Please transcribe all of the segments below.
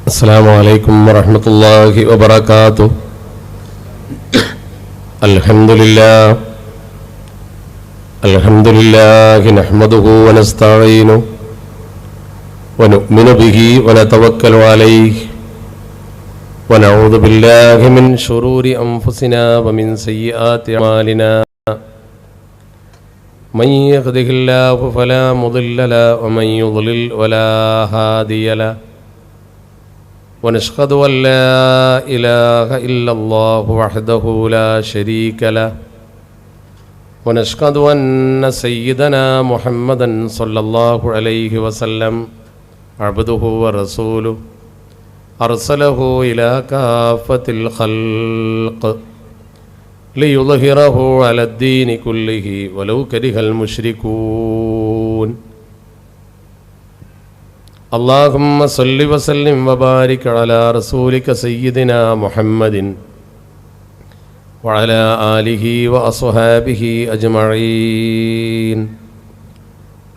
അസ്സലാമു അലൈക്കും വറഹ്മത്തുള്ളാഹി വബറകാതുഹു. അൽഹംദുലില്ലാഹി നഹ്മദുഹു വനസ്തഈനുഹു വനുഅ്മിനു ബിഹി വനതവക്കലു അലൈഹി വനഊദു ബില്ലാഹി മിൻ ശുറൂരി അൻഫുസിനാ വമിൻ സയ്യിആതി അഅ്മാലിനാ. മൻ യഹ്ദിഹില്ലാഹു ഫലാ മുദില്ല ലഹു വമൻ യുദ്ലിൽ ഫലാ ഹാദിയ ലഹു. ونشهد أن لا إله إلا الله وحده لا شريك له ونشهد أن سيدنا محمدا صلى الله عليه وسلم عبده ورسوله أرسله إلى كافة الخلق ليظهره على الدين كله ولو كره المشركون. اللهم صل وسلم وبارك على رسولك سيدنا محمد وعلى آله وأصحابه أجمعين.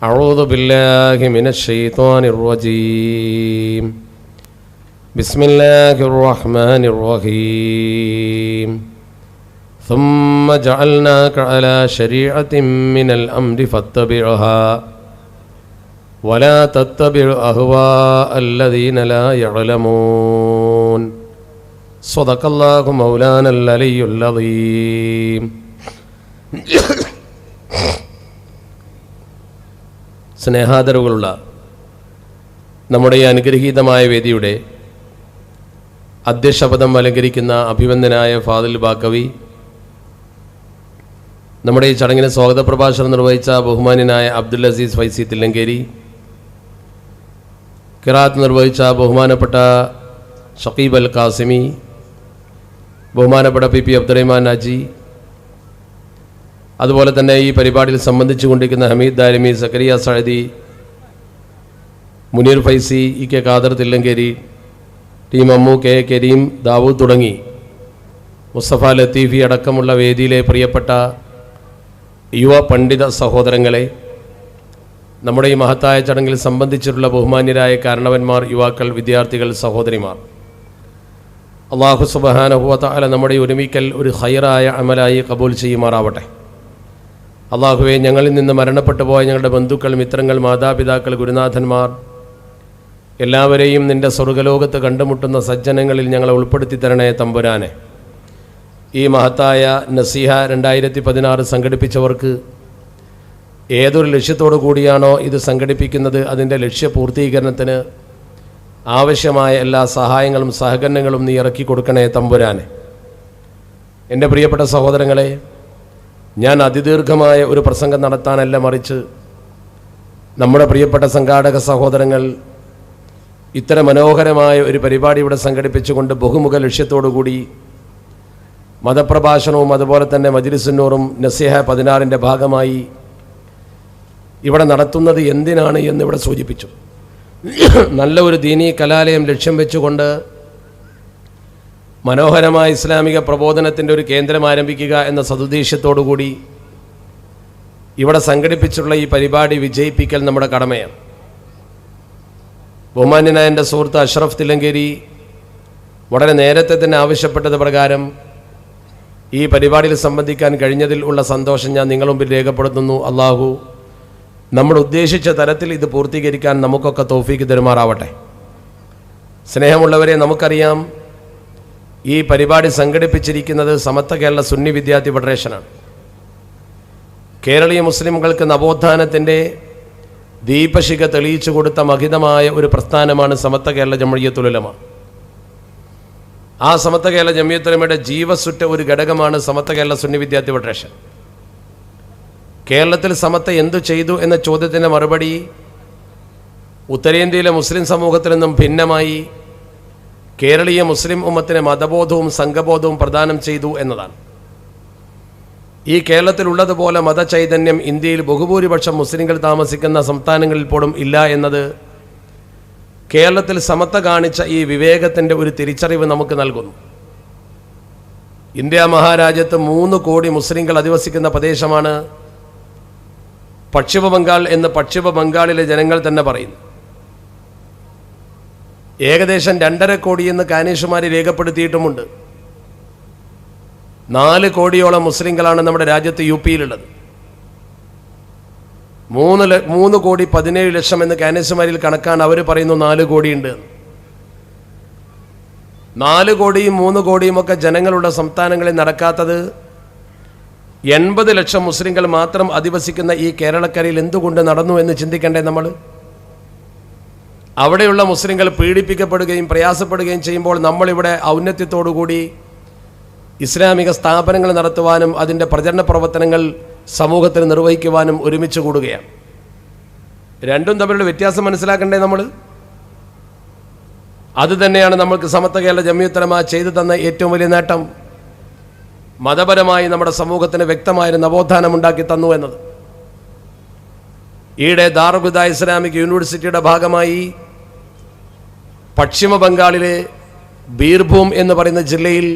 أعوذ بالله من الشيطان الرجيم. بسم الله الرحمن الرحيم. ثم جعلناك على شريعة من الأمر فاتبعها ولا تتبع أهواء الذين لا يعلمون. صدق الله مولانا العلي العظيم. സ്നേഹാദരവുകളുള്ള നമ്മുടെ ഈ അനുഗ്രഹീതമായ വേദിയുടെ അധ്യക്ഷപദം അലങ്കരിക്കുന്ന അഭിവന്ദനായ ഫാദിൽ ബാക്കവി, നമ്മുടെ ഈ ചടങ്ങിന് സ്വാഗത പ്രഭാഷണം നിർവഹിച്ച ബഹുമാന്യനായ അബ്ദുൽ അസീസ് ഫൈസി തില്ലങ്കേരി, ഖിറാത്ത് നിർവഹിച്ച ബഹുമാനപ്പെട്ട ഷക്കീബ് അൽ ഖാസിമി, ബഹുമാനപ്പെട്ട പി അബ്ദുറഹ്മാൻ നാജി, അതുപോലെ തന്നെ ഈ പരിപാടിയിൽ സംബന്ധിച്ചു കൊണ്ടിരിക്കുന്ന ഹമീദ് ദാരിമി, സക്കരിയ സഅദി, മുനീർ ഫൈസി, ഇ കെ ഖാദർ തില്ലങ്കേരി, ടി മമ്മു, കെ കരീം, ദാവൂദ് തുടങ്ങി മുസ്തഫ ലത്തീഫി അടക്കമുള്ള വേദിയിലെ പ്രിയപ്പെട്ട യുവ പണ്ഡിത സഹോദരങ്ങളെ, നമ്മുടെ ഈ മഹത്തായ ചടങ്ങിൽ സംബന്ധിച്ചിട്ടുള്ള ബഹുമാന്യരായ കാരണവന്മാർ, യുവാക്കൾ, വിദ്യാർത്ഥികൾ, സഹോദരിമാർ, അല്ലാഹു സുബ്ഹാനഹു വ തആല നമ്മുടെ ഒരുമിക്കൽ ഒരു ഖൈറായ അമലായി കബൂൽ ചെയ്യുമാറാവട്ടെ. അല്ലാഹുവേ, ഞങ്ങളിൽ നിന്ന് മരണപ്പെട്ടു പോയ ഞങ്ങളുടെ ബന്ധുക്കൾ, മിത്രങ്ങൾ, മാതാപിതാക്കൾ, ഗുരുനാഥന്മാർ എല്ലാവരെയും നിൻ്റെ സ്വർഗ്ഗലോകത്ത് കണ്ടുമുട്ടുന്ന സജ്ജനങ്ങളിൽ ഞങ്ങളെ ഉൾപ്പെടുത്തി തരണേ തമ്പുരാനെ. ഈ മഹത്തായ നസീഹ 2016 സംഘടിപ്പിച്ചവർക്ക് ഏതൊരു ലക്ഷ്യത്തോടു കൂടിയാണോ ഇത് സംഘടിപ്പിക്കുന്നത് അതിൻ്റെ ലക്ഷ്യപൂർത്തീകരണത്തിന് ആവശ്യമായ എല്ലാ സഹായങ്ങളും സഹകരണങ്ങളും നീ ഇറക്കി കൊടുക്കണേ തമ്പുരാനെ. എൻ്റെ പ്രിയപ്പെട്ട സഹോദരങ്ങളെ, ഞാൻ അതിദീർഘമായ ഒരു പ്രസംഗം നടത്താനല്ല, മറിച്ച് നമ്മുടെ പ്രിയപ്പെട്ട സംഘാടക സഹോദരങ്ങൾ ഇത്ര മനോഹരമായ ഒരു പരിപാടി ഇവിടെ സംഘടിപ്പിച്ചുകൊണ്ട് ബഹുമുഖ ലക്ഷ്യത്തോടു കൂടി മതപ്രഭാഷണവും അതുപോലെ തന്നെ മജ്‌ലിസുന്നൂറും നസീഹ 16ൻ്റെ ഭാഗമായി ഇവിടെ നടത്തുന്നത് എന്തിനാണ് എന്നിവിടെ സൂചിപ്പിച്ചു. നല്ല ഒരു ദീനീ കലാലയം ലക്ഷ്യം വെച്ചുകൊണ്ട് മനോഹരമായ ഇസ്ലാമിക പ്രബോധനത്തിൻ്റെ ഒരു കേന്ദ്രം ആരംഭിക്കുക എന്ന സതുദ്ദേശത്തോടുകൂടി ഇവിടെ സംഘടിപ്പിച്ചുള്ള ഈ പരിപാടി വിജയിപ്പിക്കൽ നമ്മുടെ കടമയാണ്. ബഹുമാന്യനായ എൻ്റെ സുഹൃത്ത് അഷ്റഫ് തില്ലങ്കേരി വളരെ നേരത്തെ തന്നെ ആവശ്യപ്പെട്ടത് പ്രകാരം ഈ പരിപാടിയിൽ സംബന്ധിക്കാൻ കഴിഞ്ഞതിൽ ഉള്ള സന്തോഷം ഞാൻ നിങ്ങളുടെ മുമ്പിൽ രേഖപ്പെടുത്തുന്നു. അള്ളാഹു നമ്മൾ ഉദ്ദേശിച്ച തരത്തിൽ ഇത് പൂർത്തീകരിക്കാൻ നമുക്കൊക്കെ തൗഫീക്ക് തരുമാറാവട്ടെ. സ്നേഹമുള്ളവരെ, നമുക്കറിയാം ഈ പരിപാടി സംഘടിപ്പിച്ചിരിക്കുന്നത് സമത്വ കേരള സുന്നി വിദ്യാർത്ഥി ഫെഡറേഷനാണ്. കേരളീയ മുസ്ലിമുകൾക്ക് നവോത്ഥാനത്തിൻ്റെ ദീപശിഖ തെളിയിച്ചു കൊടുത്ത മഹിതമായ ഒരു പ്രസ്ഥാനമാണ് സമത്വ കേരള ജംഇയ്യത്തുൽ ഉലമ. ആ സമത്വ കേരള ജംഇയ്യത്തുൽ ഉലമയുടെ ജീവസുറ്റ ഒരു ഘടകമാണ് സമത്വ കേരള സുന്നി വിദ്യാർത്ഥി ഫെഡറേഷൻ. കേരളത്തിൽ സമത്വ എന്തു ചെയ്തു എന്ന ചോദ്യത്തിൻ്റെ മറുപടി ഉത്തരേന്ത്യയിലെ മുസ്ലിം സമൂഹത്തിൽ നിന്നും ഭിന്നമായി കേരളീയ മുസ്ലിം ഉമ്മത്തിന് മതബോധവും സംഘബോധവും പ്രദാനം ചെയ്തു എന്നതാണ്. ഈ കേരളത്തിലുള്ളതുപോലെ മതചൈതന്യം ഇന്ത്യയിൽ ബഹുഭൂരിപക്ഷം മുസ്ലിങ്ങൾ താമസിക്കുന്ന സംസ്ഥാനങ്ങളിൽ പോലും ഇല്ല എന്നത് കേരളത്തിൽ സമത്വ കാണിച്ച ഈ വിവേകത്തിൻ്റെ ഒരു തിരിച്ചറിവ് നമുക്ക് നൽകുന്നു. ഇന്ത്യ മഹാരാജ്യത്ത് 3 കോടി മുസ്ലിങ്ങൾ അധിവസിക്കുന്ന പ്രദേശമാണ് പശ്ചിമ ബംഗാൾ എന്ന് പശ്ചിമ ബംഗാളിലെ ജനങ്ങൾ തന്നെ പറയുന്നു. ഏകദേശം 2.5 കോടിയെന്ന് കാനേഷുമാർ രേഖപ്പെടുത്തിയിട്ടുമുണ്ട്. 4 കോടിയോളം മുസ്ലിങ്ങളാണ് നമ്മുടെ രാജ്യത്ത് UP-യിലുള്ളത്. 3,17,00,000 എന്ന് കാനേഷുമാരിൽ കണക്കാണ്. അവർ പറയുന്നു 4 കോടിയുണ്ട്. 4 കോടിയും 3 കോടിയും ഒക്കെ ജനങ്ങളുടെ സംസ്ഥാനങ്ങളിൽ നടക്കാത്തത് 80 ലക്ഷം മുസ്ലിങ്ങൾ മാത്രം അധിവസിക്കുന്ന ഈ കേരളക്കരയിൽ എന്തുകൊണ്ട് നടന്നു എന്ന് ചിന്തിക്കണ്ടേ നമ്മൾ? അവിടെയുള്ള മുസ്ലിങ്ങൾ പീഡിപ്പിക്കപ്പെടുകയും പ്രയാസപ്പെടുകയും ചെയ്യുമ്പോൾ നമ്മളിവിടെ ഔന്നത്യത്തോടുകൂടി ഇസ്ലാമിക സ്ഥാപനങ്ങൾ നടത്തുവാനും അതിൻ്റെ പ്രചരണ പ്രവർത്തനങ്ങൾ സമൂഹത്തിൽ നിർവഹിക്കുവാനും ഒരുമിച്ച് കൂടുകയാണ്. രണ്ടും തമ്മിലുള്ള വ്യത്യാസം മനസ്സിലാക്കണ്ടേ നമ്മൾ? അതുതന്നെയാണ് നമ്മൾക്ക് സമത്വ കേരള ജംഇയ്യത്തുൽ ഉലമ ചെയ്തു തന്ന ഏറ്റവും വലിയ നേട്ടം. മതപരമായി നമ്മുടെ സമൂഹത്തിന് വ്യക്തമായൊരു നവോത്ഥാനം ഉണ്ടാക്കി തന്നു എന്നത്. ഈയിടെ ദാറുൽ ഹുദ ഇസ്ലാമിക് യൂണിവേഴ്സിറ്റിയുടെ ഭാഗമായി പശ്ചിമ ബംഗാളിലെ ബീർഭൂം എന്ന് പറയുന്ന ജില്ലയിൽ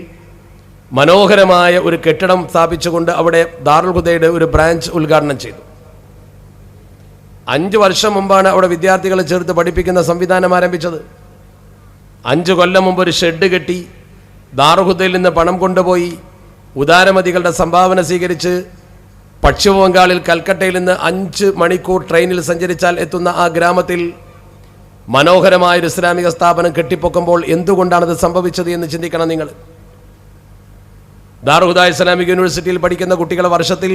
മനോഹരമായ ഒരു കെട്ടിടം സ്ഥാപിച്ചുകൊണ്ട് അവിടെ ദാറുൽ ഹുദയുടെ ഒരു ബ്രാഞ്ച് ഉദ്ഘാടനം ചെയ്തു. 5 വർഷം മുമ്പാണ് അവിടെ വിദ്യാർത്ഥികളെ ചേർത്ത് പഠിപ്പിക്കുന്ന സംവിധാനം ആരംഭിച്ചത്. 5 കൊല്ലം മുമ്പ് ഒരു ഷെഡ് കെട്ടി ദാറുൽ ഹുദയിൽ നിന്ന് പണം കൊണ്ടുപോയി ഉദാരമതികളുടെ സംഭാവന സ്വീകരിച്ച് പശ്ചിമ ബംഗാളിൽ കൽക്കട്ടയിൽ നിന്ന് 5 മണിക്കൂർ ട്രെയിനിൽ സഞ്ചരിച്ചാൽ എത്തുന്ന ആ ഗ്രാമത്തിൽ മനോഹരമായൊരു ഇസ്ലാമിക സ്ഥാപനം കെട്ടിപ്പൊക്കുമ്പോൾ എന്തുകൊണ്ടാണത് സംഭവിച്ചത് എന്ന് ചിന്തിക്കണം നിങ്ങൾ. ദാറുൽ ഹുദ ഇസ്ലാമിക് യൂണിവേഴ്സിറ്റിയിൽ പഠിക്കുന്ന കുട്ടികളെ വർഷത്തിൽ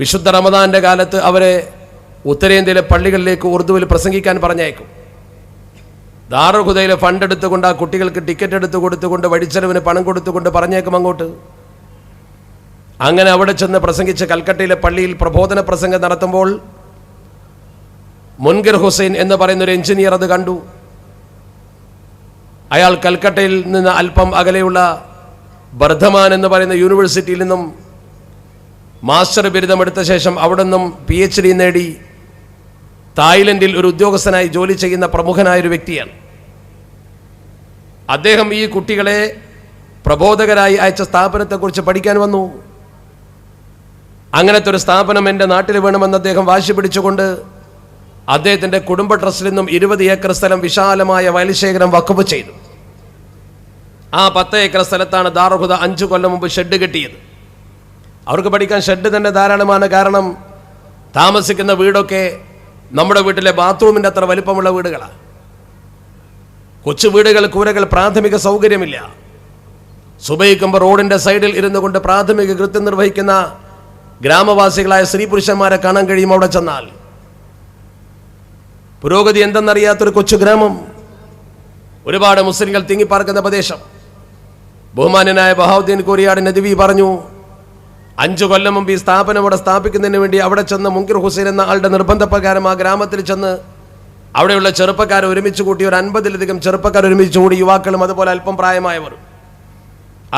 വിശുദ്ധ റമദാന്റെ കാലത്ത് അവരെ ഉത്തരേന്ത്യയിലെ പള്ളികളിലേക്ക് ഉറുദുവിൽ പ്രസംഗിക്കാൻ പറഞ്ഞയക്കും. ദാറുൽ ഹുദയിലെ ഫണ്ട് എടുത്തുകൊണ്ട് ആ കുട്ടികൾക്ക് ടിക്കറ്റ് എടുത്തു കൊടുത്തുകൊണ്ട് വഴിച്ചെലവിന് പണം കൊടുത്തുകൊണ്ട് പറഞ്ഞേക്കും അങ്ങോട്ട്. അങ്ങനെ അവിടെ ചെന്ന് പ്രസംഗിച്ച് കൽക്കട്ടയിലെ പള്ളിയിൽ പ്രബോധന പ്രസംഗം നടത്തുമ്പോൾ മുൻകിർ ഹുസൈൻ എന്ന് പറയുന്നൊരു എഞ്ചിനീയർ അത് കണ്ടു. അയാൾ കൽക്കട്ടയിൽ നിന്ന് അല്പം അകലെയുള്ള ബർധമാൻ എന്ന് പറയുന്ന യൂണിവേഴ്സിറ്റിയിൽ നിന്നും മാസ്റ്റർ ബിരുദം എടുത്ത ശേഷം അവിടെ നിന്നും PhD നേടി തായ്ലൻഡിൽ ഒരു ഉദ്യോഗസ്ഥനായി ജോലി ചെയ്യുന്ന പ്രമുഖനായൊരു വ്യക്തിയാണ്. അദ്ദേഹം ഈ കുട്ടികളെ പ്രബോധകരായി അയച്ച സ്ഥാപനത്തെക്കുറിച്ച് പഠിക്കാൻ വന്നു. അങ്ങനത്തെ ഒരു സ്ഥാപനം എൻ്റെ നാട്ടിൽ വേണമെന്ന് അദ്ദേഹം വാശി പിടിച്ചുകൊണ്ട് അദ്ദേഹത്തിൻ്റെ കുടുംബ ട്രസ്റ്റിൽ നിന്നും 20 ഏക്കർ സ്ഥലം വിശാലമായ വയൽശേഖരം വഖഫ് ചെയ്തു. ആ 10 ഏക്കർ സ്ഥലത്താണ് ദാറുൽ ഹുദ 5 കൊല്ലം മുമ്പ് ഷെഡ് കെട്ടിയത്. അവർക്ക് പഠിക്കാൻ ഷെഡ് തന്നെ ധാരാളമാണ്. കാരണം താമസിക്കുന്ന വീടൊക്കെ നമ്മുടെ വീട്ടിലെ ബാത്റൂമിൻ്റെ അത്ര വലിപ്പമുള്ള വീടുകളാണ്. കൊച്ചു വീടുകൾ, കൂരകൾ, പ്രാഥമിക സൗകര്യമില്ല. സുബഹിക്കുമ്പോൾ റോഡിൻ്റെ സൈഡിൽ ഇരുന്നു കൊണ്ട് പ്രാഥമിക കൃത്യം നിർവഹിക്കുന്ന ഗ്രാമവാസികളായ സ്ത്രീ പുരുഷന്മാരെ കാണാൻ കഴിയും അവിടെ ചെന്നാൽ. പുരോഗതി എന്തെന്നറിയാത്തൊരു കൊച്ചു ഗ്രാമം, ഒരുപാട് മുസ്ലിങ്ങൾ തിങ്ങിപ്പാർക്കുന്ന പ്രദേശം. ബഹുമാന്യനായ ബഹാവുദ്ദീൻ കോരിയാട് നദ്വി പറഞ്ഞു, 5 കൊല്ലം മുമ്പ് ഈ സ്ഥാപനം അവിടെ സ്ഥാപിക്കുന്നതിന് വേണ്ടി അവിടെ ചെന്ന് മുൻകിർ ഹുസൈൻ എന്ന ആളുടെ നിർബന്ധപ്രകാരം ആ ഗ്രാമത്തിൽ ചെന്ന് അവിടെയുള്ള ചെറുപ്പക്കാരെ ഒരുമിച്ച് കൂട്ടി ഒരു 50-ലധികം ചെറുപ്പക്കാർ ഒരുമിച്ച് കൂടി, യുവാക്കളും അതുപോലെ അല്പം പ്രായമായവർ.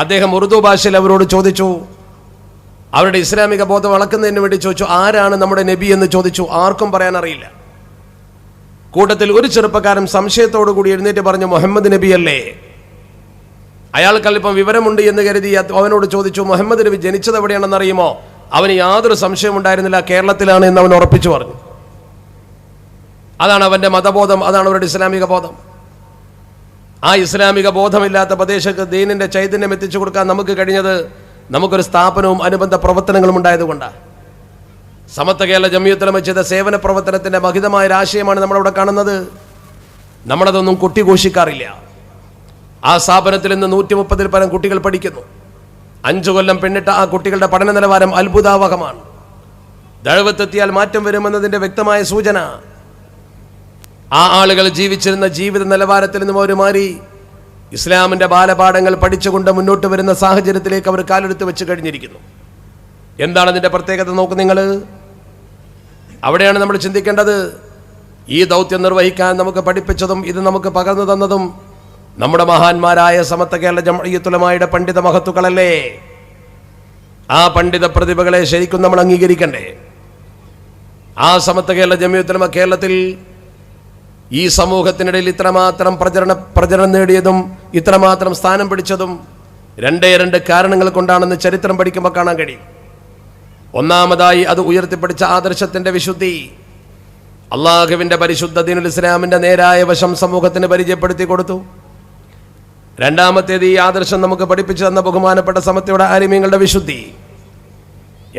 അദ്ദേഹം ഉറുദു ഭാഷയിൽ അവരോട് ചോദിച്ചു, അവരുടെ ഇസ്ലാമിക ബോധം വളക്കുന്നതിന് വേണ്ടി ചോദിച്ചു, ആരാണ് നമ്മുടെ നബി എന്ന് ചോദിച്ചു. ആർക്കും പറയാൻ അറിയില്ല. കൂട്ടത്തിൽ ഒരു ചെറുപ്പക്കാരൻ സംശയത്തോടു കൂടി എഴുന്നേറ്റ് പറഞ്ഞു, മുഹമ്മദ് നബി അല്ലേ? അയാൾക്കല്ലിപ്പം വിവരമുണ്ട് എന്ന് കരുതി അവനോട് ചോദിച്ചു, മുഹമ്മദ് നബി ജനിച്ചത് എവിടെയാണെന്ന് അറിയുമോ? അവന് യാതൊരു സംശയം ഉണ്ടായിരുന്നില്ല, കേരളത്തിലാണ് എന്ന് അവൻ ഉറപ്പിച്ചു പറഞ്ഞു. അതാണ് അവൻ്റെ മതബോധം, അതാണ് അവരുടെ ഇസ്ലാമിക ബോധം. ആ ഇസ്ലാമിക ബോധമില്ലാത്ത പ്രദേശത്ത് ദീനിൻ്റെ ചൈതന്യം എത്തിച്ചു കൊടുക്കാൻ നമുക്ക് കഴിഞ്ഞത് നമുക്കൊരു സ്ഥാപനവും അനുബന്ധ പ്രവർത്തനങ്ങളും ഉണ്ടായതുകൊണ്ടാണ്. സമത്വ കേരള ജംഇയ്യത്തുൽ ഉലമ ചെയ്ത സേവന പ്രവർത്തനത്തിൻ്റെ മഹിതമായ ആശയമാണ് നമ്മളവിടെ കാണുന്നത്. നമ്മളതൊന്നും കൊട്ടിഘോഷിക്കാറില്ല. ആ സ്ഥാപനത്തിൽ നിന്ന് 130-ൽ പരം കുട്ടികൾ പഠിക്കുന്നു. 5 കൊല്ലം പിന്നിട്ട ആ കുട്ടികളുടെ പഠന നിലവാരം അത്ഭുതാവഹമാണ്. ദഅവത്തെത്തിയാൽ മാറ്റം വരുമെന്നതിൻ്റെ വ്യക്തമായ സൂചന. ആ ആളുകൾ ജീവിച്ചിരുന്ന ജീവിത നിലവാരത്തിൽ നിന്നും അവർ മാറി ഇസ്ലാമിൻ്റെ ബാലപാഠങ്ങൾ പഠിച്ചുകൊണ്ട് മുന്നോട്ട് വരുന്ന സാഹചര്യത്തിലേക്ക് അവർ കാലെടുത്ത് വെച്ച് കഴിഞ്ഞിരിക്കുന്നു. എന്താണ് അതിൻ്റെ പ്രത്യേകത നോക്ക് നിങ്ങൾ. അവിടെയാണ് നമ്മൾ ചിന്തിക്കേണ്ടത്. ഈ ദൗത്യം നിർവഹിക്കാൻ നമുക്ക് പഠിപ്പിച്ചതും ഇത് നമുക്ക് പകർന്നു തന്നതും നമ്മുടെ മഹാന്മാരായ സമത്വ കേരള ജംഇയ്യത്തുൽ ഉലമയുടെ പണ്ഡിത മഹത്തുക്കളല്ലേ? ആ പണ്ഡിത പ്രതിഭകളെ ശരിക്കും നമ്മൾ അംഗീകരിക്കണ്ടേ? ആ സമത്വ കേരള ജംഇയ്യത്തുൽ ഉലമ കേരളത്തിൽ ഈ സമൂഹത്തിനിടയിൽ ഇത്രമാത്രം പ്രചരണം നേടിയതും ഇത്രമാത്രം സ്ഥാനം പിടിച്ചതും 2 കാരണങ്ങൾ കൊണ്ടാണെന്ന് ചരിത്രം പഠിക്കുമ്പോൾ കാണാൻ കഴിയും. ഒന്നാമതായി അത് ഉയർത്തിപ്പിടിച്ച ആദർശത്തിൻ്റെ വിശുദ്ധി. അള്ളാഹുവിൻ്റെ പരിശുദ്ധ ദീനുൽ ഇസ്ലാമിൻ്റെ നേരായ വശം സമൂഹത്തിന് പരിചയപ്പെടുത്തി കൊടുത്തു. രണ്ടാമത്തേത്, ഈ ആദർശം നമുക്ക് പഠിപ്പിച്ചു തന്ന ബഹുമാനപ്പെട്ട സമത്വയുടെ ആലിമീങ്ങളുടെ വിശുദ്ധി.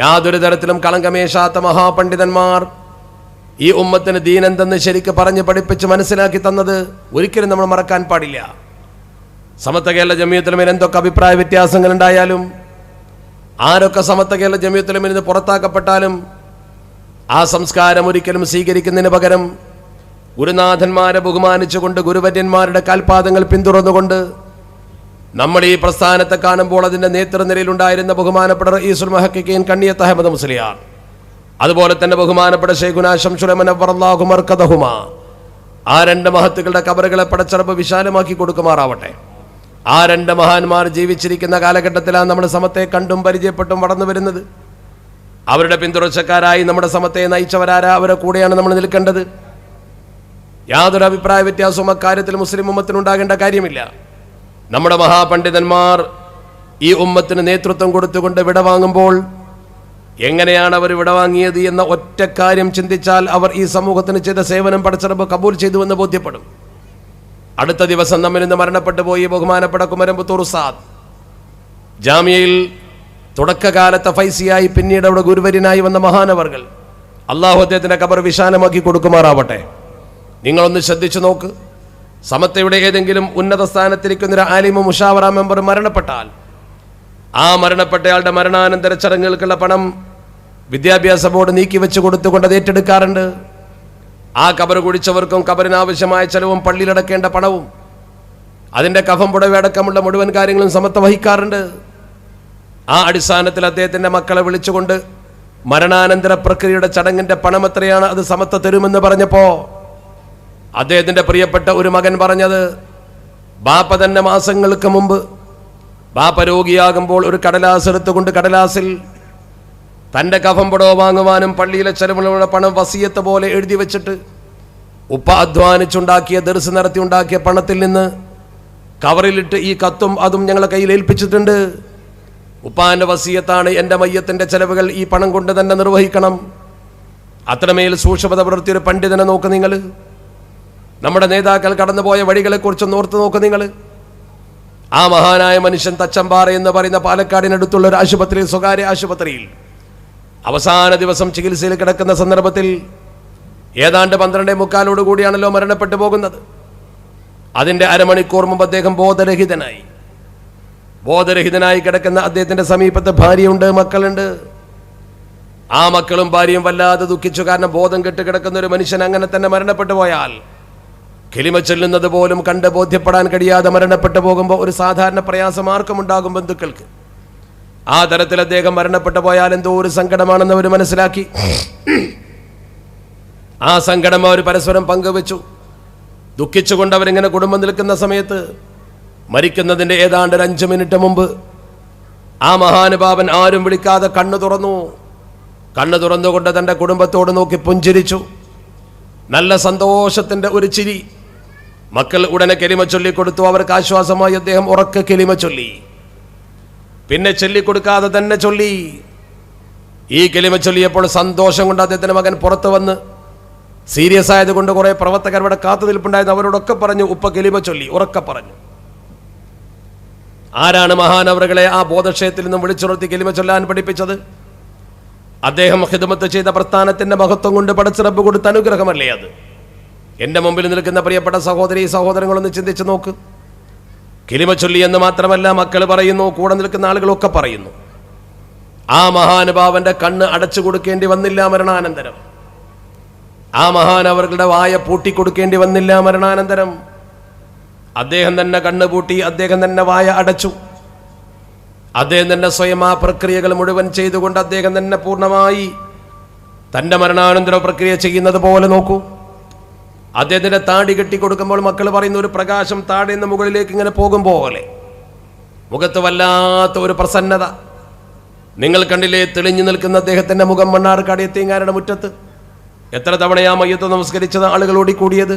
യാതൊരു തരത്തിലും കളങ്കമേശാത്ത മഹാപണ്ഡിതന്മാർ ഈ ഉമ്മത്തിന് ദീനെന്തെന്ന് ശരിക്ക് പറഞ്ഞ് പഠിപ്പിച്ച് മനസ്സിലാക്കി തന്നത് ഒരിക്കലും നമ്മൾ മറക്കാൻ പാടില്ല. സമത്വ കേരള ജമിയത്തുലമയിൽ എന്തൊക്കെ അഭിപ്രായ വ്യത്യാസങ്ങൾ ഉണ്ടായാലും, ആരൊക്കെ സമത്വ കേരള ജമിയത്തുലമയിൽ നിന്ന് പുറത്താക്കപ്പെട്ടാലും, ആ സംസ്കാരം ഒരിക്കലും സ്വീകരിക്കുന്നതിന് പകരം ഗുരുനാഥന്മാരെ ബഹുമാനിച്ചുകൊണ്ട് ഗുരുവര്യന്മാരുടെ കാൽപാദങ്ങൾ പിന്തുടർന്നുകൊണ്ട് നമ്മൾ ഈ പ്രസ്ഥാനത്തെ കാണുമ്പോൾ അതിൻ്റെ നേതൃനിരയിലുണ്ടായിരുന്ന ബഹുമാനപ്പെട്ട റഈസുൽ മുഹഖഖീൻ കണ്ണിയത്ത് അഹ്മദ് മുസ്ലിയാർ, അതുപോലെ തന്നെ ബഹുമാനപ്പെട്ട ശൈഖുനാ ശംസുൽ മുനവ്വറല്ലാഹു മർകദഹുമാ, ആ രണ്ട് മഹത്തുക്കളുടെ ഖബറുകളെ പടച്ചറബ് വിശാലമാക്കി കൊടുക്കുമാറാവട്ടെ. ആ രണ്ട് മഹാന്മാർ ജീവിച്ചിരിക്കുന്ന കാലഘട്ടത്തിലാണ് നമ്മുടെ സമത്തെ കണ്ടും പരിചയപ്പെട്ടും വളർന്നു വരുന്നത്. അവരുടെ പിന്തുടർച്ചക്കാരായി നമ്മുടെ സമത്തെ നയിച്ചവരാരാ, അവരുടെ കൂടെയാണ് നമ്മൾ നിൽക്കേണ്ടത്. യാതൊരു അഭിപ്രായ വ്യത്യാസവും അക്കാര്യത്തിൽ മുസ്ലിം ഉമ്മത്തിനുണ്ടാകേണ്ട കാര്യമില്ല. നമ്മുടെ മഹാപണ്ഡിതന്മാർ ഈ ഉമ്മത്തിന് നേതൃത്വം കൊടുത്തുകൊണ്ട് വിടവാങ്ങുമ്പോൾ എങ്ങനെയാണ് അവർ വിടവാങ്ങിയത് എന്ന ഒറ്റ കാര്യം ചിന്തിച്ചാൽ അവർ ഈ സമൂഹത്തിന് ചെയ്ത സേവനം പടച്ചറബ് കബൂൽ ചെയ്തുവെന്ന് ബോധ്യപ്പെടും. അടുത്ത ദിവസം നമ്മിൽ നിന്ന് മരണപ്പെട്ടു പോയി ബഹുമാനപ്പെട്ട കുമരംപുത്തൂർ ഉസ്താദ്, ജാമിയയിൽ തുടക്കകാലത്തെ ഫൈസിയായി പിന്നീട് അവിടെ ഗുരുവര്യനായി വന്ന മഹാനവർകൾ, അള്ളാഹു അദ്ദേഹത്തിൻ്റെ ഖബർ വിശാലമാക്കി കൊടുക്കുമാറാവട്ടെ. നിങ്ങളൊന്ന് ശ്രദ്ധിച്ചു നോക്ക്, സമത്വയുടെ ഏതെങ്കിലും ഉന്നത സ്ഥാനത്തിരിക്കുന്നൊരു ആലിമ മുഷാവറ മെമ്പർ മരണപ്പെട്ടാൽ ആ മരണപ്പെട്ടയാളുടെ മരണാനന്തര ചടങ്ങുകൾക്കുള്ള പണം വിദ്യാഭ്യാസ ബോർഡ് നീക്കി വെച്ച് കൊടുത്തുകൊണ്ട് അത് ഏറ്റെടുക്കാറുണ്ട്. ആ ഖബർ കുഴിച്ചവർക്കും ഖബറിനാവശ്യമായ ചെലവും പള്ളിയിലടക്കേണ്ട പണവും അതിൻ്റെ കഫം പുടവയടക്കമുള്ള മുഴുവൻ കാര്യങ്ങളും സമത്വം വഹിക്കാറുണ്ട്. ആ അടിസ്ഥാനത്തിൽ അദ്ദേഹത്തിൻ്റെ മക്കളെ വിളിച്ചുകൊണ്ട് മരണാനന്തര പ്രക്രിയയുടെ ചടങ്ങിൻ്റെ പണം എത്രയാണ് അത് സമത്വം തരുമെന്ന് പറഞ്ഞപ്പോൾ അദ്ദേഹത്തിൻ്റെ പ്രിയപ്പെട്ട ഒരു മകൻ പറഞ്ഞത്, ബാപ്പ തന്നെ മാസങ്ങൾക്ക് മുമ്പ് ബാപ്പ രോഗിയാകുമ്പോൾ ഒരു കടലാസ് എടുത്തുകൊണ്ട് കടലാസിൽ തൻ്റെ കഫം പുടവ വാങ്ങുവാനും പള്ളിയിലെ ചെലവുകളുടെ പണം വസിയത്ത് പോലെ എഴുതി വെച്ചിട്ട് ഉപ്പ അധ്വാനിച്ചുണ്ടാക്കിയ ദർസ് നടത്തി ഉണ്ടാക്കിയ പണത്തിൽ നിന്ന് കവറിലിട്ട് ഈ കത്തും അതും ഞങ്ങളെ കയ്യിൽ ഏൽപ്പിച്ചിട്ടുണ്ട്. ഉപ്പാൻ്റെ വസിയത്താണ്, എൻ്റെ മയ്യത്തിൻ്റെ ചെലവുകൾ ഈ പണം കൊണ്ട് തന്നെ നിർവഹിക്കണം. അത്രമേൽ സൂക്ഷ്മത പുലർത്തിയ ഒരു പണ്ഡിതനെ നോക്ക് നിങ്ങൾ. നമ്മുടെ നേതാക്കൾ കടന്നുപോയ വഴികളെക്കുറിച്ച് ഓർത്ത് നോക്ക് നിങ്ങൾ. ആ മഹാനായ മനുഷ്യൻ തച്ചമ്പാറ എന്ന് പറയുന്ന പാലക്കാടിനടുത്തുള്ള ഒരു ആശുപത്രിയിൽ, സ്വകാര്യ ആശുപത്രിയിൽ അവസാന ദിവസം ചികിത്സയിൽ കിടക്കുന്ന സന്ദർഭത്തിൽ ഏതാണ്ട് 12:45 കൂടിയാണല്ലോ മരണപ്പെട്ടു പോകുന്നത്. അതിൻ്റെ അരമണിക്കൂർ മുമ്പ് അദ്ദേഹം ബോധരഹിതനായി കിടക്കുന്ന അദ്ദേഹത്തിൻ്റെ സമീപത്ത് ഭാര്യയുണ്ട്, മക്കളുണ്ട്. ആ മക്കളും ഭാര്യയും വല്ലാതെ ദുഃഖിച്ചു. കാരണം ബോധം കെട്ട് കിടക്കുന്ന ഒരു മനുഷ്യൻ അങ്ങനെ തന്നെ മരണപ്പെട്ടു പോയാൽ, കലിമ ചൊല്ലുന്നത് പോലും കണ്ട് ബോധ്യപ്പെടാൻ കഴിയാതെ മരണപ്പെട്ടു പോകുമ്പോൾ ഒരു സാധാരണ പ്രയാസം ആർക്കുമുണ്ടാകും, ബന്ധുക്കൾക്ക്. ആ തരത്തിൽ അദ്ദേഹം മരണപ്പെട്ടു പോയാൽ എന്തോ ഒരു സങ്കടമാണെന്ന് അവർ മനസ്സിലാക്കി. ആ സങ്കടം അവർ പരസ്പരം പങ്കുവെച്ചു. ദുഃഖിച്ചുകൊണ്ട് അവരിങ്ങനെ കുടുംബം നിൽക്കുന്ന സമയത്ത് മരിക്കുന്നതിൻ്റെ ഏതാണ്ട് 5 മിനിറ്റ് മുമ്പ് ആ മഹാനുഭാവൻ ആരും വിളിക്കാതെ കണ്ണു തുറന്നുകൊണ്ട് തൻ്റെ കുടുംബത്തോട് നോക്കി പുഞ്ചിരിച്ചു. നല്ല സന്തോഷത്തിൻ്റെ ഒരു ചിരി. മക്കൾ ഉടനെ കലിമ ചൊല്ലിക്കൊടുത്തു. അവർക്ക് ആശ്വാസമായി അദ്ദേഹം ഉറക്കെ കലിമ ചൊല്ലി. പിന്നെ ചൊല്ലിക്കൊടുക്കാതെ തന്നെ ചൊല്ലി. ഈ കലിമ ചൊല്ലിയപ്പോൾ സന്തോഷം കൊണ്ട് അദ്ദേഹത്തിൻ്റെ മകൻ പുറത്തു വന്ന്, സീരിയസ് ആയതുകൊണ്ട് കുറേ പ്രവർത്തകർ ഇവിടെ കാത്തു നിൽപ്പുണ്ടായിരുന്നു. അവരോടൊക്കെ പറഞ്ഞു, ഉപ്പ കലിമ ചൊല്ലി, ഉറക്കെ പറഞ്ഞു. ആരാണ് മഹാനവറുകളെ ആ ബോധക്ഷയത്തിൽ നിന്നും വിളിച്ചുണർത്തി കലിമ ചൊല്ലാൻ പഠിപ്പിച്ചത്? അദ്ദേഹം ഖിദ്മത്ത് ചെയ്ത പ്രസ്ഥാനത്തിൻ്റെ മഹത്വം കൊണ്ട് പടച്ച റബ്ബ് കൊടുത്ത അനുഗ്രഹമല്ലേ അത്? എൻ്റെ മുമ്പിൽ നിൽക്കുന്ന പ്രിയപ്പെട്ട സഹോദരി സഹോദരങ്ങളൊന്ന് ചിന്തിച്ച് നോക്ക്. കലിമ ചൊല്ലി എന്ന് മാത്രമല്ല, മക്കൾ പറയുന്നു, കൂടെ നിൽക്കുന്ന ആളുകളൊക്കെ പറയുന്നു. ആ മഹാനുഭാവന്റെ കണ്ണ് അടച്ചു കൊടുക്കേണ്ടി വന്നില്ല മരണാനന്തരം. ആ മഹാനവറുകളുടെ വായ പൂട്ടിക്കൊടുക്കേണ്ടി വന്നില്ല മരണാനന്തരം. അദ്ദേഹം തന്നെ കണ്ണ് പൂട്ടി, അദ്ദേഹം തന്നെ വായ അടച്ചു. അദ്ദേഹം തന്നെ സ്വയം ആ പ്രക്രിയകൾ മുഴുവൻ ചെയ്തുകൊണ്ട് അദ്ദേഹം തന്നെ പൂർണ്ണമായി തൻ്റെ മരണാനന്തര പ്രക്രിയ ചെയ്യുന്നത് പോലെ നോക്കൂ. അദ്ദേഹത്തിൻ്റെ താടി കെട്ടിക്കൊടുക്കുമ്പോൾ മക്കൾ പറയുന്ന ഒരു പ്രകാശം താഴെ നിന്ന് മുകളിലേക്ക് ഇങ്ങനെ പോകും പോലെ, മുഖത്ത് വല്ലാത്ത ഒരു പ്രസന്നത. നിങ്ങൾ കണ്ടില്ലേ തെളിഞ്ഞു നിൽക്കുന്ന അദ്ദേഹത്തിൻ്റെ മുഖം മണ്ണാർക്കാട് എത്തിങ്ങാരുടെ മുറ്റത്ത്? എത്ര തവണയാ മയ്യത്ത് നമസ്കരിച്ചത് ആളുകൾ ഓടിക്കൂടിയത്?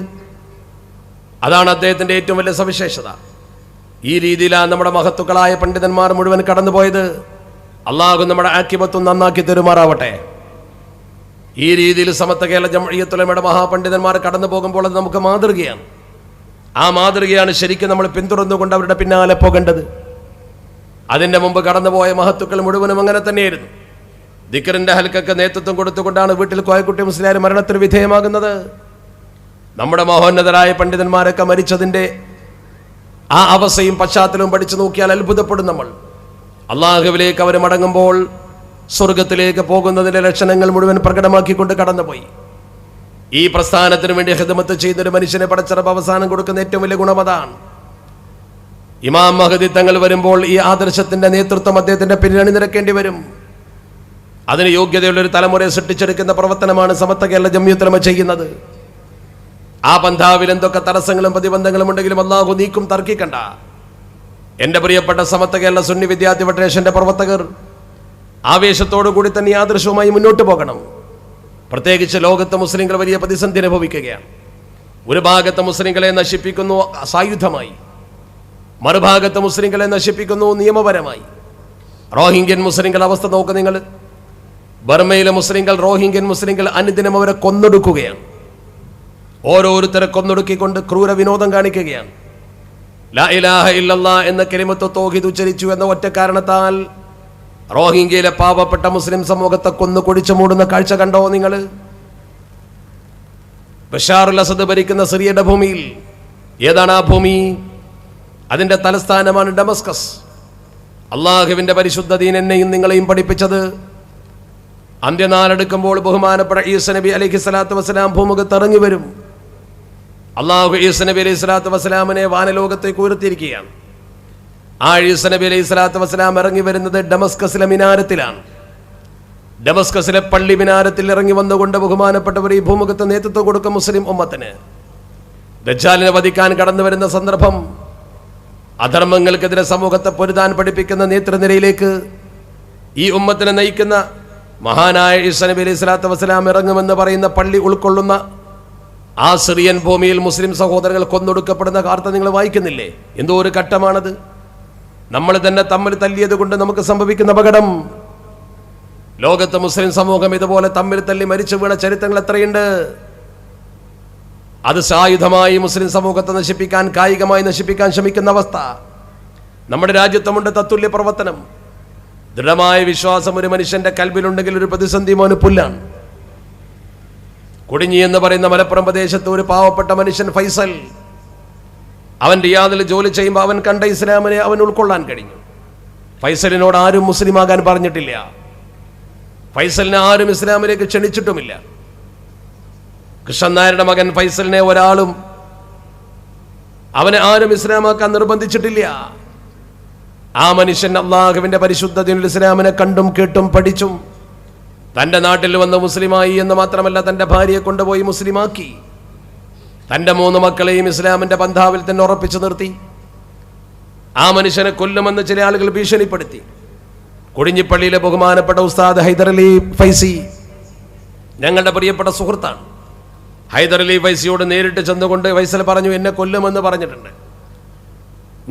അതാണ് അദ്ദേഹത്തിൻ്റെ ഏറ്റവും വലിയ സവിശേഷത. ഈ രീതിയിലാണ് നമ്മുടെ മഹത്തുക്കളായ പണ്ഡിതന്മാർ മുഴുവൻ കടന്നുപോയത്. അള്ളാഹു നമ്മുടെ ആക്കിബത്തും നന്നാക്കി തെരുമാറാവട്ടെ. ഈ രീതിയിൽ സമസ്ത കേരള ജംഇയ്യത്തുൽ ഉലമയുടെ മഹാപണ്ഡിതന്മാർ കടന്നു പോകുമ്പോൾ അത് നമുക്ക് മാതൃകയാണ്. ആ മാതൃകയാണ് ശരിക്കും നമ്മൾ പിന്തുടർന്നുകൊണ്ട് അവരുടെ പിന്നാലെ പോകേണ്ടത്. അതിൻ്റെ മുമ്പ് കടന്നുപോയ മഹത്തുക്കൾ മുഴുവനും അങ്ങനെ തന്നെയായിരുന്നു. ദിക്റിന്റെ ഹൽക്കക്ക് നേതൃത്വം കൊടുത്തുകൊണ്ടാണ് വീട്ടിൽ കോയക്കുട്ടി മുസ്ലിയാർ മരണത്തിന് വിധേയമാകുന്നത്. നമ്മുടെ മഹോന്നതരായ പണ്ഡിതന്മാരൊക്കെ മരിച്ചതിൻ്റെ ആ അവസ്ഥയും പശ്ചാത്തലവും പഠിച്ചു നോക്കിയാൽ അത്ഭുതപ്പെടും നമ്മൾ. അള്ളാഹുവിലേക്ക് അവർ മടങ്ങുമ്പോൾ സ്വർഗത്തിലേക്ക് പോകുന്നതിൻ്റെ ലക്ഷണങ്ങൾ മുഴുവൻ പ്രകടമാക്കിക്കൊണ്ട് കടന്നുപോയി. ഈ പ്രസ്ഥാനത്തിന് വേണ്ടി ഖിദ്മത്ത് ചെയ്യുന്നൊരു മനുഷ്യനെ പടച്ചിറപ്പ് അവസാനം കൊടുക്കുന്ന ഏറ്റവും വലിയ ഗുണം അതാണ്. ഇമാം മഹദി തങ്ങൾ വരുമ്പോൾ ഈ ആദർശത്തിന്റെ നേതൃത്വം അദ്ദേഹത്തിന്റെ പിന്നണി നിരക്കേണ്ടി വരും. അതിന് യോഗ്യതയുള്ളൊരു തലമുറയെ സൃഷ്ടിച്ചെടുക്കുന്ന പ്രവർത്തനമാണ് സമസ്ത കേരള ജംഇയ്യത്തുൽ ഉലമ ചെയ്യുന്നത്. ആ പന്ഥാവിൽ എന്തൊക്കെ തടസ്സങ്ങളും പ്രതിബന്ധങ്ങളും ഉണ്ടെങ്കിലും അല്ലാഹു നീക്കും, തർക്കിക്കണ്ട. എൻ്റെ പ്രിയപ്പെട്ട സമസ്ത കേരള സുന്നി വിദ്യാർത്ഥി ഫെഡറേഷന്റെ പ്രവർത്തകർ ആവേശത്തോടു കൂടി തന്നെ ആദർശവുമായി മുന്നോട്ട് പോകണം. പ്രത്യേകിച്ച് ലോകത്തെ മുസ്ലിങ്ങൾ വലിയ പ്രതിസന്ധി അനുഭവിക്കുകയാണ്. ഒരു ഭാഗത്ത് മുസ്ലിങ്ങളെ നശിപ്പിക്കുന്നു സായുധമായി, മറുഭാഗത്ത് മുസ്ലിങ്ങളെ നശിപ്പിക്കുന്നു നിയമപരമായി. റോഹിംഗ്യൻ മുസ്ലിങ്ങൾ അവസ്ഥ നോക്ക് നിങ്ങൾ. ബർമയിലെ മുസ്ലിങ്ങൾ, റോഹിംഗ്യൻ മുസ്ലിങ്ങൾ അനുദിനം അവരെ കൊന്നൊടുക്കുകയാണ്. ഓരോരുത്തരെ കൊന്നൊടുക്കിക്കൊണ്ട് ക്രൂര വിനോദം കാണിക്കുകയാണ്. ലാ ഇലാഹ ഇല്ലല്ലാഹ് എന്ന കലിമത്ത് തൗഹീദ് ഉച്ചരിച്ചു എന്ന ഒറ്റ കാരണത്താൽ റോഹിംഗ്യയിലെ പാവപ്പെട്ട മുസ്ലിം സമൂഹത്തെ കൊന്നു കൊടിച്ചു മൂടുന്ന കാഴ്ച കണ്ടോ നിങ്ങൾ? ബഷാറുൽ അസദ് ഭരിക്കുന്ന സിറിയയുടെ ഭൂമിയിൽ, ഏതാണ് ആ ഭൂമി? അതിൻ്റെ തലസ്ഥാനമാണ് ഡമസ്കസ്. അള്ളാഹുവിൻ്റെ പരിശുദ്ധ ദീൻ എന്നെയും നിങ്ങളെയും പഠിപ്പിച്ചത് അന്ത്യനാളെടുക്കുമ്പോൾ ബഹുമാനപ്പെട്ട ഈസാ നബി അലൈഹി സ്വലാത്തു വസ്സലാം ഭൂമുഖത്ത് ഇറങ്ങി വരും. അള്ളാഹു ഈസാ നബി അലൈഹി സ്വലാത്തു വസ്സലാമിനെ വാനലോകത്തേക്ക് ഉയർത്തിയിരിക്കുകയാണ്. ആ ഈസാ നബി അലൈഹി സ്വലാത്തു വസ്സലാം ഇറങ്ങി വരുന്നത് ഡമസ്കസിലെ മിനാരത്തിലാണ്. ഡമസ്കസിലെ പള്ളി മിനാരത്തിൽ ഇറങ്ങി വന്നുകൊണ്ട് ബഹുമാനപ്പെട്ടവർ ഈ ഭൂമുഖത്ത് നേതൃത്വം കൊടുക്കും മുസ്ലിം ഉമ്മത്തിന്. ദജ്ജാലിനെ വധിക്കാൻ കടന്നു വരുന്ന സന്ദർഭം, അധർമ്മങ്ങൾക്കെതിരെ സമൂഹത്തെ പൊരുതാൻ പഠിപ്പിക്കുന്ന നേതൃനിരയിലേക്ക് ഈ ഉമ്മത്തിനെ നയിക്കുന്ന മഹാനായ ഈസാ നബി അലൈഹി സ്വലാത്തു വസ്സലാം ഇറങ്ങുമെന്ന് പറയുന്ന പള്ളി ഉൾക്കൊള്ളുന്ന ആ സിറിയൻ ഭൂമിയിൽ മുസ്ലിം സഹോദരങ്ങൾ കൊന്നൊടുക്കപ്പെടുന്ന വാർത്ത നിങ്ങൾ വായിക്കുന്നില്ലേ? എന്തോ ഒരു ഘട്ടമാണത്. നമ്മൾ തന്നെ തമ്മിൽ തല്ലിയത് കൊണ്ട് നമുക്ക് സംഭവിക്കുന്ന അപകടം. ലോകത്ത് മുസ്ലിം സമൂഹം ഇതുപോലെ തമ്മിൽ തല്ലി മരിച്ചു വീണ ചരിത്രങ്ങൾ എത്രയുണ്ട്. അത് സായുധമായി മുസ്ലിം സമൂഹത്തെ നശിപ്പിക്കാൻ, കായികമായി നശിപ്പിക്കാൻ ശ്രമിക്കുന്ന അവസ്ഥ നമ്മുടെ രാജ്യത്തുമുണ്ട്. തത്തുല്യ പ്രവർത്തനം, ദൃഢമായ വിശ്വാസം ഒരു മനുഷ്യന്റെ കൽബിലുണ്ടെങ്കിൽ ഒരു പ്രതിസന്ധി മോന് പുല്ലാണ്. കുടിഞ്ഞി എന്ന് പറയുന്ന മലപ്പുറം പ്രദേശത്ത് ഒരു പാവപ്പെട്ട മനുഷ്യൻ ഫൈസൽ, അവൻ റിയാദിൽ ജോലി ചെയ്യുമ്പോൾ അവൻ കണ്ട ഇസ്ലാമിനെ അവൻ ഉൾക്കൊള്ളാൻ കഴിഞ്ഞു. ഫൈസലിനോട് ആരും മുസ്ലിമാകാൻ പറഞ്ഞിട്ടില്ല. ഫൈസലിനെ ആരും ഇസ്ലാമിലേക്ക് ക്ഷണിച്ചിട്ടുമില്ല. കൃഷ്ണൻ നായരുടെ മകൻ ഫൈസലിനെ ഒരാളും അവനെ ആരും ഇസ്ലാമാക്കാൻ നിർബന്ധിച്ചിട്ടില്ല. ആ മനുഷ്യൻ അള്ളാഹുവിന്റെ പരിശുദ്ധ ദീനുൽ ഇസ്ലാമിനെ കണ്ടും കേട്ടും പഠിച്ചും തൻ്റെ നാട്ടിൽ വന്ന് മുസ്ലിമായി എന്ന് മാത്രമല്ല, തൻ്റെ ഭാര്യയെ കൊണ്ടുപോയി മുസ്ലിമാക്കി. തൻ്റെ 3 മക്കളെയും ഇസ്ലാമിൻ്റെ പന്ഥാവിൽ തന്നെ ഉറപ്പിച്ചു നിർത്തി. ആ മനുഷ്യനെ കൊല്ലുമെന്ന് ചില ആളുകൾ ഭീഷണിപ്പെടുത്തി. കൊടിഞ്ഞിപ്പള്ളിയിലെ ബഹുമാനപ്പെട്ട ഉസ്താദ് ഹൈദർ അലി ഫൈസി ഞങ്ങളുടെ പ്രിയപ്പെട്ട സുഹൃത്താണ്. ഹൈദർ അലി ഫൈസിയോട് നേരിട്ട് ചെന്നുകൊണ്ട് ഫൈസൽ പറഞ്ഞു, എന്നെ കൊല്ലുമെന്ന് പറഞ്ഞിട്ടുണ്ട്.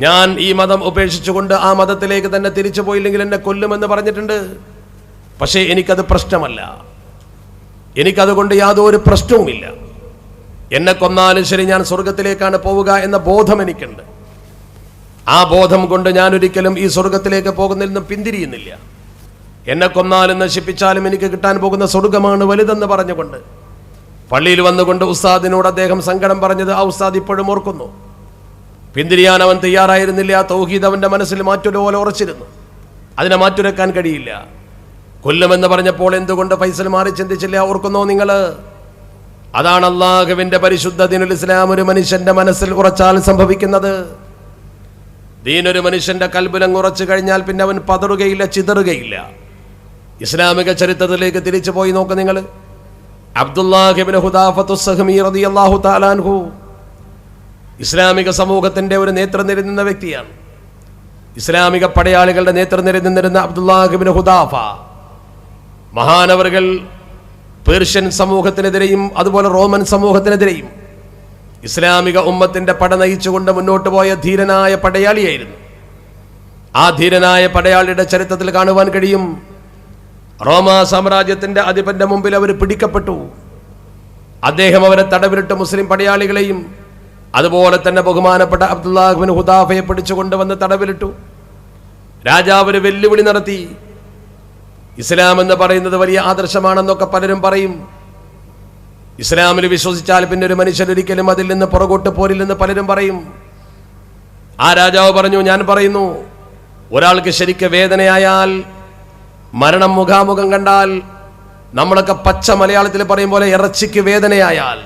ഞാൻ ഈ മതം ഉപേക്ഷിച്ചുകൊണ്ട് ആ മതത്തിലേക്ക് തന്നെ തിരിച്ചു പോയില്ലെങ്കിൽ എന്നെ കൊല്ലുമെന്ന് പറഞ്ഞിട്ടുണ്ട്. പക്ഷേ എനിക്കത് പ്രശ്നമല്ല, എനിക്കതുകൊണ്ട് യാതൊരു പ്രശ്നവുമില്ല. എന്നെ കൊന്നാലും ശരി ഞാൻ സ്വർഗത്തിലേക്കാണ് പോവുക എന്ന ബോധം എനിക്കുണ്ട്. ആ ബോധം കൊണ്ട് ഞാൻ ഒരിക്കലും ഈ സ്വർഗത്തിലേക്ക് പോകുന്നതിൽ നിന്നും പിന്തിരിയുന്നില്ല. എന്നെ കൊന്നാലും നശിപ്പിച്ചാലും എനിക്ക് കിട്ടാൻ പോകുന്ന സ്വർഗമാണ് വലുതെന്ന് പറഞ്ഞുകൊണ്ട് പള്ളിയിൽ വന്നുകൊണ്ട് ഉസ്താദിനോട് അദ്ദേഹം സങ്കടം പറഞ്ഞത് ആ ഉസ്താദ് ഇപ്പോഴും ഓർക്കുന്നു. പിന്തിരിയാൻ അവൻ തയ്യാറായിരുന്നില്ല. തൗഹീദ് അവൻ്റെ മനസ്സിൽ മാറ്റൊരുപോലെ ഉറച്ചിരുന്നു. അതിനെ മാറ്റുരക്കാൻ കഴിയില്ല. കൊല്ലുമെന്ന് പറഞ്ഞപ്പോൾ എന്തുകൊണ്ട് ഫൈസൽ മാറി ചിന്തിച്ചില്ല? ഓർക്കുന്നോ നിങ്ങൾ? അതാണ് അള്ളാഹുവിന്റെ പരിശുദ്ധ ദീനുൽ ഇസ്ലാം ഒരു മനുഷ്യന്റെ മനസ്സിൽ ഉറച്ചാൽ സംഭവിക്കുന്നത്. ദീനൊരു മനുഷ്യന്റെ കൽബിലങ്ങ് ഉറച്ചു കഴിഞ്ഞാൽ പിന്നെ അവൻ പതറുകയില്ല, ചിതറുകയില്ല. ഇസ്ലാമിക ചരിത്രത്തിലേക്ക് തിരിച്ചു പോയി നോക്ക് നിങ്ങൾ. അബ്ദുല്ലാഹ് ഇബ്നു ഹുദാഫത്തു സഹ്മി റളിയല്ലാഹു തആല അൻഹു ഇസ്ലാമിക സമൂഹത്തിന്റെ ഒരു നേതൃനിരയിൽ നിന്ന വ്യക്തിയാണ്. ഇസ്ലാമിക പടയാളികളുടെ നേതൃനിരയിൽ നിന്നിരുന്ന അബ്ദുല്ലാഹ് ഇബ്നു ഹുദാഫ മഹാനവറുകൾ പേർഷ്യൻ സമൂഹത്തിനെതിരെയും അതുപോലെ റോമൻ സമൂഹത്തിനെതിരെയും ഇസ്ലാമിക ഉമ്മത്തിന്റെ പട നയിച്ചുകൊണ്ട് മുന്നോട്ട് പോയ ധീരനായ പടയാളിയായിരുന്നു. ആ ധീരനായ പടയാളിയുടെ ചരിത്രത്തിൽ കാണുവാൻ കഴിയും, റോമാ സാമ്രാജ്യത്തിന്റെ അധിപന്റെ മുമ്പിൽ അവർ പിടിക്കപ്പെട്ടു. അദ്ദേഹം അവരെ തടവിലിട്ട് മുസ്ലിം പടയാളികളെയും അതുപോലെ തന്നെ ബഹുമാനപ്പെട്ട അബ്ദുല്ലാഹ് ഇബ്നു ഹുദാഫയെ പിടിച്ചുകൊണ്ടുവന്ന് തടവിലിട്ടു. രാജാവ് ഒരു വെല്ലുവിളി നടത്തി. ഇസ്ലാം എന്ന് പറയുന്നത് വലിയ ആദർശമാണെന്നൊക്കെ പലരും പറയും. ഇസ്ലാമിൽ വിശ്വസിച്ചാൽ പിന്നെ ഒരു മനുഷ്യൻ ഒരിക്കലും അതിൽ നിന്ന് പുറകോട്ട് പോരില്ലെന്ന് പലരും പറയും. ആ രാജാവ് പറഞ്ഞു, ഞാൻ പറയുന്നു, ഒരാൾക്ക് ശരിക്ക് വേദനയായാൽ, മരണം മുഖാമുഖം കണ്ടാൽ, നമ്മളൊക്കെ പച്ച മലയാളത്തിൽ പറയും പോലെ ഇറച്ചിക്ക് വേദനയായാൽ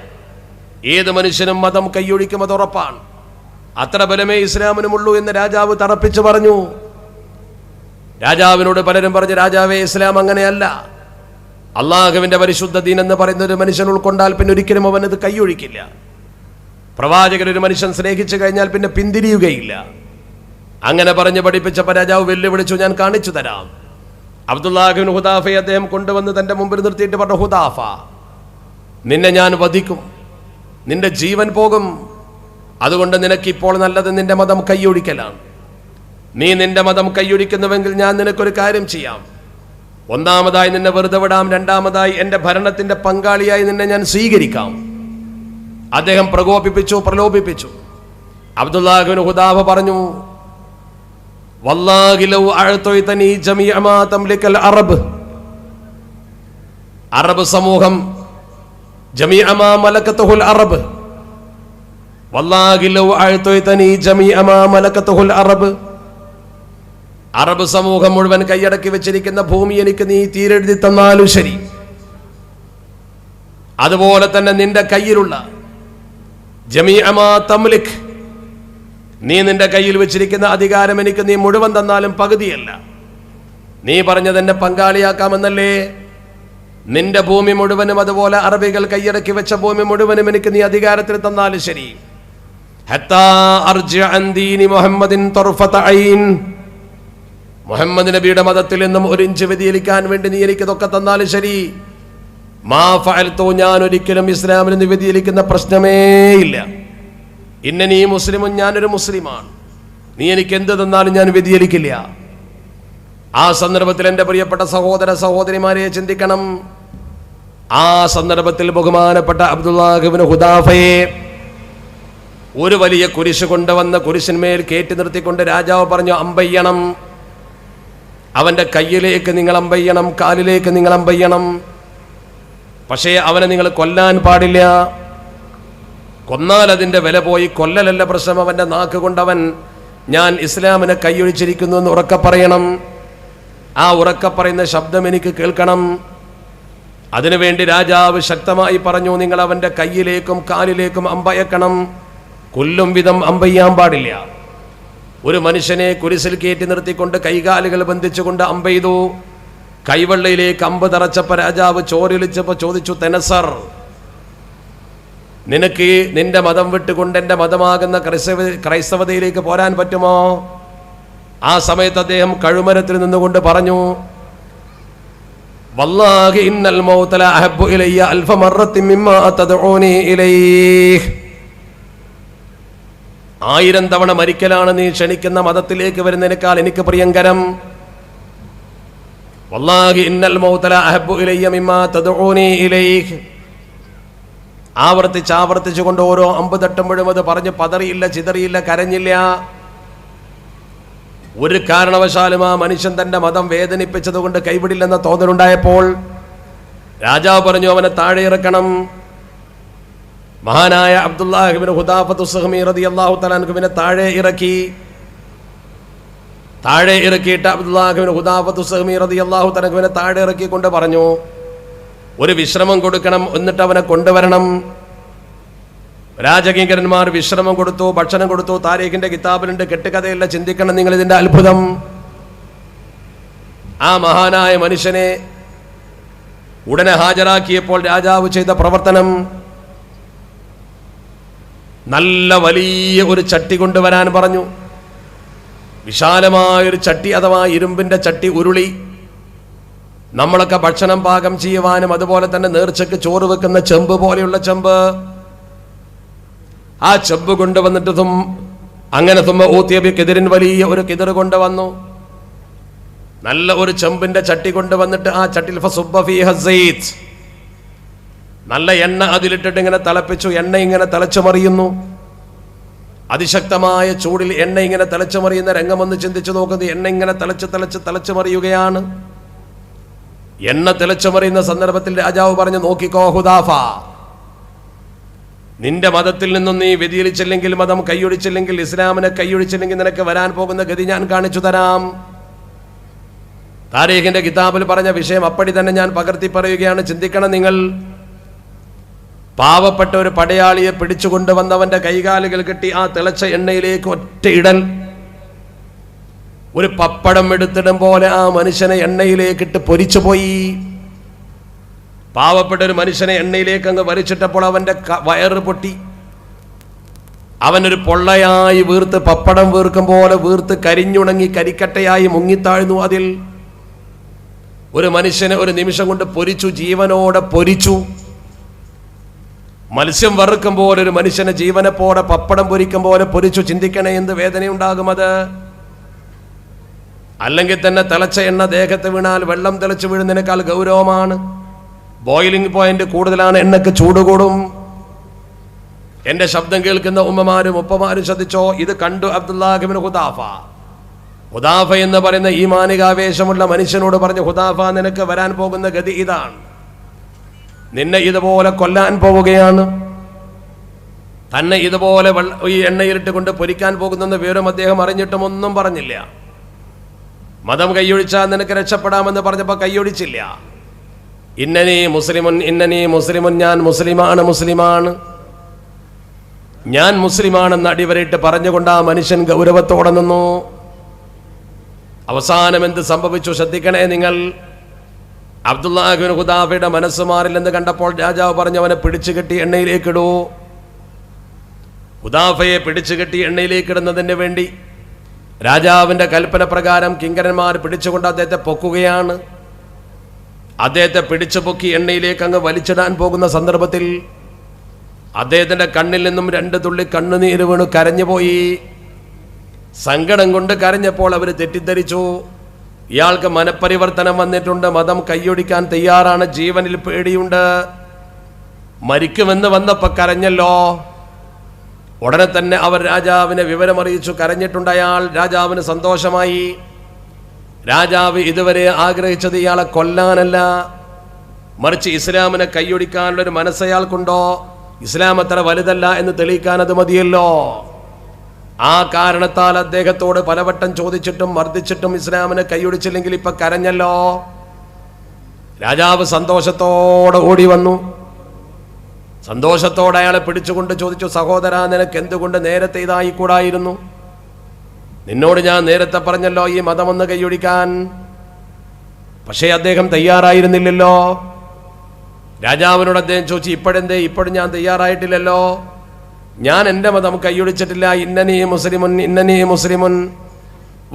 ഏത് മനുഷ്യനും മതം കൈയൊഴിക്കും, അത് ഉറപ്പാണ്. അത്ര ബലമേ ഇസ്ലാമിനുമുള്ളൂ എന്ന് രാജാവ് തറപ്പിച്ചു പറഞ്ഞു. രാജാവിനോട് പലരും പറഞ്ഞു, രാജാവേ, ഇസ്ലാം അങ്ങനെയല്ല. അള്ളാഹുവിന്റെ പരിശുദ്ധ ദീൻ എന്ന് പറയുന്ന ഒരു മനുഷ്യൻ ഉൾക്കൊണ്ടാൽ പിന്നെ ഒരിക്കലും അവനത് കൈയൊഴിക്കില്ല. പ്രവാചകൻ ഒരു മനുഷ്യൻ സ്നേഹിച്ചു കഴിഞ്ഞാൽ പിന്നെ പിന്തിരിയുകയില്ല. അങ്ങനെ പറഞ്ഞ് പഠിപ്പിച്ചപ്പോൾ രാജാവ് വെല്ലുവിളിച്ചു, ഞാൻ കാണിച്ചു തരാം. അബ്ദുല്ലാഹ് ഇബ്നു ഹുദാഫയെ അദ്ദേഹം കൊണ്ടുവന്ന് തന്റെ മുമ്പിൽ നിർത്തിയിട്ട് പറഞ്ഞു, ഹുദാഫ, നിന്നെ ഞാൻ വധിക്കും, നിന്റെ ജീവൻ പോകും. അതുകൊണ്ട് നിനക്കിപ്പോൾ നല്ലത് നിന്റെ മതം കൈയൊഴിക്കലാണ്. നീ നിന്റെ മതം കൈയൊഴിക്കുന്നുവെങ്കിൽ ഞാൻ നിനക്കൊരു കാര്യം ചെയ്യാം. ഒന്നാമതായി നിന്നെ വെറുതെ വിടാം, രണ്ടാമതായി എന്റെ ഭരണത്തിന്റെ പങ്കാളിയായി നിന്നെ ഞാൻ സ്വീകരിക്കാം. അദ്ദേഹം പ്രകോപിപ്പിച്ചു, പ്രലോഭിപ്പിച്ചു. അബ്ദുല്ലാഹ് ഇബ്നു ഹുദാഫ പറഞ്ഞു, വല്ലാഹി ലൗ അഅതൈതനി ജമീഅ മാ തംലികൽ അറബ്, അറബ് സമൂഹം, ജമീഅ മാ മലകതുൽ അറബ്, വല്ലാഹി ലൗ അഅതൈതനി ജമീഅ മാ മലകതുൽ അറബ്, അറബ് സമൂഹം മുഴുവൻ കൈയടക്കി വെച്ചിരിക്കുന്ന ഭൂമി എനിക്ക് നീ തീരെഴുതി തന്നാലും ശരി, അതുപോലെ തന്നെ നിന്റെ കയ്യിലുള്ള ജമീഅ മാ തംലിക്, നീ നിന്റെ കയ്യിൽ വെച്ചിരിക്കുന്ന അധികാരം എനിക്ക് നീ മുഴുവൻ തന്നാലും പകുതിയല്ല. നീ പറഞ്ഞത് എന്നെ പങ്കാളിയാക്കാമെന്നല്ലേ? നിന്റെ ഭൂമി മുഴുവനും അതുപോലെ അറബികൾ കൈയടക്കി വെച്ച ഭൂമി മുഴുവനും എനിക്ക് നീ അധികാരത്തിൽ തന്നാലും ശരി. ഹത്താ അർജിഅ അൻ ദീനി മുഹമ്മദിൻ തർഫത ഐൻ, മുഹമ്മദ് നബിയുടെ മതത്തിൽ നിന്നും ഒരു ഇഞ്ച് വ്യതിചലിക്കാൻ വേണ്ടി നീ എനിക്ക് ഇതൊക്കെ തന്നാലും ശരി. മാ ഫഅൽതു, ഞാൻ ഒരിക്കലും ഇസ്ലാമിൽ നിന്ന് വ്യതിചലിക്കുന്ന പ്രശ്നമേ ഇല്ല. ഇന്നനീ മുസ്ലിമും, ഞാനൊരു മുസ്ലിമാണ്. നീ എനിക്ക് എന്ത് തന്നാലും ഞാൻ വ്യതിചലിക്കില്ല. ആ സന്ദർഭത്തിൽ എൻ്റെ പ്രിയപ്പെട്ട സഹോദര സഹോദരിമാരെ ചിന്തിക്കണം. ആ സന്ദർഭത്തിൽ ബഹുമാനപ്പെട്ട അബ്ദുല്ലാഹ് ഇബ്നു ഹുദാഫയെ ഒരു വലിയ കുരിശ് കൊണ്ടുവന്ന കുരിശിന്മേൽ കയറ്റി നിർത്തിക്കൊണ്ട് രാജാവ് പറഞ്ഞു, അമ്പയ്യണം. അവൻ്റെ കയ്യിലേക്ക് നിങ്ങൾ അമ്പയ്യണം, കാലിലേക്ക് നിങ്ങൾ അമ്പയ്യണം. പക്ഷേ അവനെ നിങ്ങൾ കൊല്ലാൻ പാടില്ല. കൊന്നാൽ അതിൻ്റെ വില പോയി. കൊല്ലലല്ല പ്രശ്നം, അവൻ്റെ നാക്ക് കൊണ്ടവൻ ഞാൻ ഇസ്ലാമിനെ കൈയൊഴിച്ചിരിക്കുന്നു എന്ന് ഉറക്കെ പറയണം. ആ ഉറക്കെ പറയുന്ന ശബ്ദം എനിക്ക് കേൾക്കണം. അതിനുവേണ്ടി രാജാവ് ശക്തമായി പറഞ്ഞു, നിങ്ങൾ അവൻ്റെ കയ്യിലേക്കും കാലിലേക്കും അമ്പയക്കണം. കൊല്ലും വിധം അമ്പയ്യാൻ പാടില്ല. ഒരു മനുഷ്യനെ കുരിശിൽ കയറ്റി നിർത്തിക്കൊണ്ട് കൈകാലുകൾ ബന്ധിച്ചുകൊണ്ട് അമ്പെയ്തു. കൈവെള്ളയിലേക്ക് അമ്പ് തറച്ചപ്പോൾ രാജാവ് ചോരൊലിച്ചപ്പോൾ ചോദിച്ചു, തെനസർ, നിനക്ക് നിന്റെ മതം വിട്ടുകൊണ്ട് എൻ്റെ മതമാകുന്ന ക്രൈസ്തവതയിലേക്ക് പോരാൻ പറ്റുമോ? ആ സമയത്ത് അദ്ദേഹം കഴുമരത്തിൽ നിന്നുകൊണ്ട് പറഞ്ഞു, വല്ലാഹി ഇന്നൽ മൗത ല അഹബ്ബു ഇലയ്യ അൽഫ മറത്തിൻ മിമ്മാ തദ്ഊനി ഇലൈഹി, 1000 തവണ മരിക്കലാണ് നീ ക്ഷണിക്കുന്ന മതത്തിലേക്ക് വരുന്നതിനേക്കാൾ എനിക്ക് പ്രിയങ്കരം. വല്ലാഹി ഇന്നൽ മൗത ല അഹബ്ബു ഇലയ്യ മിമ്മാ തദ്ഊനി ഇലൈഹി. ആവർത്തിച്ചുകൊണ്ട് ഓരോ അമ്പ് തട്ടുമ്പോഴും അത് പറഞ്ഞ് പതറിയില്ല, ചിതറിയില്ല, കരഞ്ഞില്ല. ഒരു കാരണവശാലും ആ മനുഷ്യൻ തന്റെ മതം വേദനിപ്പിച്ചത് കൊണ്ട് കൈവിടില്ലെന്ന തോന്നലുണ്ടായപ്പോൾ രാജാവ് പറഞ്ഞു, അവനെ താഴെ ഇറക്കണം. മഹാനായ അബ്ദുല്ലാഹ് ഇബ്നു ഹുദാഫത്തു സുഹ്മി റളിയല്ലാഹു തആല അൻഹുവിനെ താഴെ ഇറക്കിയിട്ട് അബ്ദുല്ലാഹ് ഇബ്നു ഹുദാഫത്തു സുഹ്മി റളിയല്ലാഹു തആല അൻഹുവിനെ താഴെ ഇറക്കിക്കൊണ്ട് പറഞ്ഞു, ഒരു വിശ്രമം കൊടുക്കണം, എന്നിട്ട് അവനെ കൊണ്ടുവരണം. രാജകിങ്കരന്മാർ വിശ്രമം കൊടുത്തു, ഭക്ഷണം കൊടുത്തു. താരീഖിന്റെ കിതാബിലുണ്ട്, കെട്ടുകഥയല്ല, ചിന്തിക്കണം നിങ്ങൾ ഇതിന്റെ അത്ഭുതം. ആ മഹാനായ മനുഷ്യനെ ഉടനെ ഹാജരാക്കിയപ്പോൾ രാജാവ് ചെയ്ത പ്രവർത്തനം, നല്ല വലിയ ഒരു ചട്ടി കൊണ്ടുവരാൻ പറഞ്ഞു. വിശാലമായൊരു ചട്ടി, അഥവാ ഇരുമ്പിന്റെ ചട്ടി, ഉരുളി. നമ്മളൊക്കെ ഭക്ഷണം പാകം ചെയ്യുവാനും അതുപോലെ തന്നെ നേർച്ചയ്ക്ക് ചോറ് വെക്കുന്ന ചെമ്പ് പോലെയുള്ള ചെമ്പ്. ആ ചെമ്പ് കൊണ്ടുവന്നിട്ട് അങ്ങനെ ഊത്തിയബിക്കെതിരിൻ വലിയ ഒരു കിതിർ കൊണ്ടുവന്നു. നല്ല ഒരു ചെമ്പിന്റെ ചട്ടി കൊണ്ടുവന്നിട്ട് ആ ചട്ടിൽ ഫസുബ്ബ ഫീഹ സയ്യിദ്, നല്ല എണ്ണ അതിലിട്ടിട്ട് ഇങ്ങനെ തിളപ്പിച്ചു. എണ്ണ ഇങ്ങനെ തിളച്ചു മറിയുന്നു. അതിശക്തമായ ചൂടിൽ എണ്ണ ഇങ്ങനെ തിളച്ചു മറിയുന്ന രംഗമൊന്ന് ചിന്തിച്ചു നോക്കുന്നത്. എണ്ണ ഇങ്ങനെ തിളച്ചു മറിയുകയാണ്. എണ്ണ തിളച്ചു മറിയുന്ന സന്ദർഭത്തിൽ രാജാവ് പറഞ്ഞു, നോക്കിക്കോ ഹുദാഫ, നിന്റെ മതത്തിൽ നിന്നും നീ വ്യതിചലിച്ചില്ലെങ്കിൽ, മതം കൈയൊഴിച്ചില്ലെങ്കിൽ, ഇസ്ലാമിനെ കൈയൊഴിച്ചില്ലെങ്കിൽ നിനക്ക് വരാൻ പോകുന്ന ഗതി ഞാൻ കാണിച്ചു തരാം. താരീഖിന്റെ കിതാബിൽ പറഞ്ഞ വിഷയം അപ്പടി തന്നെ ഞാൻ പകർത്തി പറയുകയാണ്. ചിന്തിക്കണം നിങ്ങൾ. പാവപ്പെട്ട ഒരു പടയാളിയെ പിടിച്ചുകൊണ്ടുവന്നവന്റെ കൈകാലുകൾ കെട്ടി ആ തിളച്ച എണ്ണയിലേക്ക് ഒറ്റയിടൽ. ഒരു പപ്പടം എടുത്തിടും പോലെ ആ മനുഷ്യനെ എണ്ണയിലേക്കിട്ട് പൊരിച്ചുപോയി. പാവപ്പെട്ട ഒരു മനുഷ്യനെ എണ്ണയിലേക്ക് അങ്ങ് വലിച്ചിട്ടപ്പോൾ അവന്റെ വയറ് പൊട്ടി. അവനൊരു പൊള്ളയായി വീർത്ത്, പപ്പടം വീർക്കും പോലെ വീർത്ത് കരിഞ്ഞുണങ്ങി കരിക്കട്ടയായി മുങ്ങിത്താഴ്ന്നു. അതിൽ ഒരു മനുഷ്യനെ ഒരു നിമിഷം കൊണ്ട് പൊരിച്ചു, ജീവനോടെ പൊരിച്ചു. മത്സ്യം വറുക്കും പോലെ ഒരു മനുഷ്യനെ ജീവനെപ്പോടെ പപ്പടം പൊരിക്കും പോലെ പൊരിച്ചു. ചിന്തിക്കണേ എന്ത് വേദനയുണ്ടാകും അത്. അല്ലെങ്കിൽ തന്നെ തിളച്ച എണ്ണ ദേഹത്ത് വീണാൽ വെള്ളം തിളച്ചു വീഴുന്നതിനേക്കാൾ ഗൗരവമാണ്. ബോയിലിംഗ് പോയിന്റ് കൂടുതലാണ്, എണ്ണയ്ക്ക് ചൂട് കൂടും. എന്റെ ശബ്ദം കേൾക്കുന്ന ഉമ്മമാരും ഉപ്പമാരും ശ്രദ്ധിച്ചോ. ഇത് കണ്ടു അബ്ദുല്ലാഹ് ഇബ്നു ഹുദാഫ. ഹുദാഫ എന്ന് പറയുന്ന ഈമാനികാവേശമുള്ള മനുഷ്യനോട് പറഞ്ഞു, ഹുദാഫ, നിനക്ക് വരാൻ പോകുന്ന ഗതി ഇതാണ്. നിന്നെ ഇതുപോലെ കൊല്ലാൻ പോവുകയാണ്. തന്നെ ഇതുപോലെ ഈ എണ്ണയിലിട്ട് കൊണ്ട് പൊരിക്കാൻ പോകുന്നെന്ന് വിവരം അദ്ദേഹം അറിഞ്ഞിട്ടും ഒന്നും പറഞ്ഞില്ല. മതം കൈയൊഴിച്ചാൽ നിനക്ക് രക്ഷപ്പെടാമെന്ന് പറഞ്ഞപ്പോൾ കൈയൊഴിച്ചില്ല. ഇന്നനീ മുസ്ലിമുൻ, ഞാൻ മുസ്ലിമാണ്, ഞാൻ മുസ്ലിമാണെന്ന് അടിവരയിട്ട് പറഞ്ഞുകൊണ്ട് ആ മനുഷ്യൻ ഗൗരവത്തോടെ നിന്നു. അവസാനം എന്ത് സംഭവിച്ചു ശ്രദ്ധിക്കണേ നിങ്ങൾ. അബ്ദുല്ലാഹ് ഇബ്നു ഹുദാഫയുടെ മനസ്സ് മാറില്ലെന്ന് കണ്ടപ്പോൾ രാജാവ് പറഞ്ഞു, അവനെ പിടിച്ചുകെട്ടി എണ്ണയിലേക്കിടൂ. ഹുദാഫയെ പിടിച്ചുകെട്ടി എണ്ണയിലേക്കിടുന്നതിന് വേണ്ടി രാജാവിൻ്റെ കൽപ്പന പ്രകാരം കിങ്കരന്മാർ പിടിച്ചുകൊണ്ട് അദ്ദേഹത്തെ പൊക്കുകയാണ്. അദ്ദേഹത്തെ പിടിച്ചു പൊക്കി എണ്ണയിലേക്ക് അങ്ങ് വലിച്ചിടാൻ പോകുന്ന സന്ദർഭത്തിൽ അദ്ദേഹത്തിൻ്റെ കണ്ണിൽ നിന്നും 2 തുള്ളി കണ്ണുനീര് വീണു കരഞ്ഞുപോയി. സങ്കടം കൊണ്ട് കരഞ്ഞപ്പോൾ അവർ തെറ്റിദ്ധരിച്ചു, ഇയാൾക്ക് മനപരിവർത്തനം വന്നിട്ടുണ്ട്, മതം കൈയൊടിക്കാൻ തയ്യാറാണ്, ജീവനിൽ പേടിയുണ്ട്. മരിക്കുമെന്ന് വന്നപ്പോൾ കരഞ്ഞല്ലോ. ഉടനെ തന്നെ അവർ രാജാവിനെ വിവരമറിയിച്ചു. കരഞ്ഞിട്ടുണ്ട് അയാൾ. രാജാവിന് സന്തോഷമായി. രാജാവ് ഇതുവരെ ആഗ്രഹിച്ചത് ഇയാളെ കൊല്ലാനല്ല, മറിച്ച് ഇസ്ലാമിനെ കൈയൊടിക്കാനുള്ളൊരു മനസ്സയാൾക്കുണ്ടോ, ഇസ്ലാം അത്ര വലുതല്ല എന്ന് തെളിയിക്കാൻ അത് മതിയല്ലോ. ആ കാരണത്താൽ അദ്ദേഹത്തോട് പലവട്ടം ചോദിച്ചിട്ടും മർദ്ദിച്ചിട്ടും ഇസ്ലാമിനെ കൈയൊടിച്ചില്ലെങ്കിൽ ഇപ്പൊ കരഞ്ഞല്ലോ. രാജാവ് സന്തോഷത്തോടെ ഓടി വന്നു. സന്തോഷത്തോടെ അയാളെ പിടിച്ചുകൊണ്ട് ചോദിച്ചു, സഹോദരാ, നിനക്ക് എന്തുകൊണ്ട് നേരത്തെ ഇതായിക്കൂടായിരുന്നു? നിന്നോട് ഞാൻ നേരത്തെ പറഞ്ഞല്ലോ ഈ മതമൊന്ന് കൈയൊടിക്കാൻ. പക്ഷേ അദ്ദേഹം തയ്യാറായിരുന്നില്ലല്ലോ. രാജാവിനോട് അദ്ദേഹം ചോദിച്ചു, ഇപ്പോഴെന്തേ? ഇപ്പോഴും ഞാൻ തയ്യാറായിട്ടില്ലല്ലോ, ഞാൻ എൻ്റെ മതം കൈയൊടിച്ചിട്ടില്ല. ഇന്നനീ മുസ്ലിമുൻ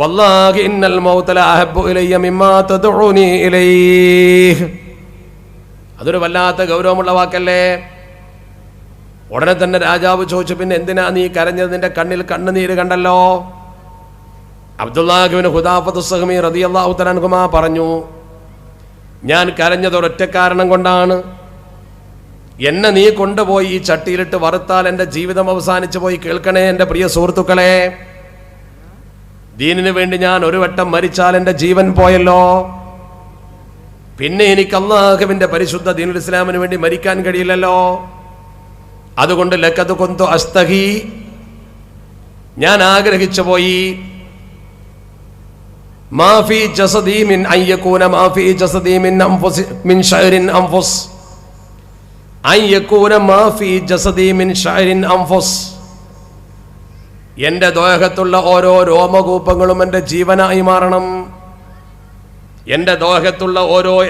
വല്ലാഹി ഇന്നൽ മൗത ലഅഹബ്ബു ഇലയ്യ മിമ്മാ തദ്ഉനി ഇലൈഹി. അതൊരു വല്ലാത്ത ഗൗരവമുള്ള വാക്കല്ലേ. ഉടനെ തന്നെ രാജാവ് ചോദിച്ചു, പിന്നെ എന്തിനാ നീ കരഞ്ഞത്? നിന്റെ കണ്ണിൽ കണ്ണുനീര് കണ്ടല്ലോ. അബ്ദുല്ലാഹ് ഇബ്നു ഹുദാഫത്ത് സഹ്മി റളിയല്ലാഹു തആല അൻഹുമാ പറഞ്ഞു, ഞാൻ കരഞ്ഞത് ഒരൊറ്റ കാരണം കൊണ്ടാണ്. എന്നെ നീ കൊണ്ടുപോയി ഈ ചട്ടിയിലിട്ട് വറുത്താൽ എൻ്റെ ജീവിതം അവസാനിച്ചു പോയി. കേൾക്കണേ എൻ്റെ പ്രിയ സുഹൃത്തുക്കളെ, ദീനിനു വേണ്ടി ഞാൻ ഒരു വട്ടം മരിച്ചാൽ എൻ്റെ ജീവൻ പോയല്ലോ. പിന്നെ എനിക്ക് അല്ലാഹുവിൻ്റെ പരിശുദ്ധ ദീനുൽ ഇസ്ലാമിന് വേണ്ടി മരിക്കാൻ കഴിയില്ലല്ലോ. അതുകൊണ്ട് ലഖദ് കുന്തു അസ്തഹി, ഞാൻ ആഗ്രഹിച്ചു പോയി, മാഫി ജസദി മിൻ അയ്യകൂന മാഫി ജസദി മിൻ അൻഫുസ് മിൻ ശഅരിൻ അൻഫുസ് അയ്യകൂന മാഫി ജസദി മിൻ ശഅരിൻ അൻഫുസ്. എൻ്റെ ദേഹത്തുള്ള ഓരോ രോമകൂപങ്ങളും എൻ്റെ ജീവനായി മാറണം. എൻ്റെ ദേഹത്തുള്ള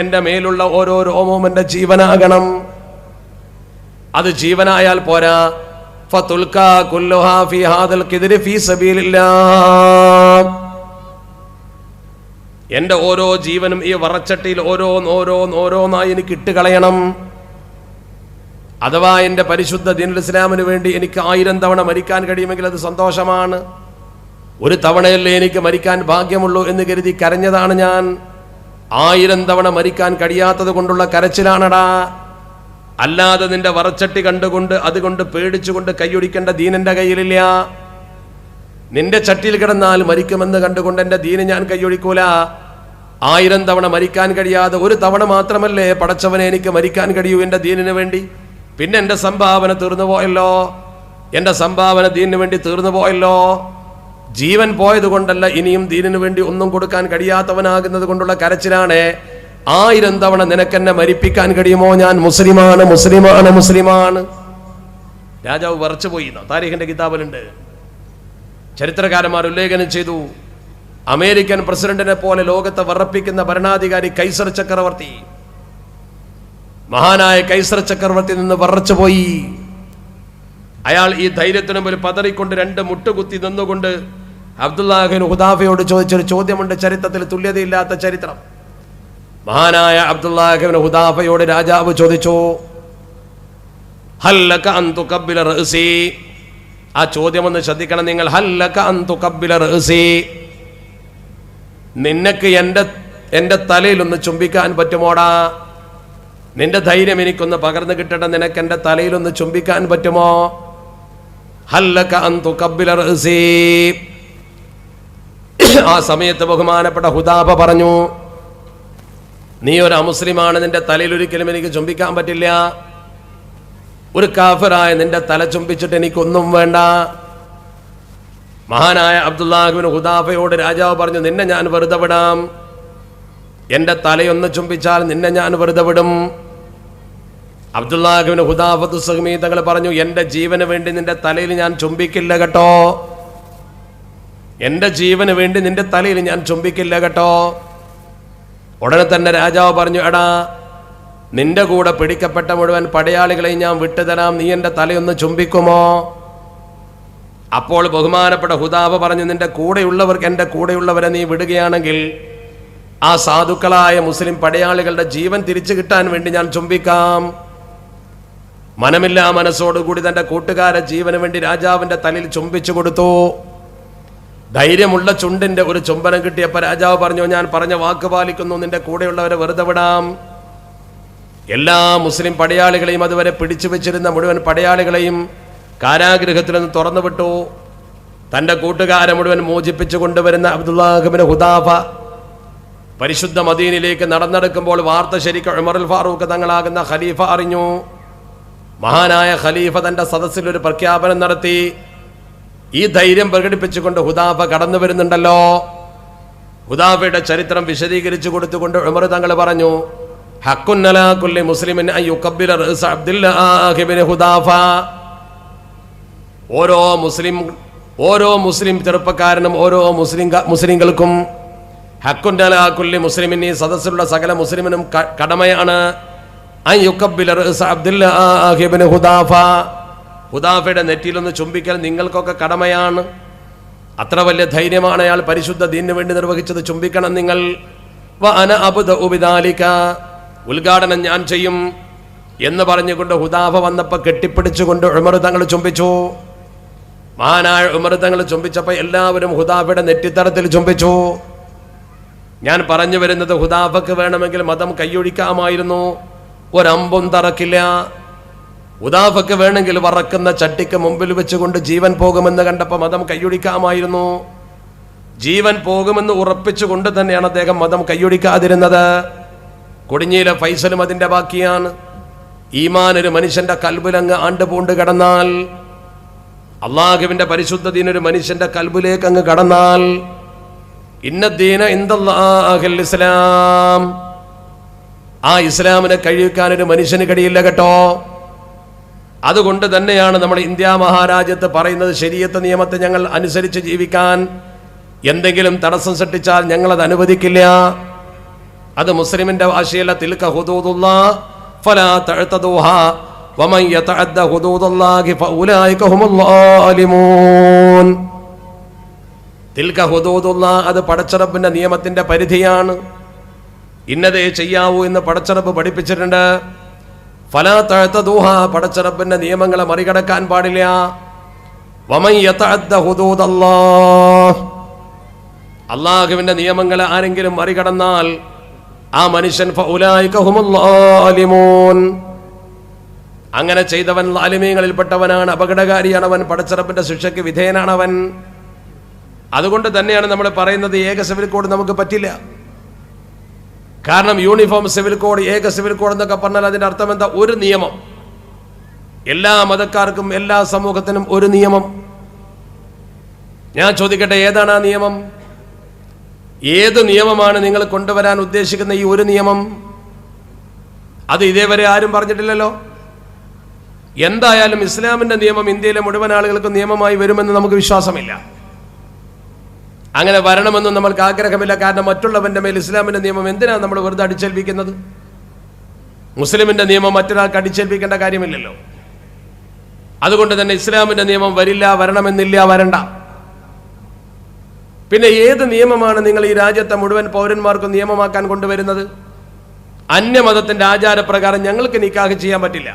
എൻ്റെ മേലുള്ള ഓരോ രോമവും എൻ്റെ ജീവനാകണം. അത് ജീവനായാൽ പോരാ. ഫതുൽകാ കുല്ലുഹാ ഫീ ഹാദൽ ഖിദ്രി ഫീ സബീലില്ലാഹ്. എൻ്റെ ഓരോ ജീവനും ഈ വറച്ചട്ടിയിൽ ഓരോന്നായി എനിക്ക് ഇട്ടുകളയണം. അഥവാ എൻ്റെ പരിശുദ്ധ ദീനുൽ ഇസ്ലാമിന് വേണ്ടി എനിക്ക് 1000 തവണ മരിക്കാൻ കഴിയുമെങ്കിൽ അത് സന്തോഷമാണ്. ഒരു തവണയല്ലേ എനിക്ക് മരിക്കാൻ ഭാഗ്യമുള്ളൂ എന്ന് കരുതി കരഞ്ഞതാണ് ഞാൻ. 1000 തവണ മരിക്കാൻ കഴിയാത്തത് കൊണ്ടുള്ള കരച്ചിലാണടാ. അല്ലാതെ നിന്റെ വറച്ചട്ടി കണ്ടുകൊണ്ട് അതുകൊണ്ട് പേടിച്ചുകൊണ്ട് കൈയൊടിക്കേണ്ട ദീൻ എൻ്റെ കയ്യിലില്ല. നിന്റെ ചട്ടിയിൽ കിടന്നാൽ മരിക്കുമെന്ന് കണ്ടുകൊണ്ട് എൻ്റെ ദീന് ഞാൻ കൈയൊഴിക്കൂല. 1000 തവണ മരിക്കാൻ കഴിയാതെ ഒരു തവണ മാത്രമല്ലേ പടച്ചവനെ എനിക്ക് മരിക്കാൻ കഴിയൂ എൻ്റെ ദീനിന് വേണ്ടി. പിന്നെ എൻ്റെ സംഭാവന തീർന്നു പോയല്ലോ, എൻ്റെ സംഭാവന ദീനിന് വേണ്ടി തീർന്നു പോയല്ലോ. ജീവൻ പോയത് കൊണ്ടല്ല, ഇനിയും ദീനിന് വേണ്ടി ഒന്നും കൊടുക്കാൻ കഴിയാത്തവനാകുന്നത് കൊണ്ടുള്ള കരച്ചിലാണ്. 1000 തവണ നിനക്കെന്നെ മരിപ്പിക്കാൻ കഴിയുമോ? ഞാൻ മുസ്ലിമാണ്, മുസ്ലിമാണ്, മുസ്ലിമാണ്. രാജാവ് വിറച്ചുപോയി. താരീഖിന്റെ കിതാബിലുണ്ട്. ചരിത്രകാരന്മാർ ഉല്ലേഖനം ചെയ്തു, അമേരിക്കൻ പ്രസിഡന്റിനെ പോലെ ലോകത്തെ വിറപ്പിക്കുന്ന ഭരണാധികാരി കൈസർ ചക്രവർത്തി, മഹാനായ കൈസർ ചക്രവർത്തി നിന്ന് വിറച്ചുപോയി. അയാൾ ഈ ധൈര്യത്തിനു മുമ്പിൽ പതറിക്കൊണ്ട് 2 മുട്ടുകുത്തി നിന്നുകൊണ്ട് അബ്ദുല്ലാഹിബ്നു ഹുദാഫയോട് ചോദിച്ചൊരു ചോദ്യമുണ്ട്, ചരിത്രത്തിൽ തുല്യതയില്ലാത്ത ചരിത്രം. മഹാനായ അബ്ദുല്ലാഹിബ്നു ഹുദാഫയോട് രാജാവ് ചോദിച്ചു, ഹല്ലക അൻ തുഖബ്ബില റഅസി. ആ ചോദ്യം ഒന്ന് ശ്രദ്ധിക്കണം നിങ്ങൾ. ഹല്ലക അൻ തുഖബ്ബില റഅസി, നിനക്ക് എൻ്റെ തലയിലൊന്ന് ചുംബിക്കാൻ പറ്റുമോടാ? നിന്റെ ധൈര്യം എനിക്കൊന്ന് പകർന്നു കിട്ടട്ടെ, നിനക്ക് എൻ്റെ തലയിലൊന്ന് ചുംബിക്കാൻ പറ്റുമോ? ഹല്ലക അൻ തുഖബ്ബില റഅസി. ആ സമയത്ത് ബഹുമാനപ്പെട്ട ഹുദാഫ പറഞ്ഞു, നീ ഒരു അമുസ്ലിമാണ്, നിന്റെ തലയിൽ ഒരിക്കലും എനിക്ക് ചുംബിക്കാൻ പറ്റില്ല. ഒരു കാഫിറായ നിന്റെ തല ചുംബിച്ചിട്ട് എനിക്കൊന്നും വേണ്ട. മഹാനായ അബ്ദുല്ലാഹിബ്നു ഹുദാഫയോട് രാജാവ് പറഞ്ഞു, നിന്നെ ഞാൻ വെറുതെ വിടാം, എൻ്റെ തലയൊന്ന് ചുംബിച്ചാൽ നിന്നെ ഞാൻ വെറുതെ വിടും. അബ്ദുല്ലാഹിബ്നു ഹുദാഫത്തു സഹ്മി തങ്ങൾ പറഞ്ഞു, എൻ്റെ ജീവന് വേണ്ടി നിന്റെ തലയിൽ ഞാൻ ചുംബിക്കില്ല കേട്ടോ, എൻ്റെ ജീവന് വേണ്ടി നിന്റെ തലയിൽ ഞാൻ ചുംബിക്കില്ല കേട്ടോ. ഉടനെ തന്നെ രാജാവ് പറഞ്ഞു, എടാ, നിന്റെ കൂടെ പിടിക്കപ്പെട്ട മുഴുവൻ പടയാളികളെയും ഞാൻ വിട്ടുതരാം, നീ എൻ്റെ തലയൊന്ന് ചുംബിക്കുമോ? അപ്പോൾ ബഹുമാനപ്പെട്ട ഹുദാഫ പറഞ്ഞു, നിന്റെ കൂടെയുള്ളവർക്ക്, എൻ്റെ കൂടെയുള്ളവരെ നീ വിടുകയാണെങ്കിൽ ആ സാധുക്കളായ മുസ്ലിം പടയാളികളുടെ ജീവൻ തിരിച്ചു കിട്ടാൻ വേണ്ടി ഞാൻ ചുംബിക്കാം. മനമില്ലാ മനസ്സോടുകൂടി തൻ്റെ കൂട്ടുകാരെ ജീവന് വേണ്ടി രാജാവിൻ്റെ തലയിൽ ചുംബിച്ചു കൊടുത്തു. ധൈര്യമുള്ള ചുണ്ടിൻ്റെ ഒരു ചുംബനം കിട്ടിയപ്പോൾ രാജാവ് പറഞ്ഞു, ഞാൻ പറഞ്ഞ വാക്ക് പാലിക്കുന്നു, നിന്റെ കൂടെയുള്ളവരെ വെറുതെ വിടാം. എല്ലാ മുസ്ലിം പടയാളികളെയും, അതുവരെ പിടിച്ചു വെച്ചിരുന്ന മുഴുവൻ പടയാളികളെയും കാരാഗൃഹത്തിൽ നിന്ന് തുറന്നു വിട്ടു. തൻ്റെ കൂട്ടുകാരെ മുഴുവൻ മോചിപ്പിച്ചു കൊണ്ടുവരുന്ന അബ്ദുല്ലാഹിബ്നു ഹുദാഫ പരിശുദ്ധ മദീനയിലേക്ക് നടന്നെടുക്കുമ്പോൾ വാർത്ത ശരിക്കും ഉമറുൽ ഫാറൂഖ് തങ്ങളാകുന്ന ഖലീഫ അറിഞ്ഞു. മഹാനായ ഖലീഫ തൻ്റെ സദസ്സിൽ ഒരു പ്രഖ്യാപനം നടത്തി. ഈ ധൈര്യം പ്രകടിപ്പിച്ചുകൊണ്ട് ഹുദാഫ കടന്നു വരുന്നുണ്ടല്ലോ. ഹുദാഫയുടെ ചരിത്രം വിശദീകരിച്ചു കൊടുത്തുകൊണ്ട് ഉമർ തങ്ങൾ പറഞ്ഞു, ഹഖ്ഖുൻ അലാ കുല്ലി മുസ്ലിമിൻ അൻ യുഖബ്ബില റഅസ അബ്ദുല്ലാഹിബ്നു ഹുദാഫ. ഓരോ മുസ്ലിം ചെറുപ്പക്കാരനും ഓരോ മുസ്ലിങ്ങൾക്കും ഹഖ്ഖുൻ അലാ കുല്ലി മുസ്ലിമിൻ, ഈ സദസ്സിലുള്ള സകല മുസ്ലിമിനും കടമയാണ് അൻ യുഖബ്ബില റഅസ അബ്ദുല്ലാഹിബ്നു ഹുദാഫ. ഹുദാഫയുടെ നെറ്റിയിലൊന്ന് ചുംബിക്കൽ നിങ്ങൾക്കൊക്കെ കടമയാണ്. അത്ര വലിയ ധൈര്യമാണ് അയാൾ പരിശുദ്ധ ദീനിന് വേണ്ടി നിർവഹിച്ചത്. ചുംബിക്കണം നിങ്ങൾ. വഅന അബ്ദഉ ബിദാലിക, ഉദ്ഘാടനം ഞാൻ ചെയ്യും എന്ന് പറഞ്ഞുകൊണ്ട് ഹുദാഫ വന്നപ്പോൾ കെട്ടിപ്പിടിച്ചുകൊണ്ട് ഉമർ തങ്ങൾ ചുംബിച്ചു. മഹാനായ ഉമർ തങ്ങൾ ചുംബിച്ചപ്പോൾ എല്ലാവരും ഹുദാഫയുടെ നെറ്റിത്തടത്തിൽ ചുംബിച്ചു. ഞാൻ പറഞ്ഞു വരുന്നത്, ഹുദാഫക്ക് വേണമെങ്കിൽ മതം കൈയൊഴിക്കാമായിരുന്നു, ഒരമ്പും തറക്കില്ല. ഹുദാഫക്ക് വേണമെങ്കിൽ വറക്കുന്ന ചട്ടിക്ക് മുമ്പിൽ വെച്ചുകൊണ്ട് ജീവൻ പോകുമെന്ന് കണ്ടപ്പോൾ മതം കൈയൊഴിക്കാമായിരുന്നു. ജീവൻ പോകുമെന്ന് ഉറപ്പിച്ചുകൊണ്ട് തന്നെയാണ് അദ്ദേഹം മതം കൈയൊഴിക്കാതിരുന്നത്. കൊടിഞ്ഞിയിലെ ഫൈസലും അതിൻ്റെ ബാക്കിയാണ്. ഈമാൻ ഒരു മനുഷ്യന്റെ കൽബിലങ്ങ് ആണ്ടുപൂണ്ട് കടന്നാൽ, അള്ളാഹുവിന്റെ പരിശുദ്ധ ദീൻ ഒരു മനുഷ്യന്റെ കൽബിലേക്ക് അങ്ങ് കടന്നാൽ, ഇന്നദ്ദീന ഇൻദല്ലാഹിൽ ഇസ്ലാം, ആ ഇസ്ലാമിനെ കഴിക്കാൻ ഒരു മനുഷ്യന് കഴിയില്ല കേട്ടോ. അതുകൊണ്ട് തന്നെയാണ് നമ്മൾ ഇന്ത്യ മഹാരാജ്യത്ത് പറയുന്നത്, ശരീഅത്ത് നിയമത്തെ ഞങ്ങൾ അനുസരിച്ച് ജീവിക്കാൻ എന്തെങ്കിലും തടസ്സം സൃഷ്ടിച്ചാൽ ഞങ്ങളത് അനുവദിക്കില്ല. അത് മുസ്ലിമിന്റെ ഭാഷയല്ല. തിൽക ഹുദൂദുല്ലാഹ് ഫലാ തഅതദൂഹാ വമൻ യതഅദ്ദ ഹുദൂദല്ലാഹി ഫഉലൈക ഹുമുൽ ളാലിമൂൻ. തിൽക ഹുദൂദുല്ലാഹ്, അത് പടച്ചറബിന്റെ നിയമത്തിന്റെ പരിധിയാണ്. ഇന്നതേ ചെയ്യാവൂ എന്ന് പടച്ചറബ് പഠിപ്പിച്ചിട്ടുണ്ട്. ഫലാ തഅതദൂഹാ, പടച്ചറബിന്റെ നിയമങ്ങളെ മറികടക്കാൻ പാടില്ല. വമൻ യതഅദ്ദ ഹുദൂദല്ലാഹ്, അല്ലാഹുവിന്റെ നിയമങ്ങളെ ആരെങ്കിലും മറികടന്നാൽ ആ മനുഷ്യൻ ഫഉലൈക ഹുമുൽ ളാലിമൂൻ, അങ്ങനെ ചെയ്തവൻ ളാലിമീങ്ങളിൽപ്പെട്ടവനാണ്, അപകടകാരിയാണ് അവൻ, പടച്ചറപ്പിന്റെ ശിക്ഷയ്ക്ക് വിധേയനാണവൻ. അതുകൊണ്ട് തന്നെയാണ് നമ്മൾ പറയുന്നത് ഏക സിവിൽ കോഡ് നമുക്ക് പറ്റില്ല. കാരണം യൂണിഫോം സിവിൽ കോഡ്, ഏക സിവിൽ കോഡ് എന്നൊക്കെ പറഞ്ഞാൽ അതിന്റെ അർത്ഥം എന്താ? ഒരു നിയമം, എല്ലാ മതക്കാർക്കും എല്ലാ സമൂഹത്തിനും ഒരു നിയമം. ഞാൻ ചോദിക്കട്ടെ, ഏതാണ് ആ നിയമം? ഏത് നിയമമാണ് നിങ്ങൾ കൊണ്ടുവരാൻ ഉദ്ദേശിക്കുന്ന ഈ ഒരു നിയമം? അത് ഇതേവരെ ആരും പറഞ്ഞിട്ടില്ലല്ലോ. എന്തായാലും ഇസ്ലാമിന്റെ നിയമം ഇന്ത്യയിലെ മുഴുവൻ ആളുകൾക്കും നിയമമായി വരുമെന്ന് നമുക്ക് വിശ്വാസമില്ല. അങ്ങനെ വരണമെന്നും നമ്മൾക്ക് ആഗ്രഹമില്ല. കാരണം മറ്റുള്ളവന്റെ മേൽ ഇസ്ലാമിന്റെ നിയമം എന്തിനാണ് നമ്മൾ വെറുതെ അടിച്ചേൽപ്പിക്കുന്നത്? മുസ്ലിമിന്റെ നിയമം മറ്റൊരാൾക്ക് അടിച്ചേൽപ്പിക്കേണ്ട കാര്യമില്ലല്ലോ. അതുകൊണ്ട് തന്നെ ഇസ്ലാമിന്റെ നിയമം വരില്ല, വരണമെന്നില്ല, വരണ്ട. പിന്നെ ഏത് നിയമമാണ് നിങ്ങൾ ഈ രാജ്യത്തെ മുഴുവൻ പൗരന്മാർക്കും നിയമമാക്കാൻ കൊണ്ടുവരുന്നത്? അന്യമതത്തിന്റെ ആചാരപ്രകാരം ഞങ്ങൾക്ക് നിക്കാഹ് ചെയ്യാൻ പറ്റില്ല,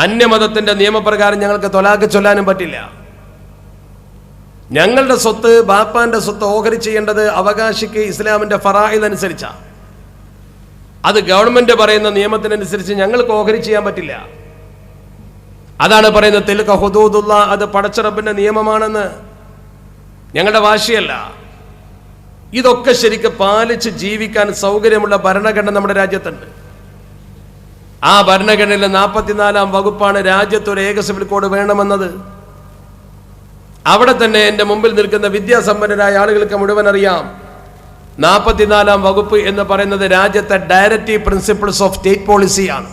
അന്യമതത്തിന്റെ നിയമപ്രകാരം ഞങ്ങൾക്ക് തൊലാഖ് ചൊല്ലാനും പറ്റില്ല. ഞങ്ങളുടെ സ്വത്ത്, ബാപ്പാന്റെ സ്വത്ത് ഓഹരി ചെയ്യേണ്ടത് അവകാശിക്ക് ഇസ്ലാമിന്റെ ഫറായിദ് അനുസരിച്ചാ. അത് ഗവൺമെന്റ് പറയുന്ന നിയമത്തിനനുസരിച്ച് ഞങ്ങൾക്ക് ഓഹരി ചെയ്യാൻ പറ്റില്ല. അതാണ് പറയുന്നത് തിൽക ഹുദൂദുല്ലാഹ്, അത് പടച്ചറബിന്റെ നിയമമാണെന്ന്. ഞങ്ങളുടെ വാശിയല്ല. ഇതൊക്കെ ശരിക്കും പാലിച്ച് ജീവിക്കാൻ സൗകര്യമുള്ള ഭരണഘടന നമ്മുടെ രാജ്യത്തുണ്ട്. ആ ഭരണഘടനയിലെ 44-ാം വകുപ്പാണ് രാജ്യത്തൊരു ഏക സിവിൽ കോഡ് വേണമെന്നത്. അവിടെ തന്നെ എൻ്റെ മുമ്പിൽ നിൽക്കുന്ന വിദ്യാസമ്പന്നരായ ആളുകൾക്ക് മുഴുവൻ അറിയാം, 44-ാം വകുപ്പ് എന്ന് പറയുന്നത് രാജ്യത്തെ ഡയറക്റ്റീവ് പ്രിൻസിപ്പിൾസ് ഓഫ് സ്റ്റേറ്റ് പോളിസിയാണ്.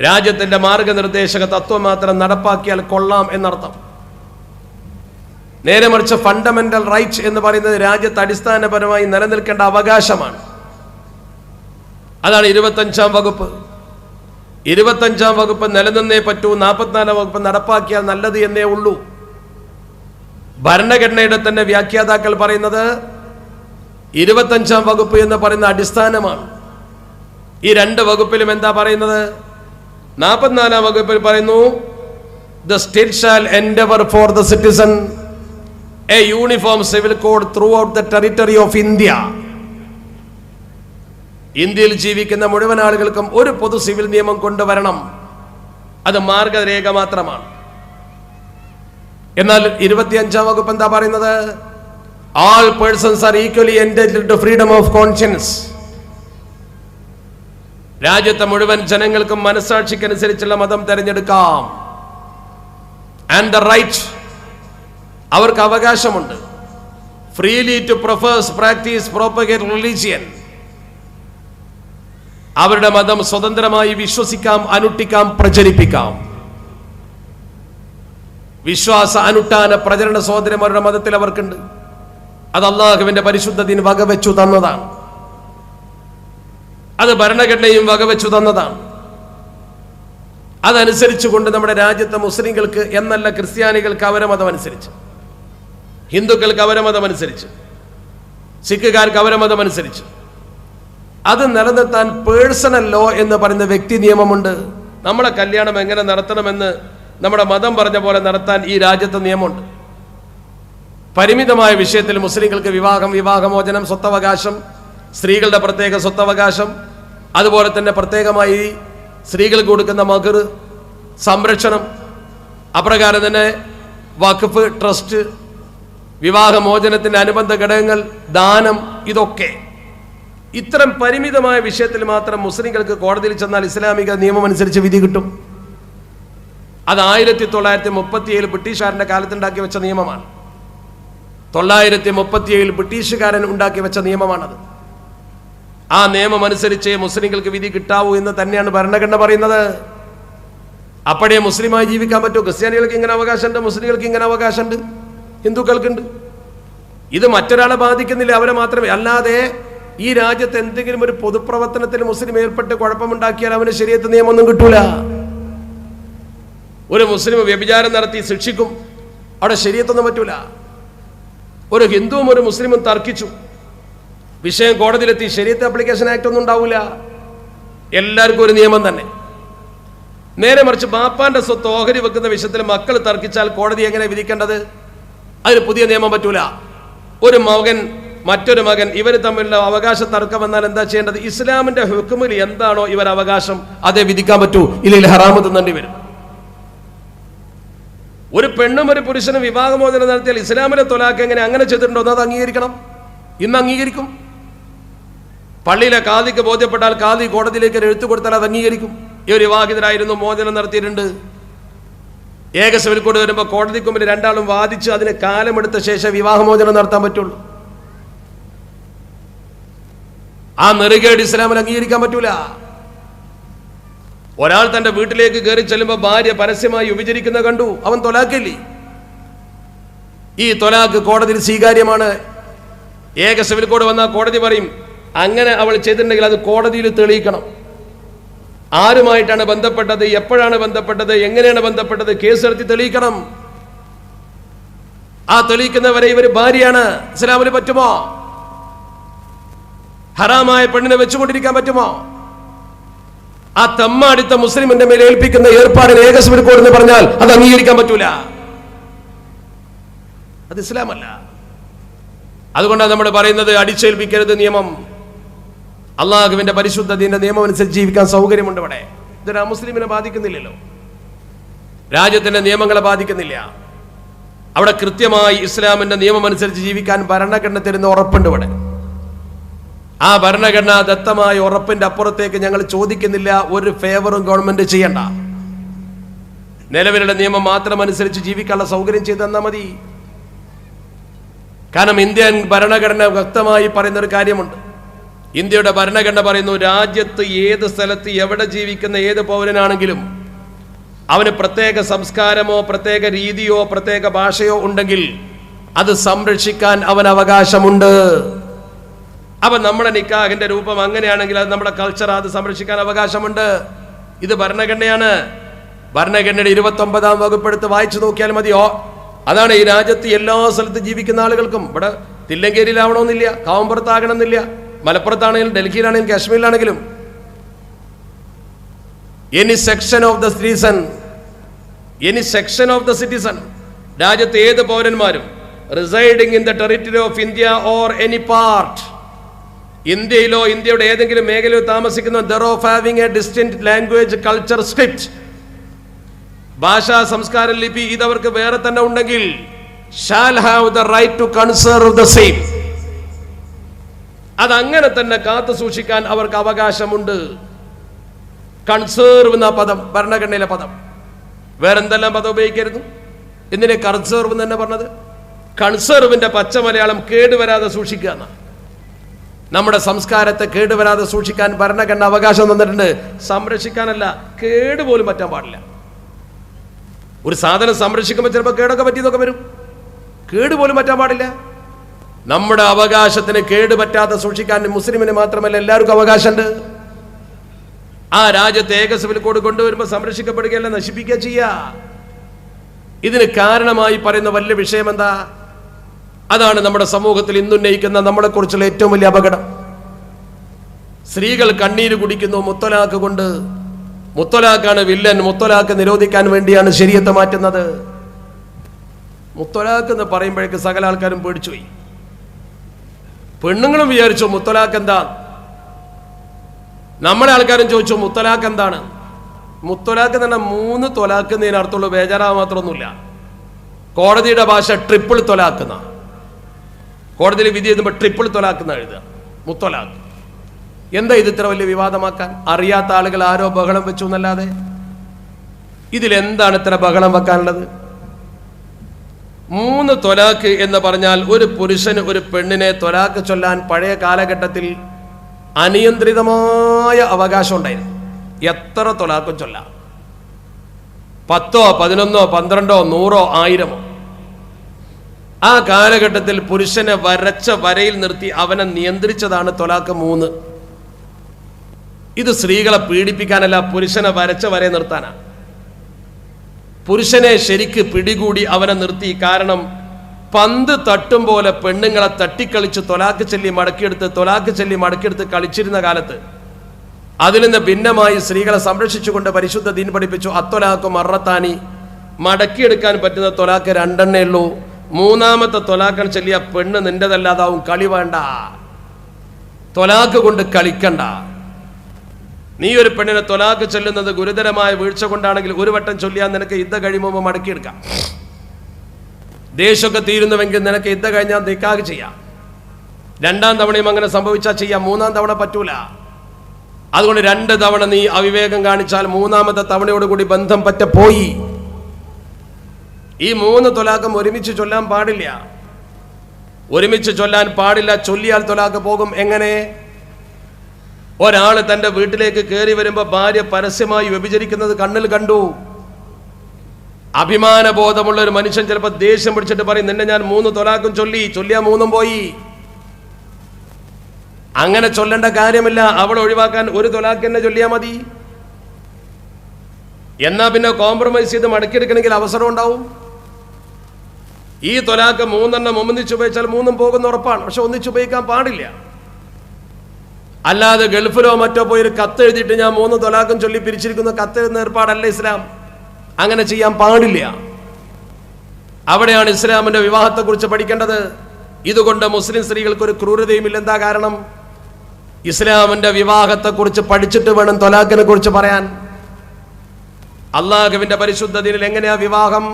രാജ്യത്തിന്റെ മാർഗനിർദ്ദേശക തത്വം മാത്രം നടപ്പാക്കിയാൽ കൊള്ളാം എന്നർത്ഥം. നേരെ മറിച്ച് ഫണ്ടമെന്റൽ റൈറ്റ് എന്ന് പറയുന്നത് രാജ്യത്ത് അടിസ്ഥാനപരമായി നിലനിൽക്കേണ്ട അവകാശമാണ്. അതാണ് 25-ാം വകുപ്പ്. 25-ാം വകുപ്പ് നിലനിന്നേ പറ്റൂ, 44-ാം വകുപ്പ് നടപ്പാക്കിയാൽ നല്ലത് എന്നേ ഉള്ളൂ. ഭരണഘടനയുടെ തന്നെ വ്യാഖ്യാതാക്കൾ പറയുന്നത് 25-ാം വകുപ്പ് എന്ന് പറയുന്ന അടിസ്ഥാനമാണ്. ഈ രണ്ട് വകുപ്പിലും എന്താ പറയുന്നത്? 44-ാം വകുപ്പിൽ പറയുന്നു, the state shall endeavor for the citizen a uniform civil code throughout the territory of India. ഇന്ത്യയിൽ ജീവിക്കുന്ന മുഴുവൻ ആളുകൾക്കും ഒരു പൊതു സിവിൽ നിയമം കൊണ്ടുവരണം. അത് മാർഗരേഖ മാത്രമാണ്. എന്നാൽ 25-ാം വകുപ്പ് എന്താ പറയുന്നത്? all persons are equally entitled to freedom of conscience. രാജ്യത്തെ മുഴുവൻ ജനങ്ങൾക്കും മനസാക്ഷിക്കനുസരിച്ചുള്ള മതം തിരഞ്ഞെടുക്കാം. and the right, അവർക്ക് അവകാശമുണ്ട്, freely to profess, practice, propagate religion. അവരുടെ മതം സ്വതന്ത്രമായി വിശ്വസിക്കാം, അനുഷ്ഠിക്കാം, പ്രചരിപ്പിക്കാം. വിശ്വാസ അനുഷ്ഠാന പ്രചരണ സ്വാതന്ത്ര്യം അവരുടെ മതത്തിൽ അവർക്കുണ്ട്. അത് അല്ലാഹുവിന്റെ പരിശുദ്ധ ദീൻ വകവെച്ചു തന്നതാണ്. അത് ഭരണഘടനയും വകവെച്ചു തന്നതാണ്. അതനുസരിച്ചുകൊണ്ട് നമ്മുടെ രാജ്യത്തെ മുസ്ലിങ്ങൾക്ക് എന്നല്ല, ക്രിസ്ത്യാനികൾക്ക് അവരുടെ മതം അനുസരിച്ച്, ഹിന്ദുക്കൾക്ക് അവരുടെ മതം അനുസരിച്ച്, സിഖുകാർക്ക് അവരുടെ മതം അനുസരിച്ച് അത് നിലനിർത്താൻ പേഴ്സണൽ ലോ എന്ന് പറയുന്ന വ്യക്തി നിയമമുണ്ട്. നമ്മളെ കല്യാണം എങ്ങനെ നടത്തണമെന്ന് നമ്മുടെ മതം പറഞ്ഞ പോലെ നടത്താൻ ഈ രാജ്യത്ത് നിയമമുണ്ട്. പരിമിതമായ വിഷയത്തിൽ മുസ്ലിങ്ങൾക്ക് വിവാഹം, വിവാഹമോചനം, സ്വത്തവകാശം, സ്ത്രീകളുടെ പ്രത്യേക സ്വത്തവകാശം, അതുപോലെ തന്നെ പ്രത്യേകമായി സ്ത്രീകൾക്ക് കൊടുക്കുന്ന മഹർ, സംരക്ഷണം, അപ്രകാരം തന്നെ വഖഫ്, ട്രസ്റ്റ്, വിവാഹമോചനത്തിൻ്റെ അനുബന്ധ ഘടകങ്ങൾ, ദാനം, ഇതൊക്കെ ഇത്തരം പരിമിതമായ വിഷയത്തിൽ മാത്രം മുസ്ലിങ്ങൾക്ക് കോടതിയിൽ ചെന്നാൽ ഇസ്ലാമിക നിയമം അനുസരിച്ച് വിധി കിട്ടും. അത് 1937 ബ്രിട്ടീഷുകാരൻ്റെ കാലത്തുണ്ടാക്കി വെച്ച നിയമമാണ്. 937 ബ്രിട്ടീഷുകാരൻ ഉണ്ടാക്കി വെച്ച നിയമമാണത്. ആ നിയമം അനുസരിച്ച് മുസ്ലിങ്ങൾക്ക് വിധി കിട്ടാവൂ എന്ന് തന്നെയാണ് ഭരണഘടന പറയുന്നത്. അപ്പോഴേ മുസ്ലിമായി ജീവിക്കാൻ പറ്റൂ. ക്രിസ്ത്യാനികൾക്ക് ഇങ്ങനെ അവകാശമുണ്ട്, മുസ്ലിങ്ങൾക്ക് ഇങ്ങനെ അവകാശമുണ്ട്, ഹിന്ദുക്കൾക്കുണ്ട്. ഇത് മറ്റൊരാളെ ബാധിക്കുന്നില്ല, അവരെ മാത്രമേ. അല്ലാതെ ഈ രാജ്യത്ത് എന്തെങ്കിലും ഒരു പൊതുപ്രവർത്തനത്തിൽ മുസ്ലിം ഏർപ്പെട്ട് കുഴപ്പമുണ്ടാക്കിയാൽ അവന് ശരീഅത്ത് നിയമമൊന്നും കിട്ടൂല. ഒരു മുസ്ലിം വ്യഭിചാരം നടത്തി ശിക്ഷിക്കും, അവിടെ ശരീഅത്തൊന്നും പറ്റൂല. ഒരു ഹിന്ദുവും ഒരു മുസ്ലിമും തർക്കിച്ചു, വിഷയം കോടതിയിലെത്തി, ശരീഅത്ത് ആപ്ലിക്കേഷൻ ആക്ട് ഒന്നും ഉണ്ടാവില്ല. എല്ലാവർക്കും ഒരു നിയമം തന്നെ. നേരെ മറിച്ച് ബാപ്പാന്റെ സ്വത്ത് ഓഹരി വെക്കുന്ന വിഷയത്തിൽ മക്കൾ തർക്കിച്ചാൽ കോടതി എങ്ങനെ വിധിക്കേണ്ടത്? അതിന് പുതിയ നിയമം പറ്റൂല. ഒരു മകൻ മറ്റൊരു മകൻ ഇവർ തമ്മിലുള്ള അവകാശ തർക്കം വന്നാൽ എന്താ ചെയ്യേണ്ടത്? ഇസ്ലാമിന്റെ ഹുക്മിൽ എന്താണോ ഇവർ അവകാശം അതേ വിധിക്കാൻ പറ്റൂ, ഇല്ലെങ്കിൽ ഹറാമ് തിന്നേണ്ടി വരും. ഒരു പെണ്ണും ഒരു പുരുഷനും വിവാഹമോചനം നടത്തിയാൽ ഇസ്ലാമിലെ തൊലാഖ് എങ്ങനെ അങ്ങനെ ചെയ്തിട്ടുണ്ടോ അത് അംഗീകരിക്കണം. ഇന്ന് അംഗീകരിക്കും. പള്ളിയിലെ കാദിക്ക് ബോധ്യപ്പെട്ടാൽ കാദി കോടതിയിലേക്ക് എഴുത്തു കൊടുത്താൽ അത് അംഗീകരിക്കും. ഈ ഒരു വിവാഹിതരായിരുന്നു, മോചനം നടത്തിയിട്ടുണ്ട്. ഏക സിവിൽ കോഡ് വരുമ്പോൾ കോടതിക്ക് മുമ്പിൽ രണ്ടാളും വാദിച്ച് അതിന് കാലമെടുത്ത ശേഷം വിവാഹമോചനം നടത്താൻ പറ്റുള്ളൂ. ആ നെറുകേട് ഇസ്ലാമിൽ അംഗീകരിക്കാൻ പറ്റൂല. ഒരാൾ തന്റെ വീട്ടിലേക്ക് കയറി ചെല്ലുമ്പോൾ ഭാര്യ പരസ്യമായി വിഭജിക്കുന്ന കണ്ടു, അവൻ തൊലാക്കില്ലേ? ഈ തൊലാക്ക് കോടതിയിൽ സ്വീകാര്യമാണ്. ഏക സിവിൽ കോഡ് വന്നാൽ കോടതി പറയും അങ്ങനെ അവൾ ചെയ്തിട്ടുണ്ടെങ്കിൽ അത് കോടതിയിൽ തെളിയിക്കണം. ആരുമായിട്ടാണ് ബന്ധപ്പെട്ടത്, എപ്പോഴാണ് ബന്ധപ്പെട്ടത്, എങ്ങനെയാണ് ബന്ധപ്പെട്ടത്, കേസെടുത്ത് തെളിയിക്കണം. ആ തെളിയിക്കുന്നവരെ ഇവർ ഭാര്യയാണ്. ഇസ്ലാമിൽ പറ്റുമോ? ഹറാമായ പെണ്ണിനെ വെച്ചുകൊണ്ടിരിക്കാൻ പറ്റുമോ? ആ തമ്മാടിത്ത മുസ്ലിമിന്റെ മേലെ ഏൽപ്പിക്കുന്ന ഏർപ്പാടിന് ഏക സിവിൽ കോഡ് എന്ന് പറഞ്ഞാൽ അത് അംഗീകരിക്കാൻ പറ്റൂല. അത് ഇസ്ലാമല്ല. അതുകൊണ്ടാണ് നമ്മൾ പറയുന്നത് അടിച്ചേൽപ്പിക്കരുത് നിയമം. അള്ളാഹുവിന്റെ പരിശുദ്ധ ദീന്റെ നിയമം അനുസരിച്ച് ജീവിക്കാൻ സൗകര്യമുണ്ട്. ഇവിടെ ഇതൊരു മുസ്ലിമിനെ ബാധിക്കുന്നില്ലല്ലോ, രാജ്യത്തിന്റെ നിയമങ്ങളെ ബാധിക്കുന്നില്ല. അവിടെ കൃത്യമായി ഇസ്ലാമിന്റെ നിയമം അനുസരിച്ച് ജീവിക്കാൻ ഭരണഘടന തരുന്ന ഉറപ്പുണ്ട്. ഇവിടെ ആ ഭരണഘടന ദത്തമായ ഉറപ്പിന്റെ അപ്പുറത്തേക്ക് ഞങ്ങൾ ചോദിക്കുന്നില്ല. ഒരു ഫേവറും ഗവൺമെന്റ് ചെയ്യണ്ട. നിലവിലുള്ള നിയമം മാത്രം അനുസരിച്ച് ജീവിക്കാനുള്ള സൗകര്യം ചെയ്തു തന്നാൽ മതി. കാരണം ഇന്ത്യൻ ഭരണഘടന വ്യക്തമായി പറയുന്ന ഒരു കാര്യമുണ്ട്. ഇന്ത്യയുടെ ഭരണഘടന പറയുന്നു, രാജ്യത്ത് ഏത് സ്ഥലത്ത് എവിടെ ജീവിക്കുന്ന ഏത് പൗരനാണെങ്കിലും അവന് പ്രത്യേക സംസ്കാരമോ പ്രത്യേക രീതിയോ പ്രത്യേക ഭാഷയോ ഉണ്ടെങ്കിൽ അത് സംരക്ഷിക്കാൻ അവന് അവകാശമുണ്ട്. അപ്പൊ നമ്മുടെ നിക്കാഹിന്റെ രൂപം അങ്ങനെയാണെങ്കിൽ അത് നമ്മുടെ കൾച്ചർ, അത് സംരക്ഷിക്കാൻ അവകാശമുണ്ട്. ഇത് ഭരണഘടനയാണ്. ഭരണഘടനയുടെ 29-ാം വകുപ്പെടുത്ത് വായിച്ചു നോക്കിയാൽ മതിയോ. അതാണ് ഈ രാജ്യത്ത് എല്ലാ സ്ഥലത്തും ജീവിക്കുന്ന ആളുകൾക്കും. ഇവിടെ തില്ലങ്കേരിയിലാവണമെന്നില്ല, കാവുമ്പുറത്താകണമെന്നില്ല, മലപ്പുറത്താണെങ്കിലും ഡൽഹിയിലാണെങ്കിലും കാശ്മീരിലാണെങ്കിലും any section of the citizen രാജ്യത്ത് ഏത് പൗരന്മാരും residing in the territory of India or any part, ഇന്ത്യയിലോ ഇന്ത്യയുടെ ഏതെങ്കിലും മേഖലയോ താമസിക്കുന്ന thereof having a distinct language, culture, script, ഭാഷാ സംസ്കാര ലിപി ഇതവർക്ക് വേറെ തന്നെ ഉണ്ടെങ്കിൽ shall have the right to conserve the same, അതങ്ങനെ തന്നെ കാത്തു സൂക്ഷിക്കാൻ അവർക്ക് അവകാശമുണ്ട്. കൺസേർവ് എന്ന പദം ഭരണഘടനയിലെ പദം. വേറെന്തെല്ലാം പദം ഉപയോഗിക്കരുത്? എന്തിനെ കൺസേർവ് എന്ന് തന്നെ പറഞ്ഞത്? കൺസേർവിന്റെ പച്ച മലയാളം കേടുവരാതെ സൂക്ഷിക്കുക എന്നാണ്. നമ്മുടെ സംസ്കാരത്തെ കേടുവരാതെ സൂക്ഷിക്കാൻ ഭരണഘടന അവകാശം തന്നിട്ടുണ്ട്. സംരക്ഷിക്കാനല്ല, കേടുപോലും പറ്റാൻ പാടില്ല. ഒരു സാധനം സംരക്ഷിക്കുമ്പോൾ ചിലപ്പോൾ കേടൊക്കെ പറ്റിയതൊക്കെ വരും. കേടുപോലും പറ്റാൻ പാടില്ല. നമ്മുടെ അവകാശത്തിന് കേടുപറ്റാതെ സൂക്ഷിക്കാൻ മുസ്ലിമിന് മാത്രമല്ല എല്ലാവർക്കും അവകാശമുണ്ട്. ആ രാജ്യത്തെ ഏക സിവിൽ കോഡ് കൊണ്ടുവരുമ്പോൾ സംരക്ഷിക്കപ്പെടുകയല്ല, നശിപ്പിക്കുക ചെയ്യുക. ഇതിന് കാരണമായി പറയുന്ന വലിയ വിഷയം എന്താ? അതാണ് നമ്മുടെ സമൂഹത്തിൽ ഇന്നുന്നയിക്കുന്ന നമ്മളെ കുറിച്ചുള്ള ഏറ്റവും വലിയ അപകടം. സ്ത്രീകൾ കണ്ണീര് കുടിക്കുന്നു മുത്തലാഖ് കൊണ്ട്. മുത്തലാഖാണ് വില്ലൻ. മുത്തലാഖ് നിരോധിക്കാൻ വേണ്ടിയാണ് ശരീഅത്ത് മാറ്റുന്നത്. മുത്തലാഖ് എന്ന് പറയുമ്പോഴേക്ക് സകല ആൾക്കാരും പേടിച്ചുപോയി. പെണ്ണുങ്ങളും വിചാരിച്ചു മുത്തലാഖ് എന്താ. നമ്മളെ ആൾക്കാരും ചോദിച്ചു മുത്തലാഖ് എന്താണ്. മുത്തലാഖ് എന്ന് പറഞ്ഞാൽ 3 തൊലാഖ് എന്നതിന് അർത്ഥമുള്ളൂ, ബേജാറാ മാത്രമൊന്നുമില്ല. കോടതിയുടെ ഭാഷ ട്രിപ്പിൾ തൊലാഖ് എന്നാ. കോടതിയിൽ വിധി എഴുതുമ്പോൾ ട്രിപ്പിൾ തൊലാഖ് എന്ന് എഴുതുക, മുത്തലാഖ്. എന്താ ഇത് ഇത്ര വലിയ വിവാദമാക്കാൻ? അറിയാത്ത ആളുകൾ ആരോ ബഹളം വെച്ചു എന്നല്ലാതെ ഇതിലെന്താണ് ഇത്ര ബഹളം വെക്കാനുള്ളത്? 3 തൊലാഖ് എന്ന് പറഞ്ഞാൽ ഒരു പുരുഷന് ഒരു പെണ്ണിനെ തൊലാഖ് ചൊല്ലാൻ പഴയ കാലഘട്ടത്തിൽ അനിയന്ത്രിതമായ അവകാശം ഉണ്ടായിരുന്നു. എത്ര തൊലാഖും ചൊല്ലാം. 10, 11, 12, 100, 1000. ആ കാലഘട്ടത്തിൽ പുരുഷനെ വരച്ച വരയിൽ നിർത്തി അവനെ നിയന്ത്രിച്ചതാണ് തൊലാഖ് 3. ഇത് സ്ത്രീകളെ പീഡിപ്പിക്കാനല്ല, പുരുഷനെ വരച്ച വരയെ നിർത്താനാണ്. പുരുഷനെ ശരിക്ക് പിടികൂടി അവനെ നിർത്തി. കാരണം പന്ത് തട്ടും പോലെ പെണ്ണുങ്ങളെ തട്ടിക്കളിച്ച് തൊലാഖ് ചൊല്ലി മടക്കിയെടുത്ത് കളിച്ചിരുന്ന കാലത്ത് അതിൽ നിന്ന് ഭിന്നമായി സ്ത്രീകളെ സംരക്ഷിച്ചുകൊണ്ട് പരിശുദ്ധ ദീൻ പഠിപ്പിച്ചു. അത്തൊലാക്കും മറത്താനി, മടക്കിയെടുക്കാൻ പറ്റുന്ന തൊലാക്ക് 2 ഉള്ളൂ. 3ാമത്തെ തൊലാക്കൻ ചൊല്ലിയ പെണ്ണ് നിന്റെതല്ലാതാവും. കളി വേണ്ട, തൊലാക്ക് കൊണ്ട് കളിക്കണ്ട. നീ ഒരു പെണ്ണിനെ തൊലാക്ക് ചൊല്ലുന്നത് ഗുരുതരമായ വീഴ്ച കൊണ്ടാണെങ്കിൽ 1 വട്ടം ചൊല്ലിയാൽ നിനക്ക് യുദ്ധ കഴിയുമ്പോൾ മടക്കിയെടുക്കാം. ദേഷ്യമൊക്കെ തീരുന്നുവെങ്കിൽ നിനക്ക് യുദ്ധ കഴിഞ്ഞാൽ നിക്കാഹ് ചെയ്യാം. 2ാം തവണയും അങ്ങനെ സംഭവിച്ചാൽ ചെയ്യാം. 3ാം തവണ പറ്റൂല. അതുകൊണ്ട് 2 തവണ നീ അവിവേകം കാണിച്ചാൽ 3ാമത്തെ തവണയോടുകൂടി ബന്ധം പറ്റ പോയി. ഈ 3 തൊലാക്കും ഒരുമിച്ച് ചൊല്ലാൻ പാടില്ല. ഒരുമിച്ച് ചൊല്ലാൻ പാടില്ല. ചൊല്ലിയാൽ തൊലാക്ക് പോകും. എങ്ങനെ? ഒരാൾ തൻ്റെ വീട്ടിലേക്ക് കയറി വരുമ്പോൾ ഭാര്യ പരസ്യമായി വ്യഭിചരിക്കുന്നത് കണ്ണിൽ കണ്ടു. അഭിമാനബോധമുള്ള ഒരു മനുഷ്യൻ ചിലപ്പോൾ ദേഷ്യം പിടിച്ചിട്ട് പറയും, നിന്നെ ഞാൻ 3 തൊലാക്കും ചൊല്ലിയാ 3ഉം പോയി. അങ്ങനെ ചൊല്ലേണ്ട കാര്യമില്ല. അവൾ ഒഴിവാക്കാൻ 1 തൊലാക്ക് തന്നെ ചൊല്ലിയാൽ മതി. എന്നാ പിന്നെ കോംപ്രമൈസ് ചെയ്ത് മടക്കിയെടുക്കണമെങ്കിൽ അവസരം ഉണ്ടാവും. ഈ തൊലാക്ക് 3 ഒന്നിച്ച് ഉപയോഗിച്ചാൽ 3ഉം പോകുന്ന ഉറപ്പാണ്. പക്ഷെ ഒന്നിച്ച് ഉപയോഗിക്കാൻ പാടില്ല. അല്ലാതെ ഗൾഫിലോ മറ്റോ പോയി ഒരു കത്ത് എഴുതിയിട്ട് ഞാൻ 3 തൊലാക്കും ചൊല്ലി പിരിച്ചിരിക്കുന്ന കത്തെഴുതുന്ന ഏർപ്പാടല്ല ഇസ്ലാം. അങ്ങനെ ചെയ്യാൻ പാടില്ല. അവിടെയാണ് ഇസ്ലാമിന്റെ വിവാഹത്തെക്കുറിച്ച് പഠിക്കേണ്ടത്. ഇതുകൊണ്ട് മുസ്ലിം സ്ത്രീകൾക്ക് ഒരു ക്രൂരതയുമില്ല. എന്താ കാരണം? ഇസ്ലാമിന്റെ വിവാഹത്തെക്കുറിച്ച് പഠിച്ചിട്ട് വേണം തൊലാഖിനെ കുറിച്ച് പറയാൻ. അള്ളാഹുവിന്റെ പരിശുദ്ധ ദീനിൽ എങ്ങനെയാ വിവാഹം?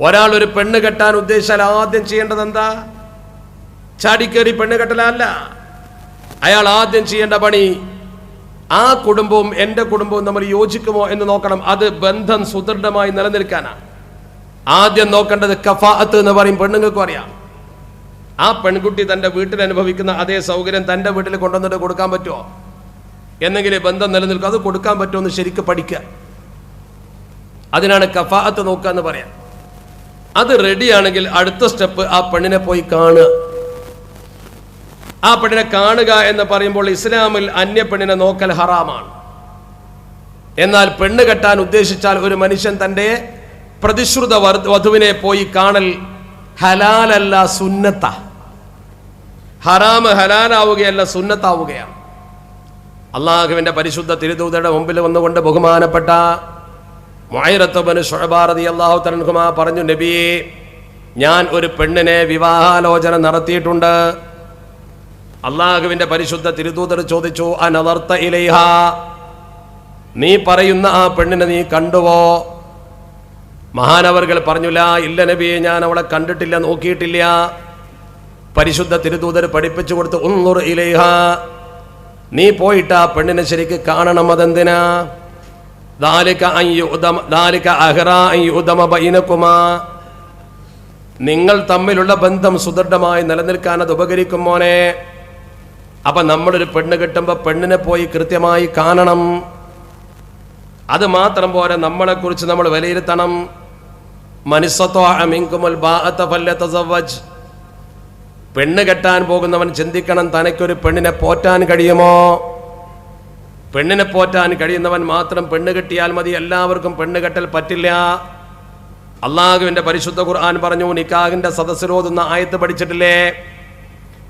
ഒരാൾ ഒരു പെണ്ണ് കെട്ടാൻ ഉദ്ദേശിച്ചാൽ ആദ്യം ചെയ്യേണ്ടത് എന്താ? ചാടിക്കേറി പെണ്ണ് കെട്ടലല്ല. അയാൾ ആദ്യം ചെയ്യേണ്ട പണി ആ കുടുംബവും എൻ്റെ കുടുംബവും നമ്മൾ യോജിക്കുമോ എന്ന് നോക്കണം. അത് ബന്ധം സുദൃഢമായി നിലനിൽക്കാനാണ് ആദ്യം നോക്കേണ്ടത്. കഫാഅത്ത് എന്ന് പറയും, പെണ്ണുങ്ങൾക്കും അറിയാം. ആ പെൺകുട്ടി തൻ്റെ വീട്ടിൽ അനുഭവിക്കുന്ന അതേ സൗകര്യം തൻ്റെ വീട്ടിൽ കൊണ്ടുവന്നിട്ട് കൊടുക്കാൻ പറ്റുമോ? എന്നെങ്കിലും ബന്ധം നിലനിൽക്കും. അത് കൊടുക്കാൻ പറ്റുമോ എന്ന് ശരിക്കും പഠിക്കുക. അതിനാണ് കഫാഅത്ത് നോക്കുക എന്ന് പറയാം. അത് റെഡിയാണെങ്കിൽ അടുത്ത സ്റ്റെപ്പ് ആ പെണ്ണിനെ പോയി കാണുക. ആ പെണ്ണിനെ കാണുക എന്ന് പറയുമ്പോൾ ഇസ്ലാമിൽ അന്യ പെണ്ണിനെ നോക്കൽ ഹറാമാണ്. എന്നാൽ പെണ്ണ് കെട്ടാൻ ഉദ്ദേശിച്ചാൽ ഒരു മനുഷ്യൻ തൻ്റെ പ്രതിശ്രുത വധുവിനെ പോയി കാണൽ ഹലാലല്ല, സുന്നത്ത. ഹറാമ് ഹലാലാവുകയല്ല, സുന്നത്താവുകയാണ്. അള്ളാഹുവിന്റെ പരിശുദ്ധ തിരുദൂതരുടെ മുമ്പിൽ വന്നുകൊണ്ട് ബഹുമാനപ്പെട്ട മുഅയ്റത്ത് ബിൻ ശുഅബ റളിയല്ലാഹു തആല അൻഹുമാ പറഞ്ഞു, നബിയേ, ഞാൻ ഒരു പെണ്ണിനെ വിവാഹാലോചന നടത്തിയിട്ടുണ്ട്. അള്ളാഹുവിന്റെ പരിശുദ്ധ തിരുദൂതർ ചോദിച്ചു, അനദർത ഇലൈഹ, നീ പറയുന്ന ആ പെണ്ണിനെ നീ കണ്ടുവോ? മഹാനവർകൾ പറഞ്ഞു, ലാ, ഇല്ല നബിയെ, ഞാൻ അവളെ കണ്ടിട്ടില്ല, നോക്കിയിട്ടില്ല. പരിശുദ്ധ തിരുദൂതർ പഠിപ്പിച്ചു കൊടുത്തു, ഉൻദുർ ഇലൈഹ, നീ പോയിട്ട് ആ പെണ്ണിനെ ശരിക്ക് കാണണം. അതെന്തിനാ? നിങ്ങൾ തമ്മിലുള്ള ബന്ധം സുദൃഢമായി നിലനിൽക്കാൻ അത് ഉപകരിക്കും മോനെ. അപ്പൊ നമ്മളൊരു പെണ്ണ് കിട്ടുമ്പോ പെണ്ണിനെ പോയി കൃത്യമായി കാണണം. അത് മാത്രം പോരെ, നമ്മളെ കുറിച്ച് നമ്മൾ വിലയിരുത്തണം. പെണ്ണ് കെട്ടാൻ പോകുന്നവൻ ചിന്തിക്കണം, തനിക്കൊരു പെണ്ണിനെ പോറ്റാൻ കഴിയുമോ? പെണ്ണിനെ പോറ്റാൻ കഴിയുന്നവൻ മാത്രം പെണ്ണ് കെട്ടിയാൽ മതി. എല്ലാവർക്കും പെണ്ണ് കെട്ടൽ പറ്റില്ല. അള്ളാഹുവിന്റെ പരിശുദ്ധ ഖുർആൻ പറഞ്ഞു, നിക്കാഹിന്റെ സദസ്സിലോതുന്ന ആയത്ത് പഠിച്ചിട്ടില്ലേ?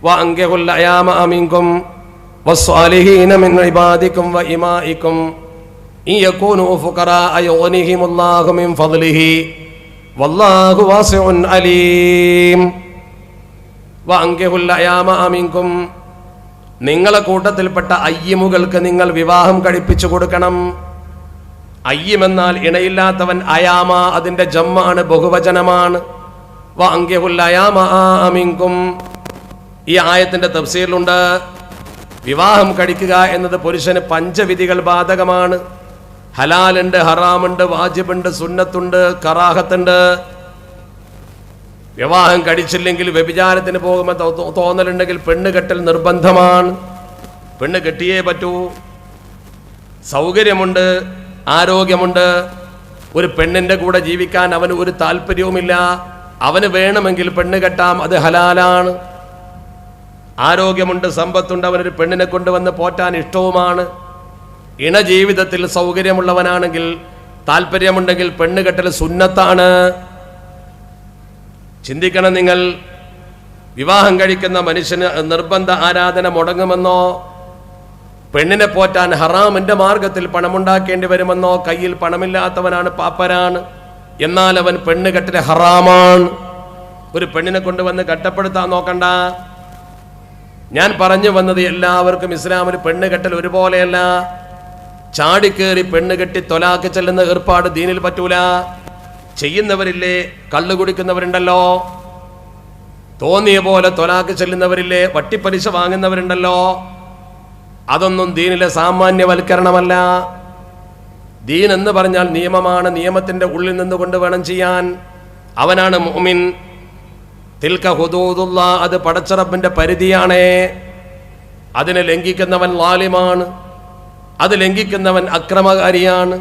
വഅൻകിഹുൽ അയാമ മിൻകും വസ്സാലിഹീന മിൻ ഇബാദികും വഇമാഇകും ഇൻ യകൂനു ഫുഖറാ യുഗ്നിഹിമുല്ലാഹു മിൻ ഫദ്ലിഹി വല്ലാഹു വാസിഉൻ അലീം. വഅൻകിഹുൽ അയാമ മിൻകും, നിങ്ങളെ കൂട്ടത്തിൽപ്പെട്ട അയ്യിമുകൾക്ക് നിങ്ങൾ വിവാഹം കഴിപ്പിച്ചു കൊടുക്കണം. അയ്യിം എന്നാൽ ഇണയില്ലാത്തവൻ. അയാമ അതിന്റെ ജമ്മാണ്, ബഹുവചനമാണ്. വഅൻകിഹുൽ അയാമ മിൻകും, ഈ ആയത്തിന്റെ തഫ്സീറിലുണ്ട്, വിവാഹം കഴിക്കുക എന്നത് പുരുഷന് 5 വിധികൾ ബാധകമാണ്. ഹലാലുണ്ട്, ഹറാമുണ്ട്, വാജിബുണ്ട്, സുന്നത്തുണ്ട്, കറാഹത്തുണ്ട്. വിവാഹം കഴിച്ചില്ലെങ്കിൽ വ്യഭിചാരത്തിന് പോകുമ്പോൾ തോന്നലുണ്ടെങ്കിൽ പെണ്ണ് കെട്ടൽ നിർബന്ധമാണ്. പെണ്ണ് കെട്ടിയേ പറ്റൂ. സൗകര്യമുണ്ട്, ആരോഗ്യമുണ്ട്. ഒരു പെണ്ണിന്റെ കൂടെ ജീവിക്കാൻ അവന് ഒരു താല്പര്യവുമില്ല. അവന് വേണമെങ്കിൽ പെണ്ണ് കെട്ടാം, അത് ഹലാലാണ്. ആരോഗ്യമുണ്ട്, സമ്പത്തുണ്ട്, അവനൊരു പെണ്ണിനെ കൊണ്ടുവന്ന് പോറ്റാൻ ഇഷ്ടവുമാണ്. ഇണജീവിതത്തിൽ സൗകര്യമുള്ളവനാണെങ്കിൽ, താല്പര്യമുണ്ടെങ്കിൽ പെണ്ണ് കെട്ടൽ സുന്നത്താണ്. ചിന്തിക്കണം നിങ്ങൾ, വിവാഹം കഴിക്കുന്ന മനുഷ്യന് നിർബന്ധ ആരാധന മുടങ്ങുമെന്നോ പെണ്ണിനെ പോറ്റാൻ ഹറാമിന്റെ മാർഗത്തിൽ പണമുണ്ടാക്കേണ്ടി വരുമെന്നോ? കയ്യിൽ പണമില്ലാത്തവനാണ്, പാപ്പരാണ്, എന്നാൽ അവൻ പെണ്ണ് കെട്ടൽ ഹറാമാണ്. ഒരു പെണ്ണിനെ കൊണ്ടുവന്ന് കട്ടപ്പെടുത്താൻ നോക്കണ്ട. ഞാൻ പറഞ്ഞു വന്നത് എല്ലാവർക്കും ഇസ്ലാമിൽ പെണ്ണ് കെട്ടൽ ഒരുപോലെയല്ല. ചാടിക്കേറി പെണ്ണ് കെട്ടി തൊലാക്ക് ചെല്ലുന്ന ഏർപ്പാട് ദീനിൽ പറ്റൂല. ചെയ്യുന്നവരില്ലേ, കള്ളു കുടിക്കുന്നവരുണ്ടല്ലോ, തോന്നിയ പോലെ തൊലാക്ക് ചെല്ലുന്നവരില്ലേ, വട്ടിപ്പലിശ വാങ്ങുന്നവരുണ്ടല്ലോ, അതൊന്നും ദീനിലെ സാമാന്യവൽക്കരണമല്ല. ദീൻ എന്ന് പറഞ്ഞാൽ നിയമമാണ്, നിയമത്തിന്റെ ഉള്ളിൽ നിന്നുകൊണ്ട് വേണം ചെയ്യാൻ. അവനാണ് മുഅ്മിൻ. തിൽക ഹുദൂദുല്ലാ, അത് പടച്ചറബിന്റെ പരിധിയാണേ. അതിനെ ലംഘിക്കുന്നവൻ ലാലിമാണ്, അത് ലംഘിക്കുന്നവൻ അക്രമകാരിയാണ്.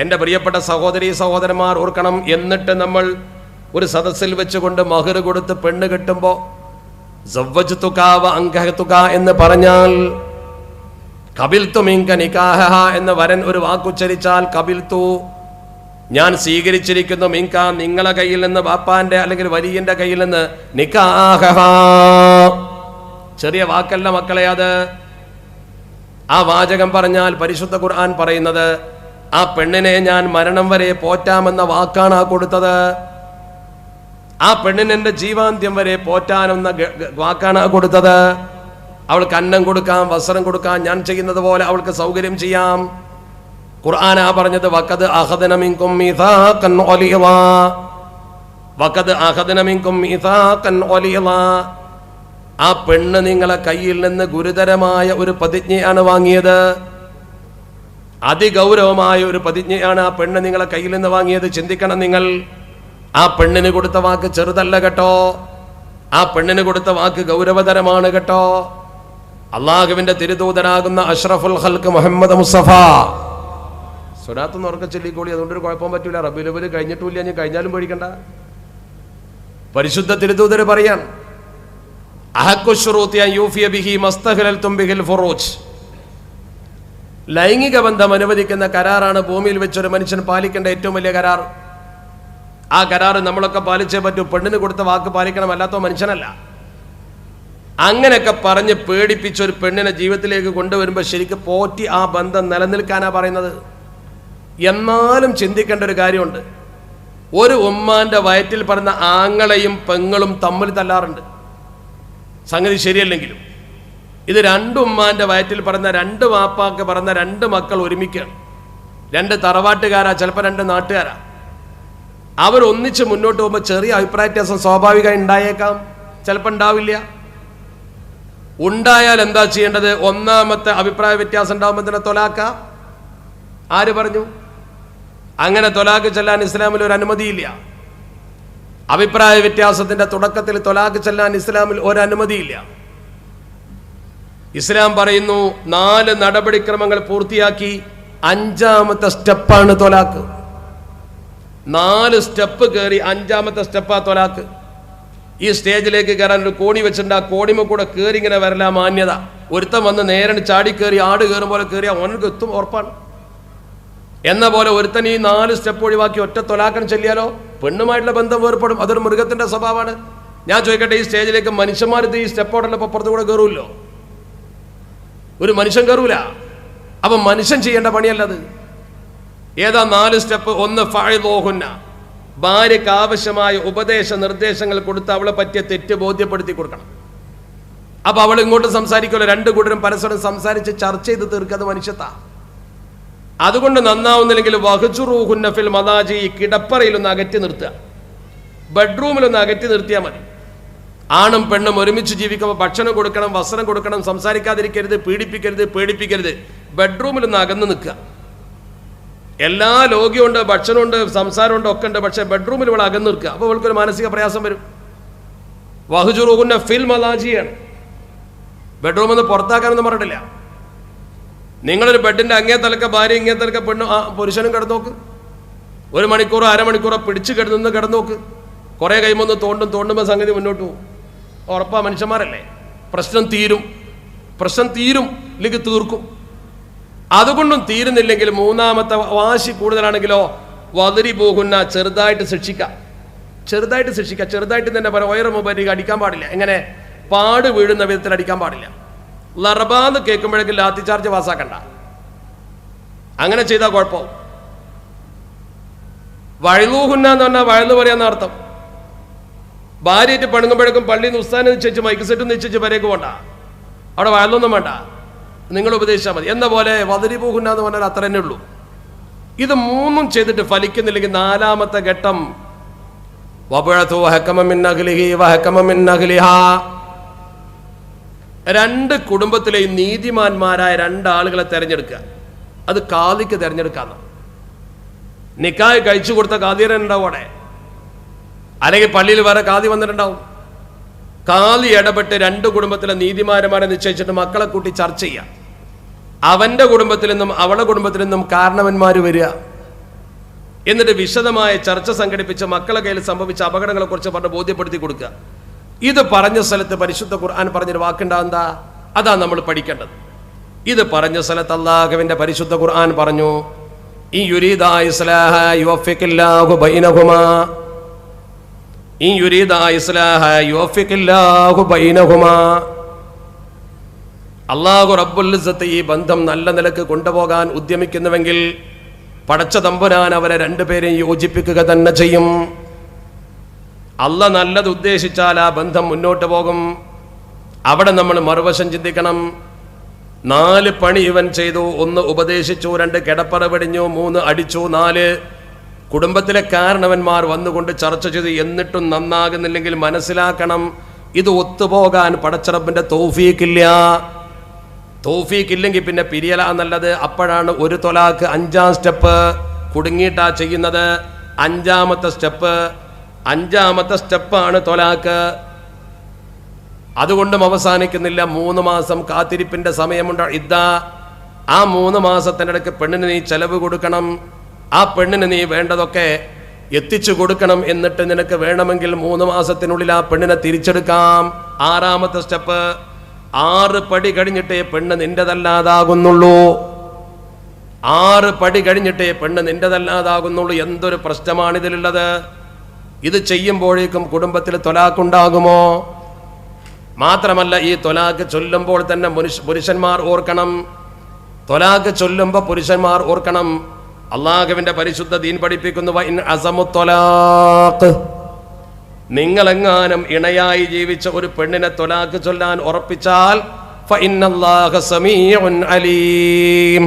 എൻ്റെ പ്രിയപ്പെട്ട സഹോദരീ സഹോദരന്മാർ ഓർക്കണം. എന്നിട്ട് നമ്മൾ ഒരു സദസ്സിൽ വെച്ചുകൊണ്ട് മഹർ കൊടുത്ത് പെണ്ണ് കെട്ടുമ്പോൾ സവ്വജ്തുക വ അൻകഹ്തുക എന്ന് പറഞ്ഞാൽ, ഖബിൽതു മിൻക നികാഹഹ എന്ന് വരൻ ഒരു വാക്കുച്ചരിച്ചാൽ, ഖബിൽതു ഞാൻ സ്വീകരിച്ചിരിക്കുന്നു, മിൻക നിങ്ങളെ കയ്യിൽ നിന്ന്, ബാപ്പാന്റെ അല്ലെങ്കിൽ വലിയന്റെ കയ്യിൽ നിന്ന്, നികാഹഹ ചെറിയ വാക്കല്ല മക്കളെ അത്. ആ വാചകം പറഞ്ഞാൽ പരിശുദ്ധ ഖുർആൻ പറയുന്നത് ആ പെണ്ണിനെ ഞാൻ മരണം വരെ പോറ്റാമെന്ന വാക്കാണ് ആ കൊടുത്തത്. ആ പെണ്ണിന് എൻ്റെ ജീവാന്ത്യം വരെ പോറ്റാനെന്ന വാക്കാണ് ആ കൊടുത്തത്. അവൾക്ക് അന്നം കൊടുക്കാം, വസ്ത്രം കൊടുക്കാം, ഞാൻ ചെയ്യുന്നത് പോലെ അവൾക്ക് സൗകര്യം ചെയ്യാം. ഖുർആനാ പറഞ്ഞത് വഖദ് അഖദന മിൻകും മീസാഖൻ ഗലീളാ, വഖദ് അഖദന മിൻകും മീസാഖൻ ഗലീളാ. ആ പെണ്ണ് നിങ്ങളെ കയ്യിൽ നിന്ന് ഗുരുതരമായ ഒരു പ്രതിജ്ഞയാണ് വാങ്ങിയത്. അതിഗൗരവമായ ഒരു പ്രതിജ്ഞയാണ് ആ പെണ്ണ് നിങ്ങളെ കയ്യിൽ നിന്ന് വാങ്ങിയത്. ചിന്തിക്കണം നിങ്ങൾ. ആ പെണ്ണിന് കൊടുത്ത വാക്ക് ചെറുതല്ല കേട്ടോ. ആ പെണ്ണിന് കൊടുത്ത വാക്ക് ഗൗരവതരമാണ് കേട്ടോ. അള്ളാഹുവിന്റെ തിരുദൂതനാകുന്ന അഷ്റഫുൽ ഖൽഖ് മുഹമ്മദ് മുസ്തഫ സ്വലാത്തൊന്ന് ഉറക്കെ ചൊല്ലിക്കോളി. അതുകൊണ്ടൊരു കുഴപ്പം പറ്റൂല. റബീഉൽ അവ്വൽ കഴിഞ്ഞിട്ടില്ല, ഞാൻ കഴിഞ്ഞാലും പേടിക്കണ്ട. പരിശുദ്ധ തിരുദൂതര് പറയാൻ ലൈംഗിക ബന്ധം അനുവദിക്കുന്ന കരാറാണ് ഭൂമിയിൽ വെച്ചൊരു മനുഷ്യൻ പാലിക്കേണ്ട ഏറ്റവും വലിയ കരാർ. ആ കരാർ നമ്മളൊക്കെ പാലിച്ചേ പറ്റൂ. പെണ്ണിന് കൊടുത്ത വാക്ക് പാലിക്കണം, അല്ലാത്ത മനുഷ്യനല്ല. അങ്ങനെയൊക്കെ പറഞ്ഞ് പേടിപ്പിച്ച ഒരു പെണ്ണിനെ ജീവിതത്തിലേക്ക് കൊണ്ടുവരുമ്പോൾ ശരിക്കും പോറ്റി ആ ബന്ധം നിലനിൽക്കാനാ പറയുന്നത്. എന്നാലും ചിന്തിക്കേണ്ട ഒരു കാര്യമുണ്ട്. ഒരു ഉമ്മാന്റെ വയറ്റിൽ പറഞ്ഞ ആങ്ങളെയും പെങ്ങളും തമ്മിൽ തല്ലാറുണ്ട്, സംഗതി ശരിയല്ലെങ്കിലും. ഇത് രണ്ട് ഉമ്മാന്റെ വയറ്റിൽ പറഞ്ഞ രണ്ട് വാപ്പാക്ക് പറഞ്ഞ രണ്ട് മക്കൾ ഒരുമിക്കുകയാണ്. രണ്ട് തറവാട്ടുകാരാ, ചിലപ്പോൾ രണ്ട് നാട്ടുകാരാ. അവർ ഒന്നിച്ച് മുന്നോട്ട് പോകുമ്പോൾ ചെറിയ അഭിപ്രായ വ്യത്യാസം സ്വാഭാവികമായി ഉണ്ടായേക്കാം, ചിലപ്പോൾ ഉണ്ടാവില്ല. ഉണ്ടായാൽ എന്താ ചെയ്യേണ്ടത്? ഒന്നാമത്തെ അഭിപ്രായ വ്യത്യാസം ഉണ്ടാകുമ്പോൾ തന്നെ തൊലാക്ക. ആര് പറഞ്ഞു? അങ്ങനെ തൊലാക്ക് ചെല്ലാൻ ഇസ്ലാമിൽ ഒരു അനുമതിയില്ല. അഭിപ്രായ വ്യത്യാസത്തിന്റെ തുടക്കത്തിൽ തൊലാക്ക് ചെല്ലാൻ ഇസ്ലാമിൽ ഒരു അനുമതിയില്ല. ഇസ്ലാം പറയുന്നു 4 നടപടിക്രമങ്ങൾ പൂർത്തിയാക്കി 5ാമത്തെ സ്റ്റെപ്പാണ് തൊലാക്ക്. 4 സ്റ്റെപ്പ് കയറി 5ാമത്തെ സ്റ്റെപ്പാ തൊലാക്ക്. ഈ സ്റ്റേജിലേക്ക് കയറാൻ ഒരു കോണി വെച്ചിട്ടുണ്ട്. ആ കോണിമ കൂടെ കയറി ഇങ്ങനെ വരല മാന്യത. ഒരുത്തം വന്ന് നേരെ ചാടി കയറി ആട് കയറും പോലെ കയറി അവനക്ക് എത്തും, ഉറപ്പാണ്. എന്ന പോലെ ഒരുത്തൻ ഈ 4 സ്റ്റെപ്പ് ഒഴിവാക്കി ഒറ്റ തൊലാക്കൻ ചെല്ലിയാലോ പെണ്ണുമായിട്ടുള്ള ബന്ധം വേർപ്പെടും. അതൊരു മൃഗത്തിന്റെ സ്വഭാവമാണ്. ഞാൻ ചോദിക്കട്ടെ, ഈ സ്റ്റേജിലേക്ക് മനുഷ്യന്മാരിത് ഈ സ്റ്റെപ്പോടല്ലോ പുറത്തു കൂടെ കയറൂല്ലോ, ഒരു മനുഷ്യൻ കയറൂല. അപ്പൊ മനുഷ്യൻ ചെയ്യേണ്ട പണിയല്ലത്. ഏതാ 4 സ്റ്റെപ്പ്? 1 ഫഅ്ലോഹുന്ന, ഭാര്യയ്ക്ക് ആവശ്യമായ ഉപദേശ നിർദ്ദേശങ്ങൾ കൊടുത്ത് അവളെ പറ്റിയ തെറ്റ് ബോധ്യപ്പെടുത്തി കൊടുക്കണം. അപ്പൊ അവൾ ഇങ്ങോട്ട് സംസാരിക്കുമല്ലോ, 2 കൂട്ടരും പരസ്പരം സംസാരിച്ച് ചർച്ച ചെയ്ത് തീർക്കത് മനുഷ്യത്താ. അതുകൊണ്ട് നന്നാവുന്നില്ലെങ്കിൽ വഹ്ജുറൂഹുന്ന ഫിൽ മദാജി, കിടപ്പറയിലൊന്ന് അകറ്റി നിർത്തുക, ബെഡ്റൂമിലൊന്ന് അകറ്റി നിർത്തിയാൽ മതി. ആണും പെണ്ണും ഒരുമിച്ച് ജീവിക്കുമ്പോൾ ഭക്ഷണം കൊടുക്കണം, വസ്ത്രം കൊടുക്കണം, സംസാരിക്കാതിരിക്കരുത്, പീഡിപ്പിക്കരുത്, പേടിപ്പിക്കരുത്. ബെഡ്റൂമിലൊന്ന് അകന്ന് നിൽക്കുക. എല്ലാ ലോകിയുണ്ട്, ഭക്ഷണമുണ്ട്, സംസാരമുണ്ട്, ഒക്കെ ഉണ്ട്. പക്ഷെ ബെഡ്റൂമിൽ ഇവിടെ അകന്ന് നിൽക്കുക. അപ്പോൾ അവൾക്കൊരു മാനസിക പ്രയാസം വരും. വഹ്ജുറൂഹുന്ന ഫിൽ മദാജിയാണ്. ബെഡ്റൂമിൽ പുറത്താക്കാനൊന്നും പറഞ്ഞിട്ടില്ല. നിങ്ങളൊരു ബെഡിന്റെ അങ്ങേ തലക്ക ഭാര്യ, ഇങ്ങേ തലക്ക പെണ്ണും പുരുഷനും കിടന്നോക്ക്. 1 മണിക്കൂറോ അരമണിക്കൂറോ പിടിച്ച് കിടന്നോക്ക്. കുറേ കഴിയുമ്പോൾ തോണ്ടുമ്പോൾ സംഗതി മുന്നോട്ട് പോകും. ഉറപ്പാ, മനുഷ്യന്മാരല്ലേ. പ്രശ്നം തീരും ഇല്ലെങ്കിൽ തീർക്കും. അതുകൊണ്ടും തീരുന്നില്ലെങ്കിൽ 3ാമത്തെ വാശി കൂടുതലാണെങ്കിലോ വദരി പോകുന്ന, ചെറുതായിട്ട് ശിക്ഷിക്കാം. ചെറുതായിട്ട് തന്നെ പറയാം. ഒയർ മുബരിക അടിക്കാൻ പാടില്ല. എങ്ങനെ? പാട് വീഴുന്ന വിധത്തിൽ അടിക്കാൻ പാടില്ല. ലർബാന്ന് കേൾക്കുമ്പോഴേക്കും ലാത്തി ചാർജ് പാസ്സാക്കണ്ട. അങ്ങനെ ചെയ്താൽ കുഴപ്പം. വഴുതൂഹുന്ന എന്ന് പറഞ്ഞാൽ വഴുതു പറയാന്ന അർത്ഥം. ഭാര്യയായിട്ട് പണുങ്ങുമ്പോഴേക്കും പള്ളിയിൽ നിന്ന് ഉസ്താനെ നിശ്ചയിച്ച് മൈക്ക് സെറ്റ് നിശ്ചയിച്ച് വരേക്ക് വേണ്ട, അവിടെ വഴുതൊന്നും വേണ്ട, നിങ്ങൾ ഉപദേശിച്ചാൽ മതി. എന്ന പോലെ വദരിബൂഹുന്ന എന്ന് പറഞ്ഞാൽ അത്ര തന്നെ ഉള്ളൂ. ഇത് മൂന്നും ചെയ്തിട്ട് ഫലിക്കുന്നില്ലെങ്കിൽ നാലാമത്തെ ഘട്ടം രണ്ട് കുടുംബത്തിലെയും നീതിമാന്മാരായ രണ്ടാളുകളെ തെരഞ്ഞെടുക്കുക. അത് കാദിക്ക് തെരഞ്ഞെടുക്കാന്ന്. നിക്കാഹ് കഴിച്ചു കൊടുത്ത കാദിയൻ ഉണ്ടാവും അവിടെ, അല്ലെങ്കിൽ പള്ളിയിൽ വേറെ കാദി വന്നിട്ടുണ്ടാവും. കാദി ഇടപെട്ട് രണ്ട് കുടുംബത്തിലെ നീതിമാന്മാരെ നിശ്ചയിച്ചിട്ട് മക്കളെ കൂട്ടി ചർച്ച ചെയ്യുക. അവന്റെ കുടുംബത്തിൽ നിന്നും അവളുടെ കുടുംബത്തിൽ നിന്നും കാരണവന്മാർ വരിക. എന്നിട്ട് വിശദമായ ചർച്ച സംഘടിപ്പിച്ച് മക്കളെ കയ്യിൽ സംഭവിച്ച അപകടങ്ങളെ കുറിച്ച് പറഞ്ഞ് ബോധ്യപ്പെടുത്തി കൊടുക്കുക. ഇത് പറഞ്ഞ സ്ഥലത്ത് പരിശുദ്ധ ഖുർആൻ പറഞ്ഞൊരു വാക്കുണ്ടാകുന്ന അതാ നമ്മൾ പഠിക്കേണ്ടത്. ഇത് പറഞ്ഞ സ്ഥലത്ത് അല്ലാഹുവിന്റെ പരിശുദ്ധ ഖുർആൻ പറഞ്ഞു, ഈ യുരീദാ ഇസ്ലാഹ യുവഫിഖില്ലാഹു ബൈനഹുമാ, ഈ യുരീദാ ഇസ്ലാഹ യുവഫിഖില്ലാഹു ബൈനഹുമാ. അല്ലാഹു റബ്ബുൽ ഇസ്സത്ത് ഈ ബന്ധം നല്ല നിലക്ക് കൊണ്ടുപോകാൻ ഉദ്യമിക്കുന്നുവെങ്കിൽ പടച്ച തമ്പുരാൻ അവരെ രണ്ടുപേരെയും യോജിപ്പിക്കുക തന്നെ ചെയ്യും. അല്ലാഹ് നല്ലത് ഉദ്ദേശിച്ചാൽ ആ ബന്ധം മുന്നോട്ട് പോകും. അവിടെ നമ്മൾ മറുവശം ചിന്തിക്കണം. 4 പണി ഇവൻ ചെയ്തു. 1 ഉപദേശിച്ചു, 2 കിടപ്പറ വെടിഞ്ഞു, 3 അടിച്ചു, 4 കുടുംബത്തിലെ കാരണവന്മാർ വന്നുകൊണ്ട് ചർച്ച ചെയ്തു. എന്നിട്ടും നന്നാകുന്നില്ലെങ്കിൽ മനസ്സിലാക്കണം, ഇത് ഒത്തുപോകാൻ പടച്ചറബിന്റെ തൗഫീഖില്ല. തൗഫീഖില്ലെങ്കിൽ പിന്നെ പിരിയല നല്ലത്. അപ്പോഴാണ് ഒരു തൊലാക്ക് 5-ാം സ്റ്റെപ്പ് കുടുങ്ങിയിട്ടാ ചെയ്യുന്നത്. 5-ാമത്തെ സ്റ്റെപ്പാണ് തൊലാക്ക്. അതുകൊണ്ടും അവസാനിക്കുന്നില്ല. 3 മാസം കാത്തിരിപ്പിന്റെ സമയമുണ്ട്. ആ 3 മാസത്തിനിടയ്ക്ക് പെണ്ണിന് നീ ചെലവ് കൊടുക്കണം. ആ പെണ്ണിന് നീ വേണ്ടതൊക്കെ എത്തിച്ചു കൊടുക്കണം. എന്നിട്ട് നിനക്ക് വേണമെങ്കിൽ 3 മാസത്തിനുള്ളിൽ ആ പെണ്ണിനെ തിരിച്ചെടുക്കാം. 6-ാമത്തെ സ്റ്റെപ്പ്, 6 പടി കഴിഞ്ഞിട്ടേ പെണ്ണ് നിന്റെതല്ലാതാകുന്നുള്ളൂ. 6 പടി കഴിഞ്ഞിട്ടേ പെണ്ണ് നിന്റെതല്ലാതാകുന്നുള്ളൂ. എന്തൊരു പ്രശ്നമാണിതിലുള്ളത്. ഇത് ചെയ്യുമ്പോഴേക്കും കുടുംബത്തിൽ തൊലാക്കുണ്ടാകുമോ? മാത്രമല്ല, ഈ തൊലാക്ക് ചൊല്ലുമ്പോൾ തന്നെ പുരുഷന്മാർ ഓർക്കണം. തൊലാക്ക് ചൊല്ലുമ്പോൾ പുരുഷന്മാർ ഓർക്കണം, അള്ളാഹുവിന്റെ പരിശുദ്ധ ദീൻ പഠിപ്പിക്കുന്നു, വഇൻ അസമുത്തൊലാഖ്, നിങ്ങളെങ്ങാനും ഇണയായി ജീവിച്ച ഒരു പെണ്ണിനെ തൊലാക്ക് ചൊല്ലാൻ ഉറപ്പിച്ചാൽ ഫഇന്നല്ലാഹ സമീഉൻ അലീം,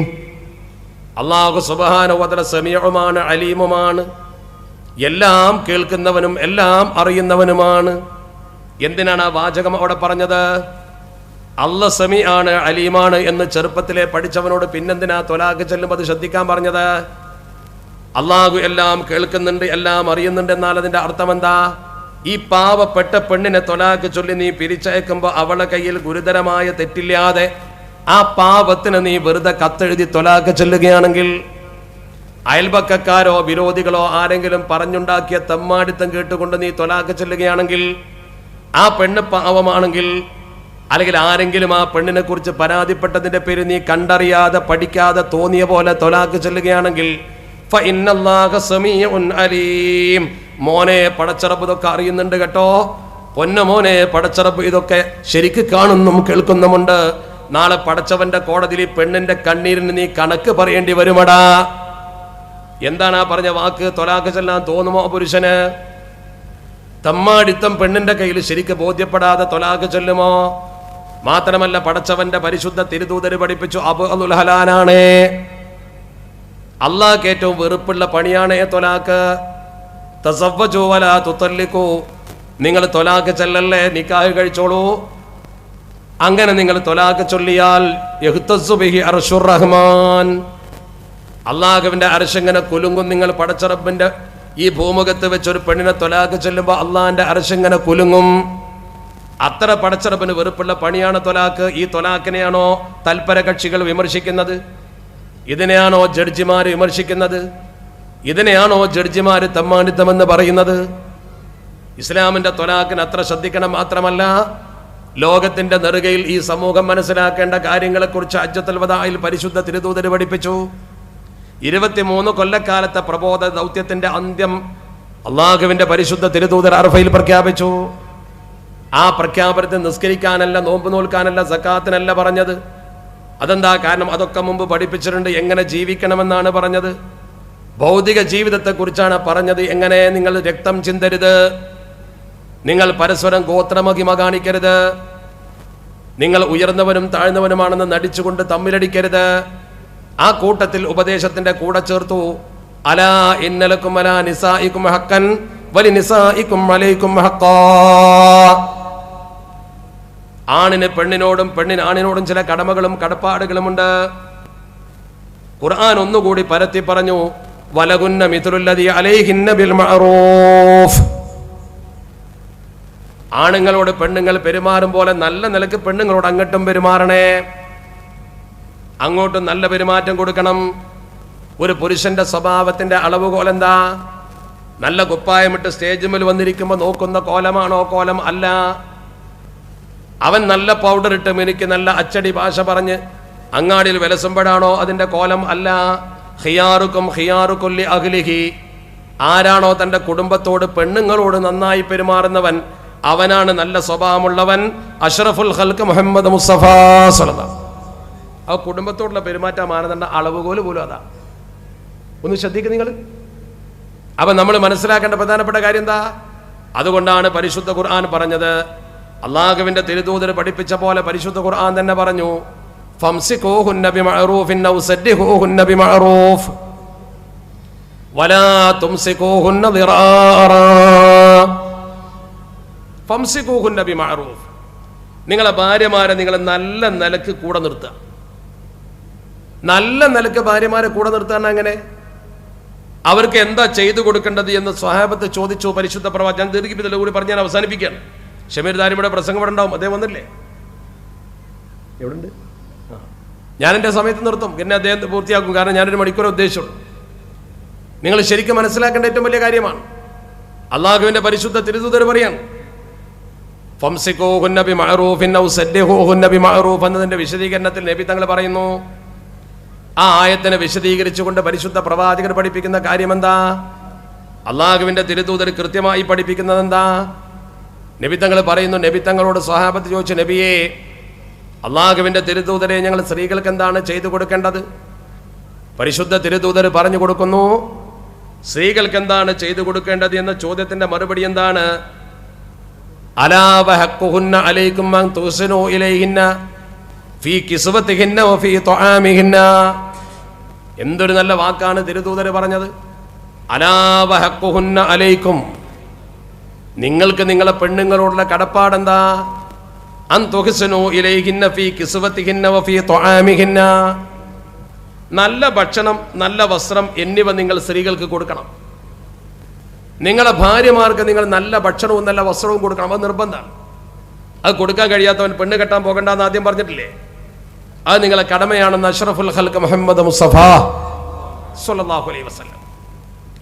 അല്ലാഹു സുബ്ഹാനഹു വ തആല സമീഉമാണ് അലീമുമാണ്, എല്ലാം കേൾക്കുന്നവനും എല്ലാം അറിയുന്നവനുമാണ്. എന്തിനാണ് ആ വാചകം അവിടെ പറഞ്ഞത്? അല്ലാഹ് സമീആണ് അലീമാണ് എന്ന് ചെറുപ്പത്തിലെ പഠിച്ചവനോട് പിന്നെന്തിനാ തൊലാക്ക് ചൊല്ലുമ്പോൾ അത് ശ്രദ്ധിക്കാൻ പറഞ്ഞത്? അല്ലാഹു എല്ലാം കേൾക്കുന്നുണ്ട്, എല്ലാം അറിയുന്നുണ്ട് എന്നാൽ അതിന്റെ അർത്ഥം എന്താ? ഈ പാവപ്പെട്ട പെണ്ണിനെ തൊലാക്ക് ചൊല്ലി നീ പിരിച്ചയക്കുമ്പോൾ അവളെ കയ്യിൽ ഗുരുതരമായ തെറ്റില്ലാതെ ആ പാവത്തിന് നീ വെറുതെ കത്തെഴുതി തൊലാക്ക് ചൊല്ലുകയാണെങ്കിൽ, അയൽപക്കക്കാരോ വിരോധികളോ ആരെങ്കിലും പറഞ്ഞുണ്ടാക്കിയ തെമ്മാടിത്തം കേട്ടുകൊണ്ട് നീ തൊലാക്ക് ചൊല്ലുകയാണെങ്കിൽ, ആ പെണ്ണ് പാവമാണെങ്കിൽ, അല്ലെങ്കിൽ ആരെങ്കിലും ആ പെണ്ണിനെ കുറിച്ച് പരാതിപ്പെട്ടതിന്റെ പേര് നീ കണ്ടറിയാതെ പഠിക്കാതെ തോന്നിയ പോലെ തൊലാക്ക് ചൊല്ലുകയാണെങ്കിൽ ഫഇന്നല്ലാഹ സമീഉൻ അലീം, മോനെ പടച്ചറബ് ഇതൊക്കെ അറിയുന്നുണ്ട് കേട്ടോ, പൊന്ന മോനെ പടച്ചറബ് ഇതൊക്കെ ശരിക്ക് കാണുന്നും കേൾക്കുന്നുമുണ്ട്. നാളെ പടച്ചവന്റെ കോടതിയിൽ പെണ്ണിന്റെ കണ്ണീരിന് നീ കണക്ക് പറയേണ്ടി വരുമടാ. എന്താണ് ആ പറഞ്ഞ വാക്ക്? തൊലാക്ക് ചൊല്ലാൻ തോന്നുമോ പുരുഷന്? തമ്മാടിത്തം പെണ്ണിന്റെ കയ്യിൽ ശരിക്ക് ബോധ്യപ്പെടാതെ തൊലാക്ക് ചൊല്ലുമോ? മാത്രമല്ല, പടച്ചവന്റെ പരിശുദ്ധ തിരുദൂതര് പഠിപ്പിച്ചു അബ്ഗദുൽ ഹലാലാണ്, അള്ളാഹ്ക്ക് ഏറ്റവും വെറുപ്പുള്ള പണിയാണ് തൊലാക്ക്. തസവ്വജു വലാ തുതല്ലിഖു, നിങ്ങൾ തൊലാക്ക് ചൊല്ലല്ലേ, നിക്കാഹ് കഴിച്ചോളൂ. അങ്ങനെ നിങ്ങൾ തൊലാക്ക് ചൊല്ലിയാൽ യഹ്തസ്സു ബിഹി അർശുർ റഹ്മാൻ, അള്ളാഹുവിന്റെ അർശിങ്ങനെ കുലുങ്ങും. നിങ്ങൾ പടച്ചറബിന്റെ ഈ ഭൂമുഖത്ത് വെച്ചൊരു പെണ്ണിനെ തൊലാക്ക് ചൊല്ലുമ്പോൾ അള്ളാഹിന്റെ അർശിങ്ങനെ കുലുങ്ങും. അത്ര പടച്ചറബിന് വെറുപ്പുള്ള പണിയാണ് തൊലാക്ക്. ഈ തൊലാക്കിനെയാണോ തൽപര കക്ഷികൾ വിമർശിക്കുന്നത്? ഇതിനെയാണോ ജഡ്ജിമാർ വിമർശിക്കുന്നത്? ഇതിനെയാണോ ജഡ്ജിമാർ തമ്മാടിത്തമെന്ന് പറയുന്നത്? ഇസ്ലാമിന്റെ തൊലാക്കിന് അത്ര ശ്രദ്ധിക്കണം. മാത്രമല്ല, ലോകത്തിന്റെ നെറുകയിൽ ഈ സമൂഹം മനസ്സിലാക്കേണ്ട കാര്യങ്ങളെക്കുറിച്ച് ഹജ്ജത്തുൽ വദാഇൽ പരിശുദ്ധ തിരുദൂതര് പഠിപ്പിച്ചു. 23 കൊല്ലക്കാലത്തെ പ്രബോധ ദൗത്യത്തിന്റെ അന്ത്യം അള്ളാഹുവിന്റെ പരിശുദ്ധ തിരുദൂതർ അറഫയിൽ പ്രഖ്യാപിച്ചു. ആ പ്രഖ്യാപനത്തിൽ നിസ്കരിക്കാനല്ല, നോമ്പ് നോൽക്കാനല്ല, സക്കാത്തിനല്ല പറഞ്ഞത്. അതെന്താ കാരണം? അതൊക്കെ മുമ്പ് പഠിപ്പിച്ചിട്ടുണ്ട്. എങ്ങനെ ജീവിക്കണമെന്നാണ് പറഞ്ഞത്. ഭൗതിക ജീവിതത്തെക്കുറിച്ചാണ് പറഞ്ഞത്. എങ്ങനെ നിങ്ങൾ രക്തം ചിന്തരുത്, നിങ്ങൾ പരസ്പരം ഗോത്രമഹിമ കാണിക്കരുത്, നിങ്ങൾ ഉയർന്നവനും താഴ്ന്നവനുമാണെന്ന് നടിച്ചുകൊണ്ട് തമ്മിലടിക്കരുത്. ആ കൂട്ടത്തിൽ ഉപദേശത്തിന്റെ കൂടെ ചേർത്തു, അലാ ഇന്നലക്കും അലാ നിസാഇക്കും ഹഖൻ വലി നിസാഇക്കും അലൈക്കും ഹഖാ. ആണിന് പെണ്ണിനോടും പെണ്ണിന് ആണിനോടും ചില കടമകളും കടപ്പാടുകളുമുണ്ട്. ഖുർആൻ ഒന്നുകൂടി പരത്തി പറഞ്ഞു, വലകുന്ന മിഥുലുല്ലദി അലൈഹിന്ന ബിൽ മഅറൂഫ്. ആണുങ്ങളോട് പെണ്ണുങ്ങൾ പെരുമാറും പോലെ നല്ല നിലക്ക് പെണ്ണുങ്ങളോട് അങ്ങോട്ടും പെരുമാറണേ, അങ്ങോട്ടും നല്ല പെരുമാറ്റം കൊടുക്കണം. ഒരു പുരുഷന്റെ സ്വഭാവത്തിന്റെ അളവുകോൽ എന്താ? നല്ല കുപ്പായമിട്ട് സ്റ്റേജിൽ വന്നിരിക്കുമ്പോൾ നോക്കുന്ന കോലമാണോ? കോലം അല്ല. അവൻ നല്ല പൗഡർ ഇട്ട് എനിക്ക് നല്ല അച്ചടി ഭാഷ പറഞ്ഞ് അങ്ങാടിയിൽ വിലസുമ്പോഴാണോ അതിന്റെ കോലം? അല്ല. ഖിയാറുക്കും ഖിയാറുക്കും ലി അഹ്ലിഹി. ആരാണോ തന്റെ കുടുംബത്തോട് പെണ്ണുങ്ങളോട് നന്നായി പെരുമാറുന്നവൻ അവനാണ് നല്ല സ്വഭാവമുള്ളവൻ. അഷ്റഫുൽ ഖൽഖ് മുഹമ്മദ് മുസ്തഫ സ്വല്ലല്ലാഹു. ആ കുടുംബത്തോടുള്ള പെരുമാറ്റ മാനദണ്ഡ അളവുകോല് പോലും അതാ. ഒന്ന് ശ്രദ്ധിക്കുക നിങ്ങൾ. അപ്പൊ നമ്മൾ മനസ്സിലാക്കേണ്ട പ്രധാനപ്പെട്ട കാര്യം എന്താ? അതുകൊണ്ടാണ് പരിശുദ്ധ ഖുർആൻ പറഞ്ഞത്, അള്ളാഹുവിന്റെ തിരുദൂതർ പഠിപ്പിച്ച പോലെ പരിശുദ്ധ ഖുർആൻ തന്നെ പറഞ്ഞു, ഫംസിഖൂഹുന്ന ബിമഅറൂഫിൻ ഔ സദ്ദിഖൂഹുന്ന ബിമഅറൂഫ് വലാ തുംസിഖൂഹുന്ന ദിറാറാ. ഫംസിഖൂഹുന്ന ബിമഅറൂഫ്. നിങ്ങളെ ഭാര്യമാരെ നിങ്ങൾ നല്ല നിലക്ക് കൂടെ നിർത്തുക. നല്ല നിലക്ക് ഭാര്യമാരെ കൂടെ നിർത്താൻ അങ്ങനെ അവർക്ക് എന്താ ചെയ്തു കൊടുക്കേണ്ടത് എന്ന് സ്വഹാബത്ത് ചോദിച്ചു. പരിശുദ്ധ പ്രവാചകൻ, ഞാൻ ദീർഘിപ്പിച്ചതിലൂടെ കൂടി പറഞ്ഞ് ഞാൻ അവസാനിപ്പിക്കുകയാണ്. ഷമീർ ദാരിമിയുടെ പ്രസംഗം ഇവിടെ ഉണ്ടാവും, അദ്ദേഹം വന്നില്ലേ? എവിടെയുണ്ട്? ഞാൻ എൻ്റെ സമയത്ത് നിർത്തും, പിന്നെ അദ്ദേഹം പൂർത്തിയാക്കും. കാരണം ഞാനൊരു മണിക്കൂർ ഉദ്ദേശിച്ചുള്ളൂ. നിങ്ങൾ ശരിക്കും മനസ്സിലാക്കേണ്ട ഏറ്റവും വലിയ കാര്യമാണ്. അള്ളാഹുവിന്റെ പരിശുദ്ധ തിരുദൂതർ പറയാണ്, ഫംസിഖൂഹുന്ന ബിമഅറൂഫിൻ ഔ സദ്ദിഖൂഹുന്ന ബിമഅറൂഫ് എന്നതിന്റെ വിശദീകരണത്തിൽ നബി തങ്ങൾ പറയുന്നു, ആ ആയത്തിനെ വിശദീകരിച്ചുകൊണ്ട് പരിശുദ്ധ പ്രവാചകർ പഠിപ്പിക്കുന്ന കാര്യം എന്താ? അള്ളാഹുവിന്റെ തിരുദൂതർ കൃത്യമായി പഠിപ്പിക്കുന്നത് എന്താ? നബി തങ്ങൾ പറയുന്നു, നബി തങ്ങളോട് സ്വഹാബത്ത് ചോദിച്ചു, നബിയെ, അള്ളാഹുവിന്റെ തിരുദൂതരെ ഞങ്ങൾ സ്ത്രീകൾക്ക് എന്താണ് ചെയ്തു കൊടുക്കേണ്ടത്? പരിശുദ്ധ തിരുദൂതർ പറഞ്ഞു കൊടുക്കുന്നു, സ്ത്രീകൾക്ക് എന്താണ് ചെയ്തു കൊടുക്കേണ്ടത് എന്ന ചോദ്യത്തിന്റെ മറുപടി എന്താണ്? അലാ വഹഖുഹുന്ന അലൈക്കും അൻ തുസ്നു ഇലൈഹിന്ന ഫീ കിസ്വതിഹിന്ന വഫീ തുആമിഹിന്ന. എന്തൊരു നല്ല വാക്കാണ് തിരുദൂതർ പറഞ്ഞത്. അലാ വഹഖുഹുന്ന അലൈക്കും, നിങ്ങൾക്ക് നിങ്ങളെ പെണ്ണുങ്ങളോടുള്ള കടപ്പാടെന്താ? അൻ തുഹ്സിനു ഇലൈഹിന്ന ഫീ കിസ്വതിഹിന്ന വഫീ തുആമിഹിന്ന. നല്ല ഭക്ഷണം, നല്ല വസ്ത്രം എന്നിവ നിങ്ങൾ സ്ത്രീകൾക്ക് കൊടുക്കണം. നിങ്ങളെ ഭാര്യമാർക്ക് നിങ്ങൾ നല്ല ഭക്ഷണവും നല്ല വസ്ത്രവും കൊടുക്കണം. അത് നിർബന്ധമാണ്. അത് കൊടുക്കാൻ കഴിയാത്തവൻ പെണ്ണ് കെട്ടാൻ പോകണ്ടെന്ന് ആദ്യം പറഞ്ഞിട്ടില്ലേ? അത് നിങ്ങളെ കടമയാണെന്ന് അഷ്റഫുൽ ഖൽഖ് മുഹമ്മദ് മുസ്തഫ സ്വല്ലല്ലാഹു അലൈഹി വസല്ലം.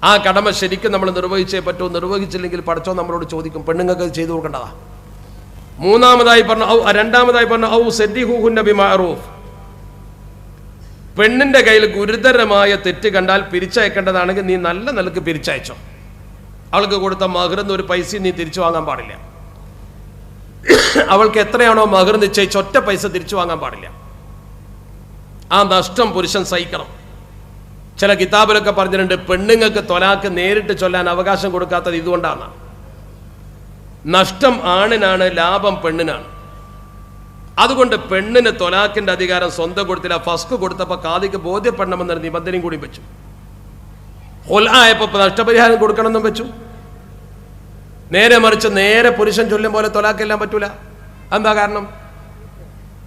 ആ കടമ ശരിക്കും നമ്മൾ നിർവഹിച്ചേ പറ്റൂ. നിർവഹിച്ചില്ലെങ്കിൽ പടച്ചോൻ നമ്മളോട് ചോദിക്കും, പെണ്ണുങ്ങൾക്ക് ചെയ്തു കൊടുക്കേണ്ടതാ. രണ്ടാമതായി പറഞ്ഞു ഔ സദ്ദിഖൂഹുന്ന ബിമഅറൂഫ്. പെണ്ണിന്റെ കയ്യിൽ ഗുരുതരമായ തെറ്റ് കണ്ടാൽ പിരിച്ചയക്കേണ്ടതാണെങ്കിൽ നീ നല്ല നിലക്ക് പിരിച്ചയച്ചോ. അവൾക്ക് കൊടുത്ത മഹ്റിന്ന് ഒരു പൈസ നീ തിരിച്ചു വാങ്ങാൻ പാടില്ല. അവൾക്ക് എത്രയാണോ മഹ്ർ നിശ്ചയിച്ച ഒറ്റ പൈസ തിരിച്ചു വാങ്ങാൻ പാടില്ല. ആ നഷ്ടം പുരുഷൻ സഹിക്കണം. ചില കിതാബിലൊക്കെ പറഞ്ഞിട്ടുണ്ട്, പെണ്ണുങ്ങൾക്ക് തൊലാക്ക് നേരിട്ട് ചൊല്ലാൻ അവകാശം കൊടുക്കാത്തത് ഇതുകൊണ്ടാണ്. നഷ്ടം ആണിനാണ്, ലാഭം പെണ്ണിനാണ്. അതുകൊണ്ട് പെണ്ണിന് തൊലാക്കിന്റെ അധികാരം സ്വന്തം കൊടുത്തില്ല. ഫസ്ക് കൊടുത്തപ്പോൾ കാദിക്ക് ബോധ്യപ്പെടണമെന്നൊരു നിബന്ധനയും കൂടി വെച്ചു. ഹുൽആയപ്പോൾ നഷ്ടപരിഹാരം കൊടുക്കണമെന്നും വെച്ചു. നേരെ മറിച്ച് നേരെ പുരുഷൻ ചൊല്ലും പോലെ തൊലാക്കെല്ലാം പറ്റൂല. എന്താ കാരണം?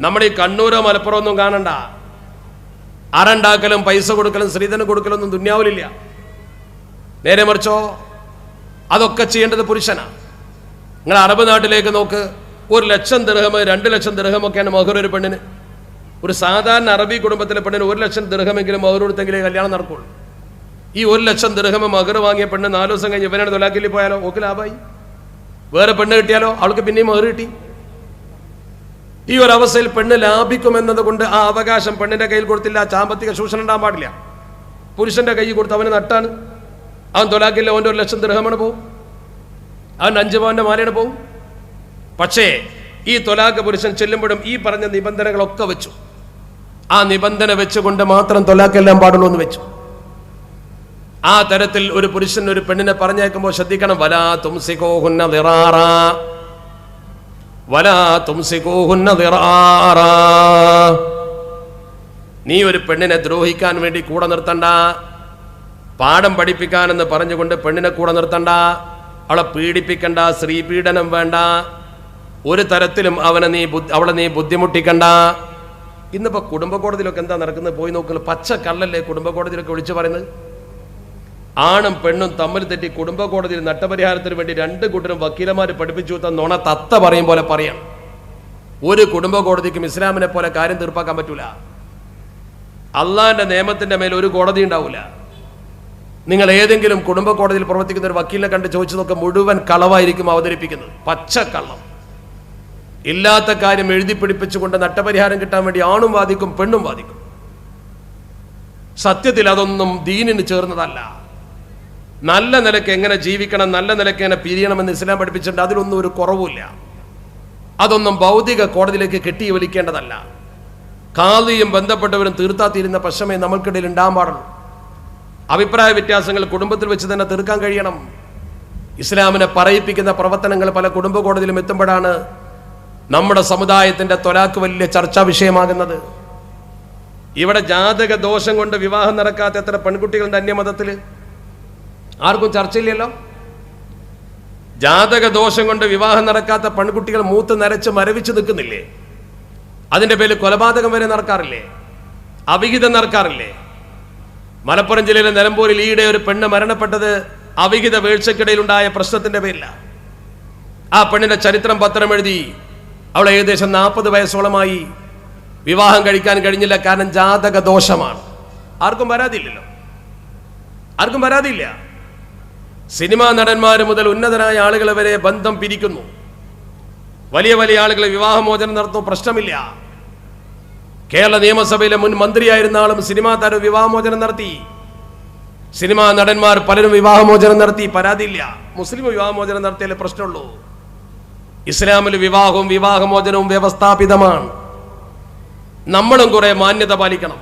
നമ്മുടെ ഈ കണ്ണൂരോ മലപ്പുറം ഒന്നും കാണണ്ട. അറണ്ടാക്കലും പൈസ കൊടുക്കലും സ്ത്രീധനം കൊടുക്കലൊന്നും ദുന്യാവിലില്ല. നേരെ മറിച്ചോ അതൊക്കെ ചെയ്യേണ്ടത് പുരുഷനാണ്. നിങ്ങൾ അറബ് നാട്ടിലേക്ക് നോക്ക്, 1,00,000 ദിർഹം 2,00,000 ദിർഹമൊക്കെയാണ് മഹർ ഒരു പെണ്ണിന്. ഒരു സാധാരണ അറബി കുടുംബത്തിലെ പെണ്ണിന് 1,00,000 ദിർഹമെങ്കിലും മഹർ കൊടുത്തെങ്കിലേ കല്യാണം നടക്കുള്ളൂ. ഈ 1,00,000 ദിർഹം മഹർ വാങ്ങിയ പെണ്ണ് 4 ദിവസം കഴിഞ്ഞ് ഇവനാണ് തൊലാക്കിൽ പോയാലോ ഓക്ക് ലാഭമായി. വേറെ പെണ്ണ് കിട്ടിയാലോ അവൾക്ക് പിന്നെയും മഹർ കിട്ടി. ഈ ഒരു അവസ്ഥയിൽ പെണ്ണ് ലാഭിക്കുമെന്നത് കൊണ്ട് ആ അവകാശം പെണ്ണിന്റെ കയ്യിൽ കൊടുത്തില്ല. സാമ്പത്തിക ചൂഷണം ഉണ്ടാകാൻ പാടില്ല. പുരുഷന്റെ കയ്യിൽ കൊടുത്ത് അവന് നട്ടാണ്. അവൻ തൊലാക്കില്ല, അവൻ്റെ 1,00,000 ദിർഹമാണ് പോവും. അവൻ 5 പവന്റെ മാലയാണ് പോവും. പക്ഷേ ഈ തൊലാഖ് പുരുഷൻ ചെല്ലുമ്പോഴും ഈ പറഞ്ഞ നിബന്ധനകളൊക്കെ വെച്ചു. ആ നിബന്ധന വെച്ചുകൊണ്ട് മാത്രം തൊലാഖ് എല്ലാം പാടുള്ളൂ എന്ന് വെച്ചു. ആ തരത്തിൽ ഒരു പുരുഷൻ ഒരു പെണ്ണിനെ പറഞ്ഞേക്കുമ്പോൾ ശ്രദ്ധിക്കണം. വലാ തുംസികൂഹുന്ന ദിറാറാ, വലാ തുംസികൂഹുന്ന ദിറാറാ. നീ ഒരു പെണ്ണിനെ ദ്രോഹിക്കാൻ വേണ്ടി കൂടെ നിർത്തണ്ട, പാഠം പഠിപ്പിക്കാനെന്ന് പറഞ്ഞുകൊണ്ട് പെണ്ണിനെ കൂടെ നിർത്തണ്ട, അവളെ പീഡിപ്പിക്കണ്ട, സ്ത്രീപീഡനം വേണ്ട, ഒരു തരത്തിലും അവളെ നീ ബുദ്ധിമുട്ടിക്കണ്ട. ഇന്നിപ്പോൾ കുടുംബ കോടതിയിലൊക്കെ എന്താ നടക്കുന്നത് പോയി നോക്കുക. പച്ച കള്ളല്ലേ കുടുംബ കോടതിയിലൊക്കെ വിളിച്ചു പറയുന്നത്. ആണും പെണ്ണും തമ്മിൽ തെറ്റി കുടുംബ കോടതിയിൽ നഷ്ടപരിഹാരത്തിന് വേണ്ടി രണ്ട് കൂട്ടരും വക്കീലന്മാർ പഠിപ്പിച്ചു കൊടുത്ത നുണ തത്ത പറയും പോലെ പറയണം. ഒരു കുടുംബ കോടതിക്കും ഇസ്ലാമിനെ പോലെ കാര്യം തീർപ്പാക്കാൻ പറ്റൂല. അള്ളാഹിന്റെ നിയമത്തിന്റെ മേൽ ഒരു കോടതി ഉണ്ടാവില്ല. നിങ്ങൾ ഏതെങ്കിലും കുടുംബ കോടതിയിൽ പ്രവർത്തിക്കുന്ന ഒരു വക്കീലിനെ കണ്ട് ചോദിച്ചതൊക്കെ മുഴുവൻ കളവായിരിക്കും അവതരിപ്പിക്കുന്നത്. പച്ചക്കള്ളം. ഇല്ലാത്ത കാര്യം എഴുതി പിടിപ്പിച്ചുകൊണ്ട് നഷ്ടപരിഹാരം കിട്ടാൻ വേണ്ടി ആണും വാദിക്കും പെണ്ണും വാദിക്കും. സത്യത്തിൽ അതൊന്നും ദീനിന് ചേർന്നതല്ല. നല്ല നിലയ്ക്ക് എങ്ങനെ ജീവിക്കണം, നല്ല നിലയ്ക്ക് എങ്ങനെ പിരിയണമെന്ന് ഇസ്ലാം പഠിപ്പിച്ചിട്ടുണ്ട്. അതിലൊന്നും ഒരു കുറവുമില്ല. അതൊന്നും ഭൗതിക കോടതിയിലേക്ക് കെട്ടി വലിക്കേണ്ടതല്ല. ഖാദിയും ബന്ധപ്പെട്ടവരും തീർത്താ തീരുന്ന പ്രശ്നമേ നമ്മൾക്കിടയിൽ ഉണ്ടാകാൻ പാടുള്ളൂ. അഭിപ്രായ വ്യത്യാസങ്ങൾ കുടുംബത്തിൽ വെച്ച് തന്നെ തീർക്കാൻ കഴിയണം. ഇസ്ലാമിനെ പറയിപ്പിക്കുന്ന പ്രവർത്തനങ്ങൾ പല കുടുംബ കോടതിയിലും എത്തുമ്പോഴാണ് നമ്മുടെ സമുദായത്തിന്റെ തൊലാക്ക് വലിയ ചർച്ചാ വിഷയമാകുന്നത്. ഇവിടെ ജാതക ദോഷം കൊണ്ട് വിവാഹം നടക്കാത്ത എത്ര പെൺകുട്ടികളുണ്ട് അന്യമതത്തിൽ? ആർക്കും ചർച്ചയില്ലല്ലോ. ജാതക ദോഷം കൊണ്ട് വിവാഹം നടക്കാത്ത പെൺകുട്ടികൾ മൂത്ത് നരച്ച് മരവിച്ച് നിൽക്കുന്നില്ലേ? അതിന്റെ പേരിൽ കൊലപാതകം വരെ നടക്കാറില്ലേ? അവിഹിതം നടക്കാറില്ലേ? മലപ്പുറം ജില്ലയിലെ നിലമ്പൂരിൽ ഈയിടെ ഒരു പെണ്ണ് മരണപ്പെട്ടത് അവിഹിത വീഴ്ചക്കിടയിലുണ്ടായ പ്രശ്നത്തിന്റെ പേരിലാണ്. ആ പെണ്ണിന്റെ ചരിത്രം പത്രം എഴുതി. അവൾ ഏകദേശം 40 വയസ്സോളമായി. വിവാഹം കഴിക്കാൻ കഴിഞ്ഞില്ല, കാരണം ജാതക ദോഷമാണ്. ആർക്കും പരാതിയില്ലല്ലോ, ആർക്കും പരാതിയില്ല. സിനിമാ നടന്മാർ മുതൽ ഉന്നതരായ ആളുകൾ വരെ ബന്ധം പിരിക്കുന്നു. വലിയ വലിയ ആളുകൾ വിവാഹമോചനം നടത്തുന്നു, പ്രശ്നമില്ല. കേരള നിയമസഭയിലെ മുൻ മന്ത്രിയായിരുന്ന ആളും സിനിമാ താരം വിവാഹമോചനം നടത്തി. സിനിമാ നടന്മാർ പലരും വിവാഹമോചനം നടത്തി, പരാതിയില്ല. മുസ്ലിം വിവാഹമോചനം നടത്തിയാലേ പ്രശ്നമുള്ളൂ. ഇസ്ലാമിൽ വിവാഹവും വിവാഹമോചനവും വ്യവസ്ഥാപിതമാണ്. നമ്മളും കുറെ മാന്യത പാലിക്കണം.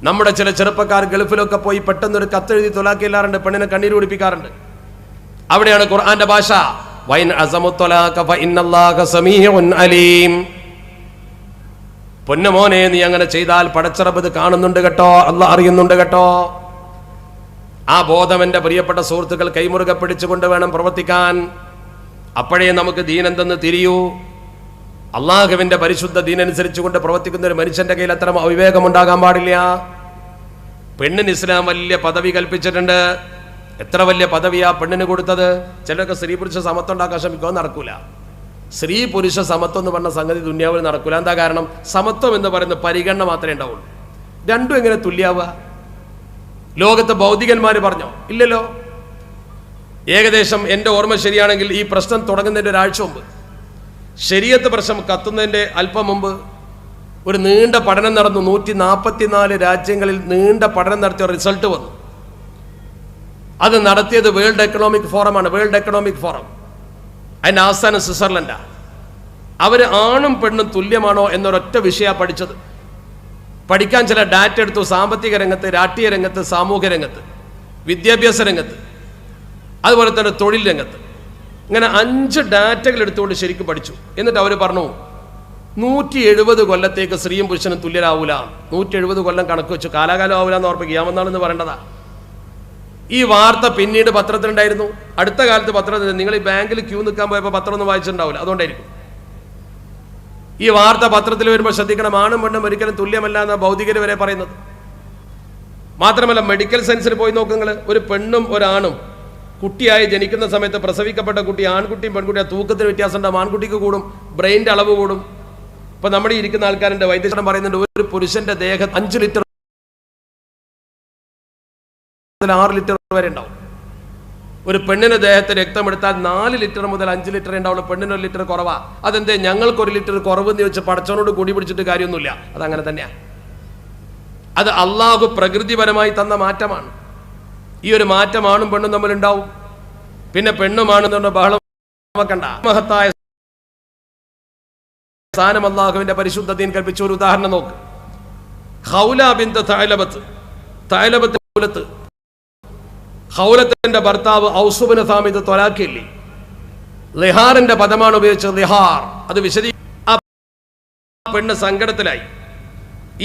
നമ്മുടെ ചില ചെറുപ്പക്കാർ ഗൾഫിലൊക്കെ പോയി പെട്ടെന്നൊരു കത്തെഴുതി തൊലാക്കില്ലാറുണ്ട്, പെണ്ണിനെ കണ്ണീര് കുടിപ്പിക്കാറുണ്ട്. അവിടെയാണ് ഖുർആന്റെ ഭാഷ. വൈൻ അസമുത്തൊലാഖ ഫഇന്നല്ലാഹ സമീഉൻ അലീം. പൊന്നുമോനെ, നീ അങ്ങനെ ചെയ്താൽ പടച്ചറബ് ഇത് കാണുന്നുണ്ട് കേട്ടോ, അല്ലാഹ് അറിയുന്നുണ്ട് കേട്ടോ. ആ ബോധം എൻ്റെ പ്രിയപ്പെട്ട സുഹൃത്തുക്കൾ കൈമുറുകെ പിടിച്ചുകൊണ്ട് വേണം പ്രവർത്തിക്കാൻ. അപ്പോഴേ നമുക്ക് ദീൻ എന്തെന്ന് തിരിയൂ. അള്ളാഹുവിന്റെ പരിശുദ്ധ ദീനനുസരിച്ച് കൊണ്ട് പ്രവർത്തിക്കുന്ന ഒരു മനുഷ്യന്റെ കയ്യിൽ അത്തരം അവിവേകം ഉണ്ടാകാൻ പാടില്ല. പെണ്ണിന് ഇസ്ലാം വലിയ പദവി കൽപ്പിച്ചിട്ടുണ്ട്. എത്ര വലിയ പദവിയാ പെണ്ണിന് കൊടുത്തത്. ചിലരൊക്കെ സ്ത്രീ പുരുഷ സമത്വം ഉണ്ടാക്കാൻ ശ്രമിക്കുക, നടക്കൂല. സ്ത്രീ പുരുഷ സമത്വം എന്ന് പറഞ്ഞ സംഗതി ദുന്യാവിൽ നടക്കൂല. എന്താ കാരണം? സമത്വം എന്ന് പറയുന്ന പരിഗണന മാത്രമേ ഉണ്ടാവുള്ളൂ. രണ്ടും എങ്ങനെ തുല്യാവുക? ലോകത്തെ ഭൗതികന്മാർ പറഞ്ഞോ? ഇല്ലല്ലോ. ഏകദേശം എൻ്റെ ഓർമ്മ ശരിയാണെങ്കിൽ ഈ പ്രശ്നം തുടങ്ങുന്നതിൻ്റെ ഒരാഴ്ച മുമ്പ്, ശരീഅത്ത് പ്രശ്നം കത്തുന്നതിൻ്റെ അല്പം മുമ്പ് ഒരു നീണ്ട പഠനം നടന്നു. 144 രാജ്യങ്ങളിൽ നീണ്ട പഠനം നടത്തിയ റിസൾട്ട് വന്നു. അത് നടത്തിയത് വേൾഡ് എക്കണോമിക് ഫോറമാണ്. വേൾഡ് എക്കണോമിക് ഫോറം അതിൻ്റെ ആസ്ഥാനം സ്വിറ്റ്സർലൻഡാണ്. അവർ ആണും പെണ്ണും തുല്യമാണോ എന്നൊരൊറ്റ വിഷയമാണ് പഠിച്ചത്. പഠിക്കാൻ ചില ഡാറ്റ എടുത്തു. സാമ്പത്തിക രംഗത്ത്, രാഷ്ട്രീയ രംഗത്ത്, സാമൂഹ്യ രംഗത്ത്, വിദ്യാഭ്യാസ രംഗത്ത്, അതുപോലെ തന്നെ തൊഴിൽ രംഗത്ത്. ഇങ്ങനെ 5 ഡാറ്റകൾ എടുത്തുകൊണ്ട് ശരിക്കും പഠിച്ചു. എന്നിട്ട് അവർ പറഞ്ഞു 170 കൊല്ലത്തേക്ക് സ്ത്രീയും പുരുഷനും തുല്യരാവൂല. 170 കൊല്ലം കണക്ക് വെച്ചു. കാലാകാലം ആവൂല എന്ന് ഓർപ്പിക്കുക. യാമന്നാളെന്ന് പറയേണ്ടതാ. ഈ വാർത്ത പിന്നീട് പത്രത്തിലുണ്ടായിരുന്നു. അടുത്ത കാലത്ത് പത്രത്തിൽ, നിങ്ങൾ ഈ ബാങ്കിൽ ക്യൂ നിൽക്കാൻ പോയപ്പോൾ പത്രം ഒന്നും വായിച്ചിട്ടുണ്ടാവില്ല, അതുകൊണ്ടായിരിക്കും. ഈ വാർത്ത പത്രത്തിൽ വരുമ്പോൾ ശ്രദ്ധിക്കണം. ആണും പെണ്ണും ഒരിക്കലും തുല്യമല്ല എന്ന ഭൗതികർ വരെ പറയുന്നത്. മാത്രമല്ല, മെഡിക്കൽ സയൻസിൽ പോയി നോക്കുക. ഒരു പെണ്ണും ഒരാണും കുട്ടിയായി ജനിക്കുന്ന സമയത്ത് പ്രസവിക്കപ്പെട്ട കുട്ടി, ആൺകുട്ടിയും പെൺകുട്ടിയും തൂക്കത്തിന് വ്യത്യാസം ഉണ്ടാവും. ആൺകുട്ടിക്ക് കൂടും, ബ്രെയിൻ്റെ അളവ് കൂടും. ഇപ്പം നമ്മുടെ ഇരിക്കുന്ന ആൾക്കാരുടെ വൈദ്യശാസ്ത്രം പറയുന്നുണ്ട്, ഒരു പുരുഷന്റെ ദേഹം 5 ലിറ്റർ 6 ലിറ്റർ വരെ ഉണ്ടാവും. ഒരു പെണ്ണിന്റെ ദേഹത്തെ രക്തം എടുത്താൽ 4 ലിറ്റർ മുതൽ 5 ലിറ്റർ ഉണ്ടാവുള്ളൂ. പെണ്ണിന് 1 ലിറ്റർ കുറവാ. അതെന്തേ? ഞങ്ങൾക്ക് 1 ലിറ്റർ കുറവെന്ന് ചോദിച്ച് പടച്ചവനോട് കൂടി പിടിച്ചിട്ട് കാര്യമൊന്നുമില്ല. അതങ്ങനെ തന്നെയാണ്. അത് അള്ളാഹു പ്രകൃതിപരമായി തന്ന മാറ്റമാണ്. ഈ ഒരു മാറ്റം ആണും പെണ്ണും തമ്മിലുണ്ടാവും. പിന്നെ പെണ്ണുമാണെന്നുള്ള ബഹളം വെക്കണ്ട. മഹത്തായ സ്ഥാനം അള്ളാഹുവിന്റെ പരിശുദ്ധ ദീൻ കൽപ്പിച്ച ഒരു ഉദാഹരണം നോക്ക്. ഖൗല ബിൻത് തഅലബത്ത് ഖൗലത്തിന്റെ ഭർത്താവ് ഔസ് ഇബ്നു സാമിത് ത്വലാഖില്ലേ, ലിഹാറിന്റെ പദമാണ് ഉപയോഗിച്ചത്. ലിഹാർ അത് ആ പെണ്ണ് സങ്കടത്തിലായി.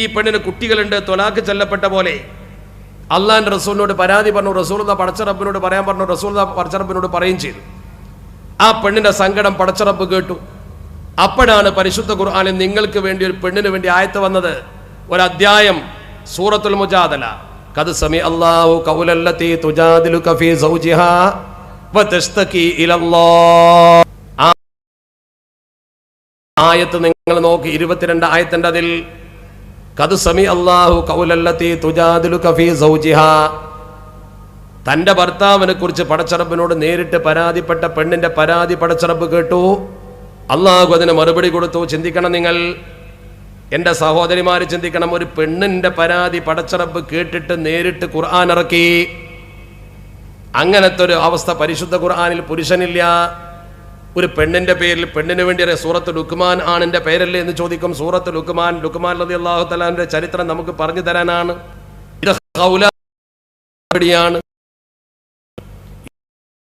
ഈ പെണ്ണിന് കുട്ടികളുണ്ട്, ത്വലാഖ് ചെല്ലപ്പെട്ട പോലെ. അള്ളാഹിന്റെ റസൂലിനോട് പരാതി പറഞ്ഞു. റസൂലുള്ളാഹി പടച്ചറബ്ബിനോട് പറയാൻ പറഞ്ഞു. റസൂലുള്ളാഹി പടച്ചറബ്ബിനോട് പറയുകയും ചെയ്തു. ആ പെണ്ണിന്റെ സങ്കടം പടച്ചറബ്ബ് കേട്ടു. അപ്പോഴാണ് പരിശുദ്ധ ഖുർആനിൽ നിങ്ങൾക്ക് വേണ്ടി ഒരു പെണ്ണിന് വേണ്ടി ആയത്ത് വന്നത്. ഒരധ്യായം സൂറത്തുൽ മുജാദല. ഖദ് സമി അല്ലാഹു ഖൗലല്ലതി തുജാദിലുക ഫീ സൗജിഹാ വതസ്തകി ഇലല്ലാഹ്. ആയത്ത് നിങ്ങൾ നോക്കി, 22 ആയത്തിന്റെ അതിൽ ഖദ് സമി അല്ലാഹു ഖൗലല്ലതി തുജാദിലുക ഫീ സൗജിഹാ, തന്റെ ഭർത്താവിനെ കുറിച്ച് പടച്ചറബ്ബിനോട് നേരിട്ട് പരാതിപ്പെട്ട പെണ്ണിന്റെ പരാതി പടച്ചറബ്ബ് കേട്ടു. അള്ളാഹു അതിന് മറുപടി കൊടുത്തു. ചിന്തിക്കണം നിങ്ങൾ, എൻ്റെ സഹോദരിമാര് ചിന്തിക്കണം. ഒരു പെണ്ണിന്റെ പരാതി പടച്ചറബ്ബ് കേട്ടിട്ട് നേരിട്ട് ഖുർആൻ ഇറക്കി. അങ്ങനത്തെ ഒരു അവസ്ഥ പരിശുദ്ധ ഖുർആനിൽ പുരുഷനില്ല. ഒരു പെണ്ണിന്റെ പേരിൽ പെണ്ണിന് വേണ്ടി സൂറത്ത് ലുക്മാൻ ആണിന്റെ പേരല്ലേ എന്ന് ചോദിക്കും. സൂറത്ത് ലുക്മാൻ റളിയല്ലാഹു തആലാന്റെ ചരിത്രം നമുക്ക് പറഞ്ഞു തരാനാണ്. ഇത് ഖൗലാണ്.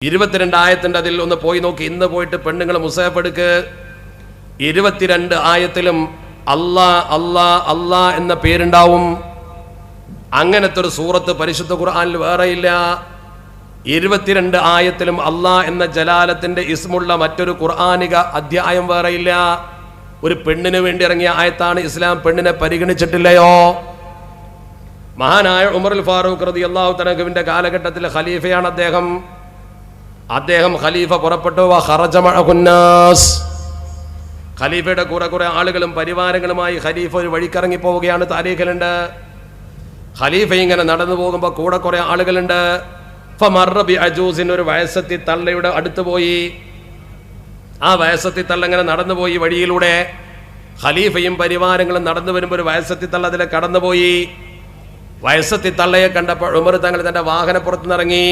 22 ആയത്തിന്റെ അതിൽ ഒന്ന് പോയി നോക്കി. ഇന്ന് പോയിട്ട് പെണ്ണുങ്ങൾ മുസഹഫ് എടുക്ക്. 22 ആയത്തിലും അല്ലാ അല്ലാ അല്ലാ എന്ന പേരുണ്ടാവും. അങ്ങനത്തെ ഒരു സൂറത്ത് പരിശുദ്ധ ഖുർആനിൽ വേറെയില്ല. 22 ആയത്തിലും അല്ലാ എന്ന ജലാലത്തിന്റെ ഇസ്മുള്ള മറ്റൊരു ഖുർആനിക അധ്യായം വേറെയില്ല. ഒരു പെണ്ണിന് വേണ്ടി ഇറങ്ങിയ ആയത്താണ്. ഇസ്ലാം പെണ്ണിനെ പരിഗണിച്ചിട്ടില്ലയോ? മഹാനായ ഉമറുൽ ഫാറൂഖ് റളിയല്ലാഹു തആലാവിന്റെ കാലഘട്ടത്തിലെ ഖലീഫയാണ് അദ്ദേഹം ഖലീഫ പുറപ്പെട്ടു. ഖറജ മഅഹുന്നാസ്, ഖലീഫയുടെ കുറെ ആളുകളും പരിവാരങ്ങളുമായി ഖലീഫ ഒരു വഴിക്കിറങ്ങി പോവുകയാണ്. താരീഖിലുണ്ട്. ഖലീഫ ഇങ്ങനെ നടന്നു പോകുമ്പോൾ കൂടെ കുറെ ആളുകളുണ്ട്. ഫമർറ ബി അജൂസിൻ, ഒരു വയസ്സത്തി തള്ളയുടെ അടുത്ത് പോയി. ആ വയസ്സത്തി തള്ള ഇങ്ങനെ നടന്നുപോയി വഴിയിലൂടെ. ഖലീഫയും പരിവാരങ്ങളും നടന്നു വരുമ്പോൾ ഒരു വയസ്സത്തി തള്ള അതിലെ കടന്നുപോയി. വയസ്സത്തി തള്ളയെ കണ്ടപ്പോൾ ഉമർ തങ്ങൾ തന്റെ വാഹനപ്പുറത്ത് നിന്നിറങ്ങി.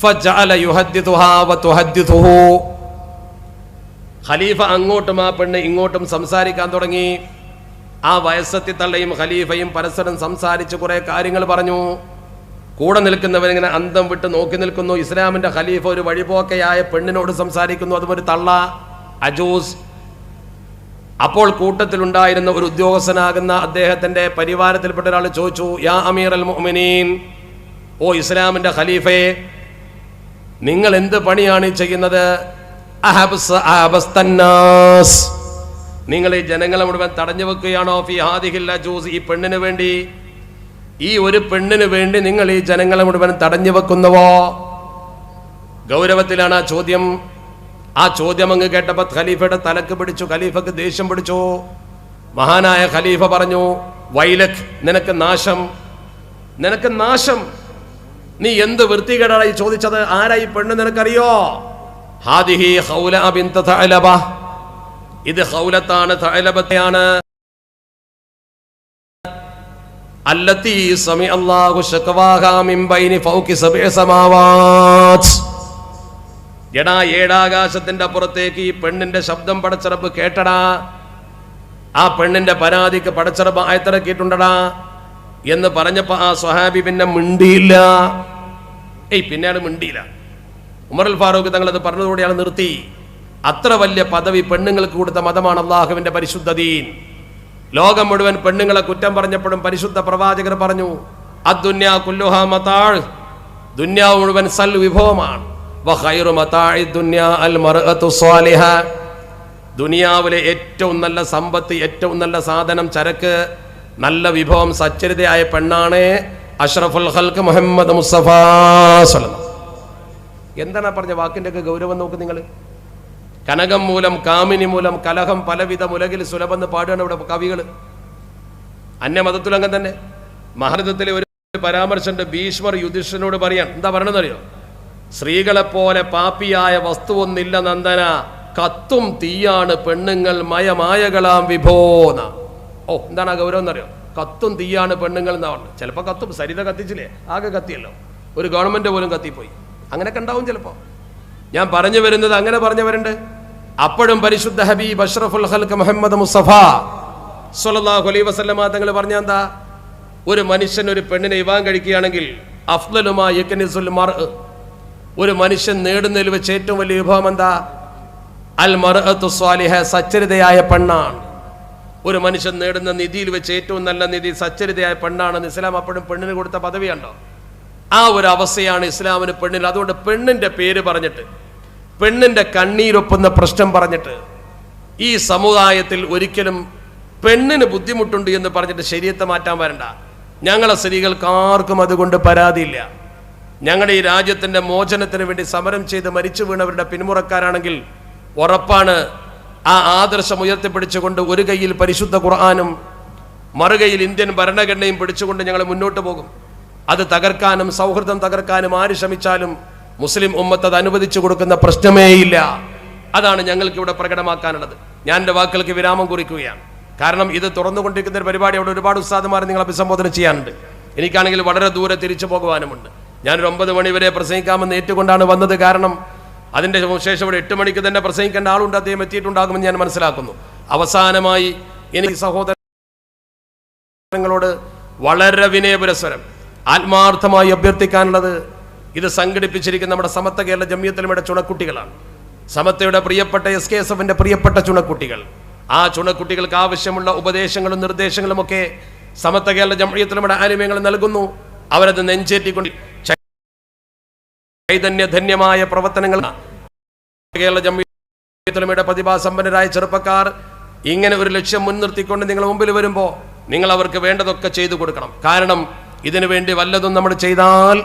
ഫജഅല യുഹദ്ദിതുഹാ വതുഹദ്ദിതുഹു, ഖലീഫ അങ്ങോട്ടും ആ പെണ്ണ് ഇങ്ങോട്ടും സംസാരിക്കാൻ തുടങ്ങി. ആ വയസ്സത്തി തള്ളയും ഖലീഫയും പരസ്പരം സംസാരിച്ച് കുറെ കാര്യങ്ങൾ പറഞ്ഞു. കൂടെ നിൽക്കുന്നവരിങ്ങനെ അന്തം വിട്ട് നോക്കി നിൽക്കുന്നു. ഇസ്ലാമിന്റെ ഖലീഫ ഒരു വഴിപോക്കയായ പെണ്ണിനോട് സംസാരിക്കുന്നു, അതും ഒരു തള്ള, അജൂസ്. അപ്പോൾ കൂട്ടത്തിലുണ്ടായിരുന്ന ഒരു ഉദ്യോഗസ്ഥനാകുന്ന അദ്ദേഹത്തിന്റെ പരിവാരത്തിൽപ്പെട്ട ഒരാൾ ചോദിച്ചു, യാ അമീർ അൽ മുഅ്മിനീൻ, ഓ ഇസ്ലാമിന്റെ ഖലീഫയെ, നിങ്ങൾ എന്ത് പണിയാണ് ചെയ്യുന്നത്? നിങ്ങൾ ഈ ജനങ്ങളെ മുഴുവൻ തടഞ്ഞു വെക്കുകയാണോ? ഫി ഹാദിഹിൽ അജൂസ്, ഈ പെണ്ണിന് വേണ്ടി, ഈ ഒരു പെണ്ണിന് വേണ്ടി നിങ്ങൾ ഈ ജനങ്ങളെ മുഴുവൻ തടഞ്ഞു വെക്കുന്നുവോ? ഗൗരവത്തിലാണ് ആ ചോദ്യം. ആ ചോദ്യം അങ്ങ് കേട്ടപ്പോൾ ഖലീഫയുടെ തലക്ക് പിടിച്ചു. ഖലീഫക്ക് ദേഷ്യം പിടിച്ചു. മഹാനായ ഖലീഫ പറഞ്ഞു, വൈലക്, നിനക്ക് നാശം, നിനക്ക് നാശം. നീ എന്ത് വൃത്തികേടായി ചോദിച്ചത്? ആരായി പെണ്ണ് നിനക്കറിയോ? ഹാദിഹി ഖൗല ബിൻത് തഅലബ, ഇത് ഖൗലത്താണ്, തഅലബത്തെയാണ്. അല്ലത്തി സമി അല്ലാഹു ശക്വാഹാ മിൻ ബൈനി ഫൗകി സബ്ഇ സമാവാത്. എടാ, 7 ആകാശത്തിന്റെ അപ്പുറത്തേക്ക് ഈ പെണ്ണിന്റെ ശബ്ദം പടച്ചറബ് കേട്ടടാ. ആ പെണ്ണിന്റെ പരാതിക്ക് പടച്ചറബ് ആയത്തിറക്കിയിട്ടുണ്ടടാ എന്ന് പറഞ്ഞപ്പോ ആ സ്വഹാബി പിന്നെ മിണ്ടിയില്ല. പിന്നെയാണ് മിണ്ടിയില്ല. ഉമറുൽ ഫാറൂഖ് തങ്ങൾ അത് പറഞ്ഞതോടെ അയാൾ നിർത്തി. അത്ര വലിയ പദവി പെണ്ണുങ്ങൾക്ക് കൊടുത്ത മതമാണ് അള്ളാഹുവിന്റെ പരിശുദ്ധ ദീൻ. ലോകം മുഴുവൻ പെണ്ണുങ്ങളെ കുറ്റം പറഞ്ഞപ്പോഴും പരിശുദ്ധ പ്രവാചകർ പറഞ്ഞു, അദ്ദുന്യാ കുല്ലുഹാ മതാഅ്, ദുന്യാവ് മുഴുവൻ സൽ വിഭവമാണ്. വഖൈറു മതാഇ ദുന്യാ അൽ മർഅതു സ്വാലിഹ, ദുനിയാവിലെ ഏറ്റവും നല്ല സമ്പത്ത്, ഏറ്റവും നല്ല സാധനം, ചരക്ക്, നല്ല വിഭവം, സച്ചരിതയായ പെണ്ണാണ്. അഷ്റഫുൽ ഖൽഖ് മുഹമ്മദ് മുസ്തഫ സ്വല്ലല്ലാഹു. എന്താണ് പറഞ്ഞ വാക്കിന്റെ ഒക്കെ ഗൗരവം നോക്ക് നിങ്ങൾ. കനകം മൂലം, കാമിനി മൂലം, കലഹം പലവിധം ഉലകിൽ സുലഭെന്ന് പാടുകയാണ് ഇവിടെ കവികൾ. അന്യമതത്തിലംഗം തന്നെ. മഹാഭാരതത്തിലെ ഒരു പരാമർശമുണ്ട്. ഭീഷ്മർ യുധിഷ്ഠിരനോട് പറയാൻ, എന്താ പറയണെന്നറിയോ? സ്ത്രീകളെപ്പോലെ പാപ്പിയായ വസ്തുവൊന്നില്ല നന്ദന, കത്തും തീയാണ് പെണ്ണുങ്ങൾ മയമായകളാം വിഭോന. ഓ, എന്താണ് ആ ഗൗരവം എന്നറിയോ? കത്തും തീയാണ് പെണ്ണുങ്ങൾ എന്നാ പറഞ്ഞു. ചിലപ്പോൾ കത്തും. സരിത കത്തിച്ചില്ലേ? ആകെ കത്തിയല്ലോ. ഒരു ഗവൺമെന്റ് പോലും കത്തിപ്പോയി. അങ്ങനെയൊക്കെ ഉണ്ടാവും ചിലപ്പോൾ. ഞാൻ പറഞ്ഞു വരുന്നത്, അങ്ങനെ പറഞ്ഞവരുണ്ട്. അപ്പോഴും പരിശുദ്ധ ഹബീബ് അഷ്റഫുൽ ഖൽഖ് മുഹമ്മദ് മുസ്തഫ സ്വല്ലല്ലാഹു അലൈഹി വസല്ലമ തങ്ങൾ പറഞ്ഞ എന്താ? ഒരു മനുഷ്യൻ ഒരു പെണ്ണിനെ വിവാഹം കഴിക്കുകയാണെങ്കിൽ അഫ്ളലുമാ യക്നിസുൽ മർഅ, ഒരു മനുഷ്യൻ നേടുന്നതിൽ വെച്ച് ഏറ്റവും വലിയ വിഭവം എന്താ? അൽ മർഅത്തു സ്വാലിഹ, സച്ചരിതയായ പെണ്ണാണ്. ഒരു മനുഷ്യൻ നേടുന്ന നിധിയിൽ വെച്ച് ഏറ്റവും നല്ല നിധി സച്ചരിതയായ പെണ്ണാണെന്ന് ഇസ്ലാം അപ്പോഴും പെണ്ണിന് കൊടുത്ത പദവിയുണ്ടോ? ആ ഒരു അവസ്ഥയാണ് ഇസ്ലാമിന് പെണ്ണിന്. അതുകൊണ്ട് പെണ്ണിന്റെ പേര് പറഞ്ഞിട്ട്, പെണ്ണിന്റെ കണ്ണീരൊപ്പുന്ന പ്രശ്നം പറഞ്ഞിട്ട് ഈ സമുദായത്തിൽ ഒരിക്കലും പെണ്ണിന് ബുദ്ധിമുട്ടുണ്ട് എന്ന് പറഞ്ഞിട്ട് ശരീഅത്ത് മാറ്റാൻ വരണ്ട. ഞങ്ങളെ സ്ത്രീകൾക്ക് ആർക്കും അതുകൊണ്ട് പരാതിയില്ല. ഞങ്ങളുടെ ഈ രാജ്യത്തിന്റെ മോചനത്തിന് വേണ്ടി സമരം ചെയ്ത് മരിച്ചു വീണവരുടെ പിന്മുറക്കാരാണെങ്കിൽ ഉറപ്പാണ് ആ ആദർശം ഉയർത്തിപ്പിടിച്ചുകൊണ്ട് ഒരു കയ്യിൽ പരിശുദ്ധ ഖുർആനും മറുകയിൽ ഇന്ത്യൻ ഭരണഘടനയും പിടിച്ചുകൊണ്ട് ഞങ്ങൾ മുന്നോട്ട് പോകും. അത് തകർക്കാനും സൗഹൃദം തകർക്കാനും ആര് ശ്രമിച്ചാലും മുസ്ലിം ഉമ്മത്ത് അത് അനുവദിച്ചു കൊടുക്കുന്ന പ്രശ്നമേയില്ല. അതാണ് ഞങ്ങൾക്ക് ഇവിടെ പ്രകടമാക്കാനുള്ളത്. ഞാൻ എൻ്റെ വാക്കുകൾക്ക് വിരാമം കുറിക്കുകയാണ്. കാരണം ഇത് തുറന്നുകൊണ്ടിരിക്കുന്ന ഒരു പരിപാടി അവിടെ ഒരുപാട് ഉസ്താദുമാരെ നിങ്ങൾ അഭിസംബോധന ചെയ്യാനുണ്ട്. എനിക്കാണെങ്കിൽ വളരെ ദൂരെ തിരിച്ചു പോകുവാനുമുണ്ട്. ഞാനൊരു 9 മണി വരെ പ്രസംഗിക്കാമെന്ന് ഏറ്റുകൊണ്ടാണ് വന്നത്. കാരണം അതിൻ്റെ ശേഷം ഇവിടെ 8 മണിക്ക് തന്നെ പ്രസംഗിക്കേണ്ട ആളുണ്ട്, അദ്ദേഹം എത്തിയിട്ടുണ്ടാകുമെന്ന് ഞാൻ മനസ്സിലാക്കുന്നു. അവസാനമായി എനിക്ക് സഹോദരങ്ങളോട് വളരെ വിനയപുരസ്വരം ആത്മാർത്ഥമായി അഭ്യർത്ഥിക്കാനുള്ളത്, ഇത് സംഘടിപ്പിച്ചിരിക്കുന്ന നമ്മുടെ സമത്വ കേരള ജംഇയ്യത്തുലമയുടെ ചുണക്കുട്ടികളാണ്. സമത്വയുടെ പ്രിയപ്പെട്ട SKSFന്റെ പ്രിയപ്പെട്ട ചുണക്കുട്ടികൾ. ആ ചുണക്കുട്ടികൾക്ക് ആവശ്യമുള്ള ഉപദേശങ്ങളും നിർദ്ദേശങ്ങളും ഒക്കെ സമത്വ കേരള ജംഇയ്യത്തുലമയുടെ ആലിമീങ്ങൾ നൽകുന്നു. അവരത് നെഞ്ചേറ്റിക്കൊണ്ട് ചൈതന്യധന്യമായ പ്രവർത്തനങ്ങൾ കേരള ജംഇയ്യത്തുലമയുടെ പ്രതിഭാസമ്പന്നരായ ചെറുപ്പക്കാർ ഇങ്ങനെ ഒരു ലക്ഷ്യം മുൻനിർത്തിക്കൊണ്ട് നിങ്ങൾ മുമ്പിൽ വരുമ്പോൾ നിങ്ങൾ അവർക്ക് വേണ്ടതൊക്കെ ചെയ്തു കൊടുക്കണം. കാരണം ഇതിനു വേണ്ടി വല്ലതും നമ്മൾ ചെയ്താൽ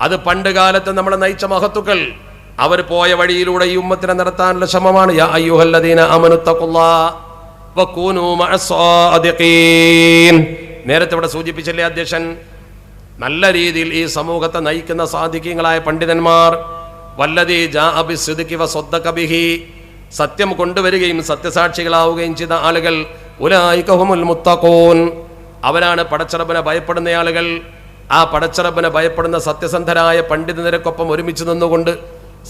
അത് പണ്ട് കാലത്ത് നമ്മളെ നയിച്ച മഹത്തുക്കൾ അവർ പോയ വഴിയിലൂടെ ഈ ഉമ്മത്തിനെ നടത്താനുള്ള ശ്രമമാണ്. യാ അയ്യുഹല്ലദീന ആമനുത്തഖുല്ലാഹ വകൂനൂ മഅസ്സാദിഖീൻ. നേരത്തെ ഇവിടെ സൂചിപ്പിച്ചില്ലേ അധ്യക്ഷൻ, നല്ല രീതിയിൽ ഈ സമൂഹത്തെ നയിക്കുന്ന സാദിഖീങ്ങളായ പണ്ഡിതന്മാർ, വല്ലദീ ജാഅ ബിസ്സിദ്ഖി വസദ്ദഖ ബിഹി, സത്യം കൊണ്ടുവരികയും സത്യസാക്ഷികളാവുകയും ചെയ്ത ആളുകൾ, ഉലൈക ഹുമുൽ മുത്തഖൂൻ, അവരാണ് പടച്ചറബിനെ ഭയപ്പെടുന്ന ആളുകൾ. ആ പടച്ചറബിനെ ഭയപ്പെടുന്ന സത്യസന്ധരായ പണ്ഡിതനിരക്കൊപ്പം ഒരുമിച്ച് നിന്നുകൊണ്ട്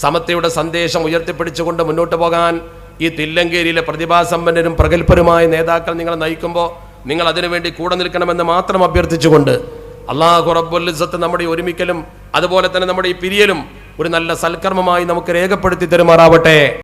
സമത്വയുടെ സന്ദേശം ഉയർത്തിപ്പിടിച്ചുകൊണ്ട് മുന്നോട്ട് പോകാൻ ഈ തില്ലങ്കേരിയിലെ പ്രതിഭാസമ്പന്നരും പ്രഗത്ഭരുമായ നേതാക്കൾ നിങ്ങളെ നയിക്കുമ്പോൾ നിങ്ങൾ അതിനുവേണ്ടി കൂടെ നിൽക്കണമെന്ന് മാത്രം അഭ്യർത്ഥിച്ചുകൊണ്ട് അല്ലാഹു റബ്ബുൽ ഇസ്സത്ത് നമ്മുടെ ഒരുമിക്കലും അതുപോലെ തന്നെ നമ്മുടെ ഈ പിരിയലും ഒരു നല്ല സൽക്കർമ്മമായി നമുക്ക് രേഖപ്പെടുത്തി തരുമാറാവട്ടെ.